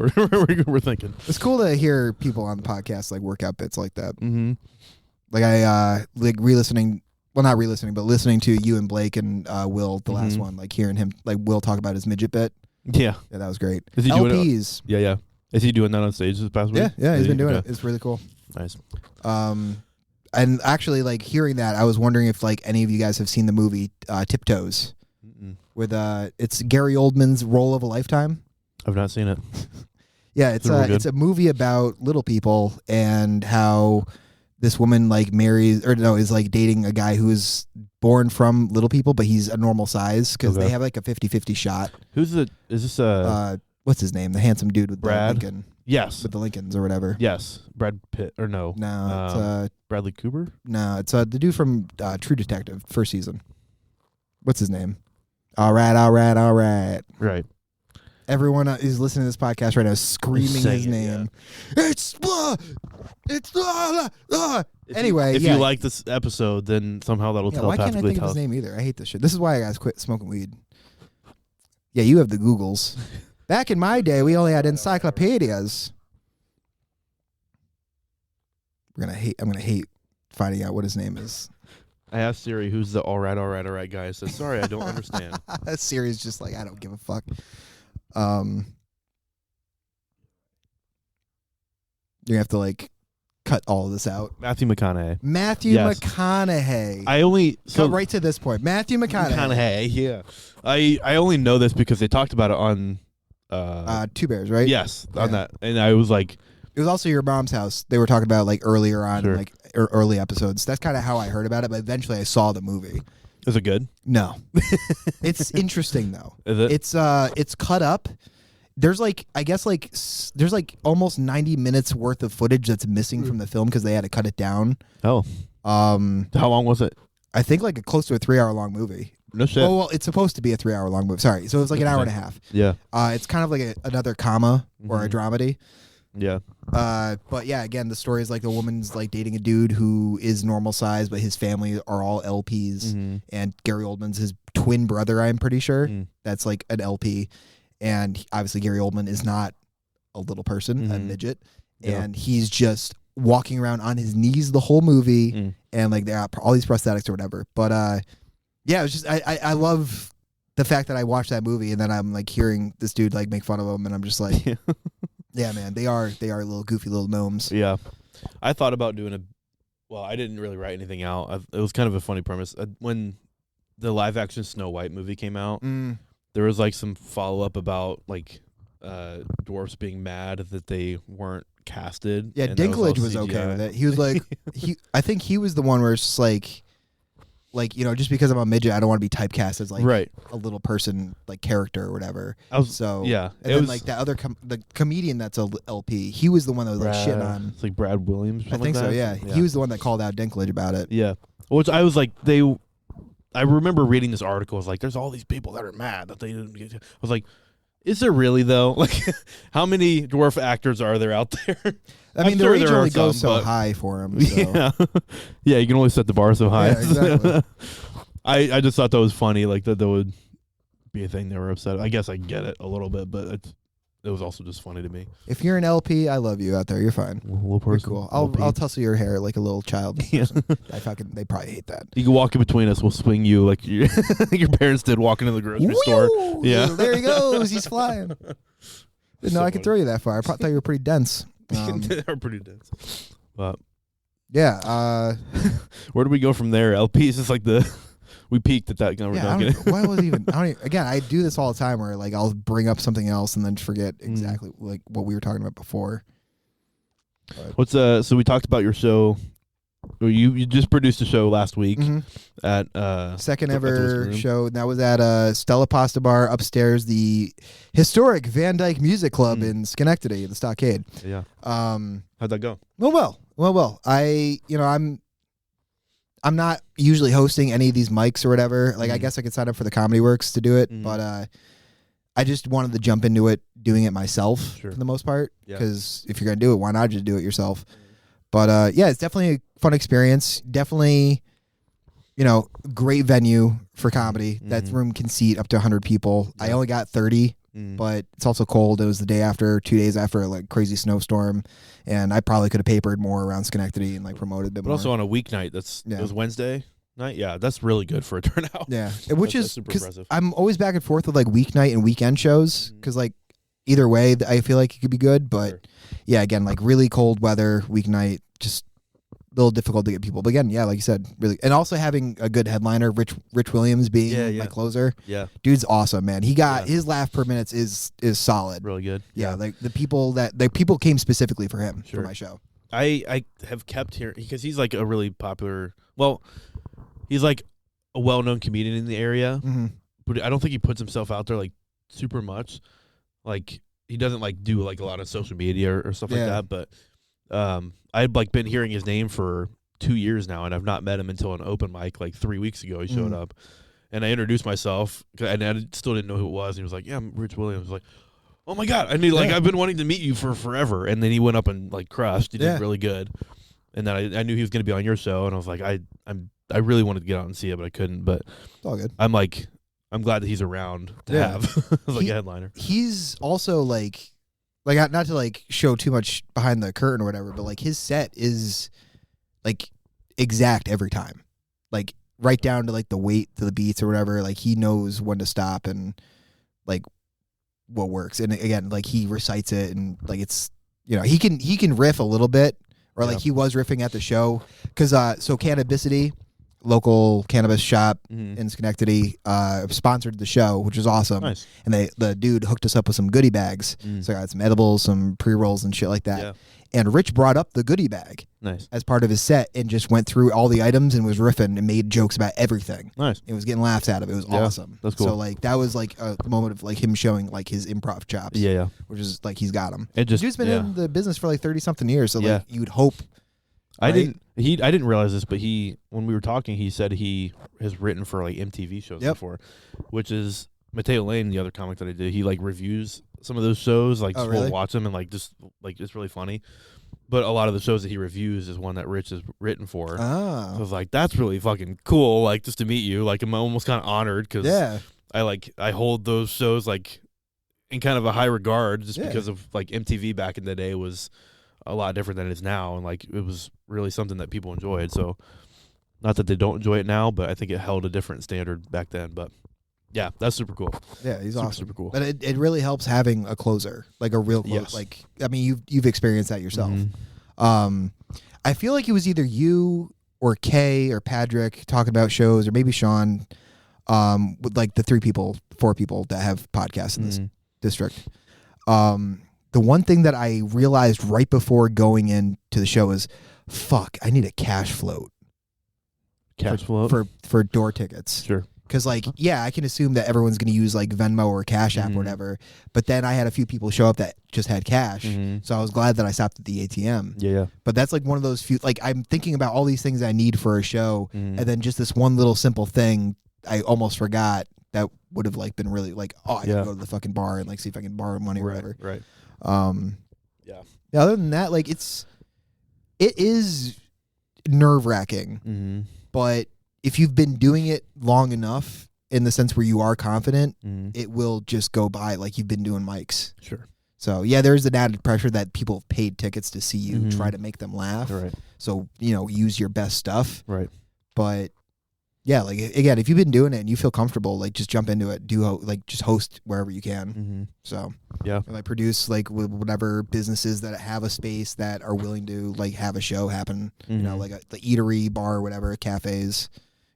we're thinking. It's cool to hear people on the podcast like work out bits like that. Mm-hmm. Like I like re-listening. Well, not re-listening, but listening to you and Blake and Will, the last Mhm. one. Like hearing him, like Will talk about his midget bit. Yeah. Yeah, that was great. Is he doing it? LPs. Yeah, yeah. Is he doing that on stage this past week? Yeah, he's been doing Okay. it. It's really cool. Nice. And actually, like hearing that, I was wondering if like any of you guys have seen the movie Tiptoes Mm-mm. with it's Gary Oldman's Role of a Lifetime. I've not seen it. Yeah, Is it real good? it's a movie about little people and how this woman like marries is like dating a guy who is born from little people, but he's a normal size because Okay. they have like a 50-50 shot. Who's the? Is this What's his name? The handsome dude with Brad? the Lincoln, Yes. with the Lincolns or whatever. Yes. Brad Pitt or no? No, Bradley Cooper. it's the dude from True Detective, first season. What's his name? All right. Right. Everyone who's listening to this podcast right now is screaming Saying his it, name. It's Anyway, if yeah. you like this episode, then somehow that'll Yeah, why can't I telepathically think tell of us. his name either? I hate this shit. This is why I guys quit smoking weed. Yeah, you have the Googles. Back in my day, we only had encyclopedias. I'm gonna hate finding out what his name is. I asked Siri, "Who's the all right guy?" I said, "Sorry, I don't understand." Siri's just like, I don't give a fuck. You have to like cut all of this out. Matthew McConaughey. Matthew Yes. McConaughey. I only Cut right to this point. Matthew McConaughey. Yeah. I only know this because they talked about it on. Two Bears, right? Yes, on Yeah. that, and I was like, It was also your mom's house. They were talking about like earlier on, Sure. like early episodes. That's kind of how I heard about it. But eventually, I saw the movie. "Is it good? No, it's interesting though. Is it?" It's cut up. There's like there's like almost 90 minutes worth of footage that's missing from the film because they had to cut it down. Oh, how long was it? I think like close to a 3-hour long movie. No shit. Oh well, it's supposed to be a 3-hour long movie. Sorry, so it was like an hour and a half. Yeah, It's kind of like another comma or a dramedy. yeah. But yeah, again, the story is like the woman's like dating a dude who is normal size, but his family are all LPs, and Gary Oldman's his twin brother. I'm pretty sure that's like an LP, and obviously Gary Oldman is not a little person, a midget, Yeah. and he's just walking around on his knees the whole movie, and like they got all these prosthetics or whatever. But yeah, it was just I love the fact that I watched that movie and then I'm like hearing this dude like make fun of him, and I'm just like. Yeah, man, they are little goofy little gnomes. Yeah, I thought about doing well, I didn't really write anything out. It was kind of a funny premise. When the live action Snow White movie came out, there was like some follow up about like dwarfs being mad that they weren't casted. Yeah, and that Dinklage all was okay CGI. with it. He was like, I think he was the one where it's just like just because I'm a midget, I don't want to be typecast as like Right. a little person like character or whatever. Yeah, and it then was like that other the comedian that's a LP, he was the one that was like shit on. It's like Brad Williams. Or I think like so. that. Yeah, he was the one that called out Dinklage about it. Yeah, which I was like I remember reading this article. I was like, "There's all these people that are mad that they didn't get." I was like, "Is there really though? Like, how many dwarf actors are there out there?" I mean, I'm the sure range there are only goes some, so but- high for him. So. Yeah, yeah. You can only set the bar so high. Yeah, exactly. I just thought that was funny. Like that would be a thing they were upset. I guess I get it a little bit, but it was also just funny to me. If you're an LP, I love you out there. You're fine. A little You're person. cool. LP. I'll tussle your hair like a little child. Yeah. They probably hate that. You can walk in between us. We'll swing you like your parents did walking to the grocery store. Woo! Yeah. There he goes. He's flying. Didn't know I could throw you that far. I thought you were pretty dense. They're pretty dense. But Yeah. where do we go from there? LPs is like we peaked at that. We're Yeah. not I getting- don't, why was even? Again, I do this all the time where like I'll bring up something else and then forget exactly like what we were talking about before. What's so we talked about your show Well, you just produced a show last week Mhm. at Second at the Whiskey ever Room. show. And that was at Stella Pasta Bar upstairs, the historic Van Dyke Music Club in Schenectady, the Stockade. Yeah. Um, How'd that go? well. I'm not usually hosting any of these mics or whatever. Like, I guess I could sign up for the Comedy Works to do it, but I just wanted to jump into it, doing it myself for the most part. Yeah. Because if you're gonna do it, why not just do it yourself? But yeah, it's definitely a fun experience. Definitely, great venue for comedy. That room can seat up to 100 people. I only got 30. But it's also cold. It was the day after, 2 days after, like, crazy snowstorm, and I probably could have papered more around Schenectady and like promoted a bit But more. also on a weeknight, it was Wednesday night. Yeah, that's really good for a turnout. Yeah, which that's is super because impressive. I'm always back and forth with like weeknight and weekend shows because like either way, I feel like it could be good. But yeah, again, like really cold weather weeknight, just a little difficult to get people. But again, yeah, like you said, really, and also having a good headliner, Rich Williams being my closer. Yeah, dude's awesome, man. He got his laugh per minute is solid. really good. Yeah, like the people came specifically for him for my show. I have kept hearing, because he's like a really popular. Well, he's like a well-known comedian in the area, but I don't think he puts himself out there like super much. Like he doesn't like do like a lot of social media or stuff like that. But I've like been hearing his name for 2 years now, and I've not met him until an open mic like 3 weeks ago. He showed up, and I introduced myself, and I still didn't know who it was. And he was like, "Yeah, I'm Rich Williams." I was like, "Oh my god, I knew I've been wanting to meet you for forever." And then he went up and like crushed. He did really good. And then I knew he was going to be on your show, and I was like, I really wanted to get out and see it, but I couldn't. But it's all good. I'm glad that he's around to have like a headliner. He's also like not to like show too much behind the curtain or whatever, but like his set is like exact every time, like right down to like the weight to the beats or whatever. Like he knows when to stop and like what works. And again, like he recites it, and like it's he can riff a little bit, or like he was riffing at the show because so Cannabicity, local cannabis shop in Schenectady, sponsored the show, which is awesome. Nice. And the dude hooked us up with some goodie bags. So I got some edibles, some pre-rolls and shit like that. Yeah. And Rich brought up the goodie bag as part of his set and just went through all the items and was riffing and made jokes about everything. Nice. It was getting laughs out of it. It was awesome. That's cool. So like that was like a moment of like him showing like his improv chops. Yeah. Which is like he's got them. It just, Dude's been in the business for like 30 something years. So like you would hope. I didn't realize this, but when we were talking, he said he has written for like MTV shows before, which is Mateo Lane, the other comic that I did. He like reviews some of those shows, like just really? watch them and like just like it's really funny. But a lot of the shows that he reviews is one that Rich has written for. So I was like, that's really fucking cool. Like just to meet you, like I'm almost kind of honored because I hold those shows like in kind of a high regard just because of like MTV back in the day was a lot different than it is now, and like it was really something that people enjoyed. So not that they don't enjoy it now, but I think it held a different standard back then. But yeah, that's super cool. Yeah, he's awesome. Super cool. But it really helps having a closer, like a real closer. Yes. Like I mean, you've experienced that yourself. I feel like it was either you or Kay or Patrick talking about shows, or maybe Sean, with like the 4 people that have podcasts in this district. The one thing that I realized right before going into the show is, fuck, I need a cash float. Cash float for door tickets. Sure. Because like, I can assume that everyone's going to use like Venmo or Cash App or whatever. But then I had a few people show up that just had cash, so I was glad that I stopped at the ATM. Yeah. But that's like one of those few. Like I'm thinking about all these things I need for a show, and then just this one little simple thing I almost forgot that would have like been really like, I can go to the fucking bar and like see if I can borrow money or whatever. Right. Other than that, like it is nerve-wracking, but if you've been doing it long enough in the sense where you are confident, it will just go by like you've been doing mics. Sure. So there's an added pressure that people have paid tickets to see you try to make them laugh. Right. So use your best stuff. Right. But yeah, like again, if you've been doing it and you feel comfortable, like just jump into it. Just host wherever you can. So and I produce like whatever businesses that have a space that are willing to like have a show happen. Like the eatery, bar, whatever, cafes.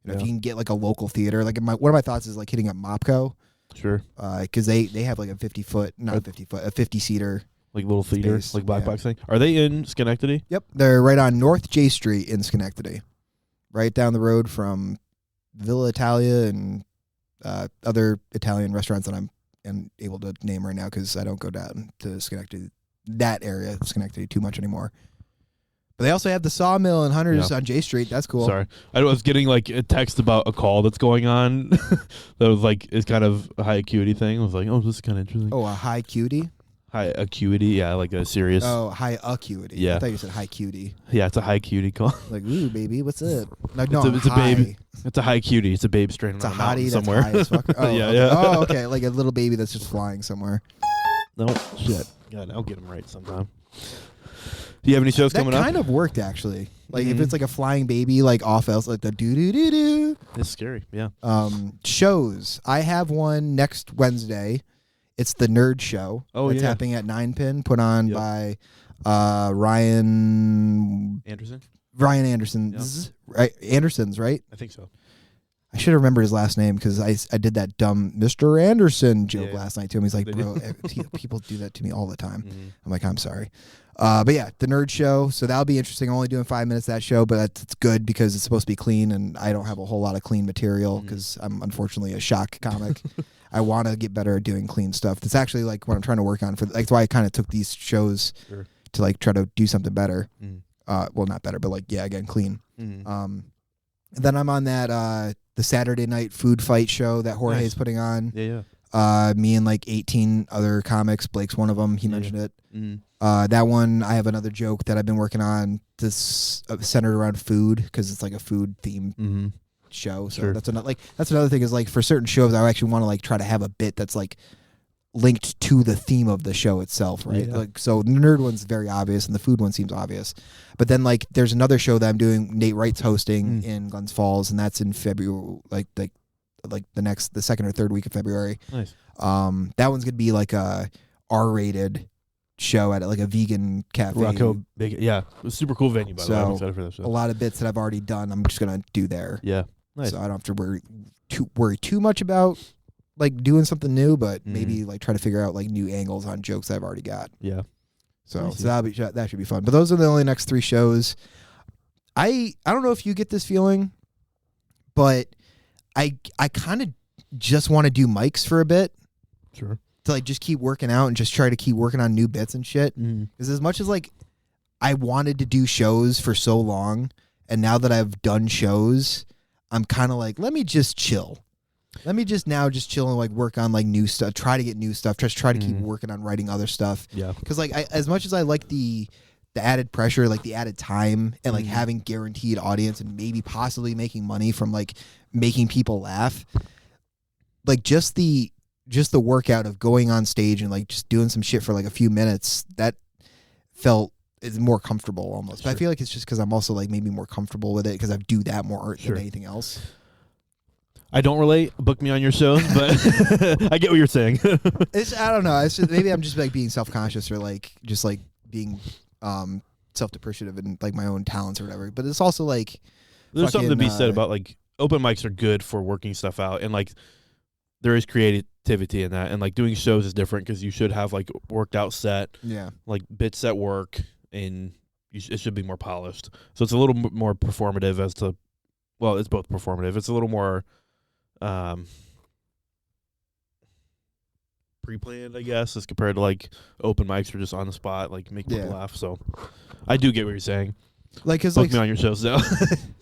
If you can get like a local theater, like one of my thoughts is like hitting up Mopco. Sure. Because they have like a 50-seater. like little theater, Space, like black yeah. box thing. Are they in Schenectady? Yep, they're right on North J Street in Schenectady, right down the road from Villa Italia and other Italian restaurants that I'm able to name right now because I don't go down to Schenectady, that area of Schenectady too much anymore. But they also have the Sawmill and Hunters on J Street. That's cool. Sorry, I was getting like a text about a call that's going on that was like it's kind of a high acuity thing. I was like, oh, this is kind of interesting. Oh, a high cutie? High acuity, yeah, like a serious. Oh, high acuity. Yeah. I thought you said high cutie. Yeah, it's a high cutie call. Like, ooh, baby, what's up? Like, no, it's a babe. It's a high cutie. It's a babe straight It's on a a mountain hottie somewhere. that's high as fuck. Oh, Yeah, okay. yeah. Oh, okay. Like a little baby that's just flying somewhere. No shit. God, I'll get them right sometime. Do you have any shows That coming up? kind of worked, actually. Like, if it's like a flying baby, like off else, like the doo-doo-doo-doo. It's scary. Yeah. Shows. I have one next Wednesday. It's the Nerd Show. Oh, It's yeah. happening at 9 Pin, put on Yep. by Ryan Anderson. Anderson's. Right? Anderson's, right? I think so. I should have remembered his last name because I did that dumb Mr. Anderson joke Yeah. last night to him. He's like, They bro, people do that to me all the time. Mhm. I'm like, I'm sorry. But yeah, the Nerd Show. So that'll be interesting. I'm only doing 5 minutes of that show, but it's good because it's supposed to be clean, and I don't have a whole lot of clean material because I'm unfortunately a shock comic. I want to get better at doing clean stuff. That's actually like what I'm trying to work on. That's why I kind of took these shows to like try to do something better. Well, not better, but like again, clean. Mm-hmm. Then I'm on that the Saturday night food fight show that Jorge's putting on. Yeah. Me and like 18 other comics. Blake's one of them. He mentioned it. Mm-hmm. That one, I have another joke that I've been working on this centered around food because it's like a food theme show. So that's another thing is like for certain shows, I actually want to like try to have a bit that's like linked to the theme of the show itself, right? Yeah. Like so the nerd one's very obvious and the food one seems obvious. But then like there's another show that I'm doing, Nate Wright's hosting in Glens Falls, and that's in February, like the second or third week of February. Nice. That one's gonna be like a R-rated show at like a vegan cafe. Rocco, big, yeah, it was a super cool venue by the way. I'm So, excited for that show. a lot of bits that I've already done, I'm just gonna do there. Yeah, nice. So I don't have to worry too much about like doing something new, but maybe like try to figure out like new angles on jokes I've already got. Yeah. So that should be fun. But those are the only next 3 shows. I don't know if you get this feeling, but I kind of just want to do mics for a bit. Sure. To like just keep working out and just try to keep working on new bits and shit. Because as much as like I wanted to do shows for so long, and now that I've done shows, I'm kind of like, let me just chill. Let me just chill and like work on like new stuff. Try to get new stuff. Just try to keep working on writing other stuff. Yeah. Because like as much as I like the added pressure, like the added time, and like having guaranteed audience and maybe possibly making money from like making people laugh, like just the workout of going on stage and like just doing some shit for like a few minutes, that felt is more comfortable almost. But I feel like it's just because I'm also like maybe more comfortable with it because I do that more than anything else. I don't relate. Book me on your shows, but I get what you're saying. I don't know. It's just, maybe I'm just like being self-conscious or like just like being self-depreciative and like my own talents or whatever. But it's also like there's something to be said about like open mics are good for working stuff out, and like there is creativity in that, and like doing shows is different because you should have like worked out set, like bits that work, and it should be more polished. So it's a little more performative as to, well, it's both performative. It's a little more pre-planned, I guess, as compared to like open mics are just on the spot, like make people laugh. So I do get what you're saying. Like, cause book like me on your shows though.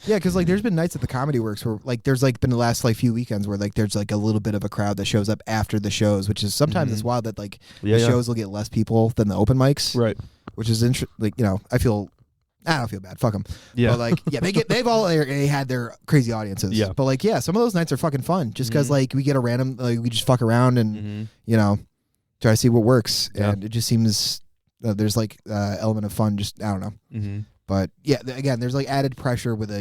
Yeah, because like there's been nights at the Comedy Works where like there's like been the last like few weekends where like there's like a little bit of a crowd that shows up after the shows, which is sometimes it's wild that like the shows will get less people than the open mics, right? Which is like, you know, I don't feel bad. Fuck them. Yeah. But like, yeah, they had their crazy audiences. Yeah. But like, yeah, some of those nights are fucking fun just because like we get a random, like we just fuck around and, you know, try to see what works. Yeah. And it just seems there's like element of fun. Just, I don't know. But yeah, again, there's like added pressure with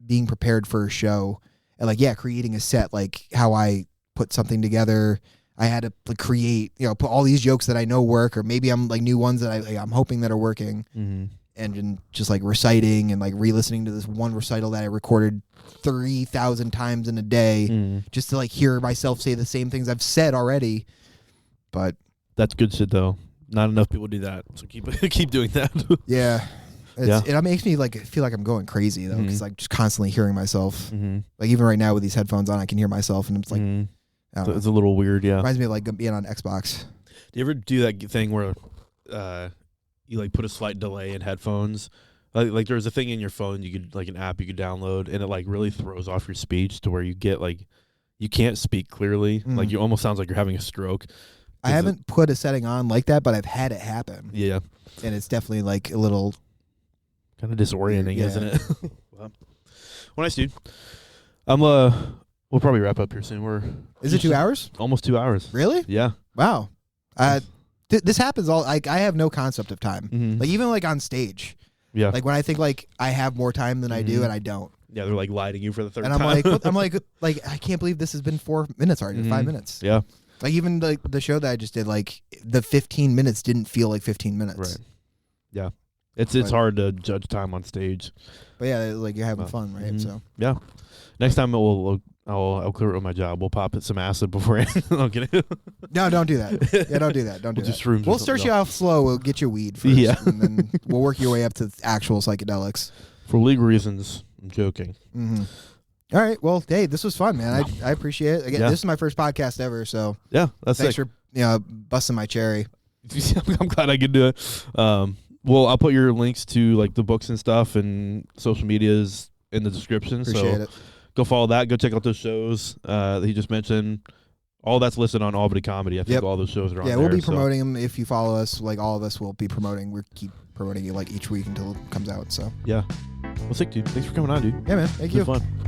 being prepared for a show and like, yeah, creating a set, like how I put something together. I had to like create, you know, put all these jokes that I know work, or maybe I'm like new ones that I'm hoping that are working. And just like reciting and like re-listening to this one recital that I recorded 3,000 times in a day just to like hear myself say the same things I've said already. But that's good shit though. Not enough people do that, so keep doing that. Yeah. Yeah. It makes me like feel like I'm going crazy though, because like just constantly hearing myself. Mm-hmm. Like even right now with these headphones on, I can hear myself, and it's like I don't know. It's a little weird. Yeah. Reminds me of like being on Xbox. Do you ever do that thing where you like put a slight delay in headphones? Like there's a thing in your phone you could like an app you could download, and it like really throws off your speech to where you get like you can't speak clearly. Like you almost sounds like you're having a stroke. I haven't put a setting on like that, but I've had it happen. Yeah. And it's definitely like a little kind of disorienting, yeah. isn't it? Well, nice, dude. We'll probably wrap up here soon. Is it 2 hours? Almost 2 hours. Really? Yeah. Wow. This happens all. Like I have no concept of time. Mm-hmm. Like even like on stage. Yeah. Like when I think like I have more time than I do, and I don't. Yeah, they're like lighting you for the third and time. I'm like I can't believe this has been 4 minutes already. 5 minutes. Yeah. Like even like the show that I just did, like the 15 minutes didn't feel like 15 minutes. Right. Yeah. It's hard to judge time on stage. But yeah, like you're having fun, right? So yeah. Next time I'll clear it with my job. We'll pop it some acid before. I'm kidding. No, don't do that. Yeah, don't do that. Don't do that. We'll start you off slow. We'll get you weed first, and then we'll work your way up to actual psychedelics. For legal reasons, I'm joking. Mm-hmm. All right. Well, hey, this was fun, man. I appreciate it. Again, this is my first podcast ever, so yeah, that's thanks for busting my cherry. I'm glad I could do it. Well, I'll put your links to like the books and stuff and social medias in the description. Appreciate it. Go follow that. Go check out those shows that he just mentioned. All that's listed on Albany Comedy. I think all those shows are on there. Yeah, we'll be promoting them if you follow us. Like all of us will be promoting. We'll keep promoting it like each week until it comes out. So yeah. Well, sick, dude. Thanks for coming on, dude. Yeah, man. Thank you. It was fun.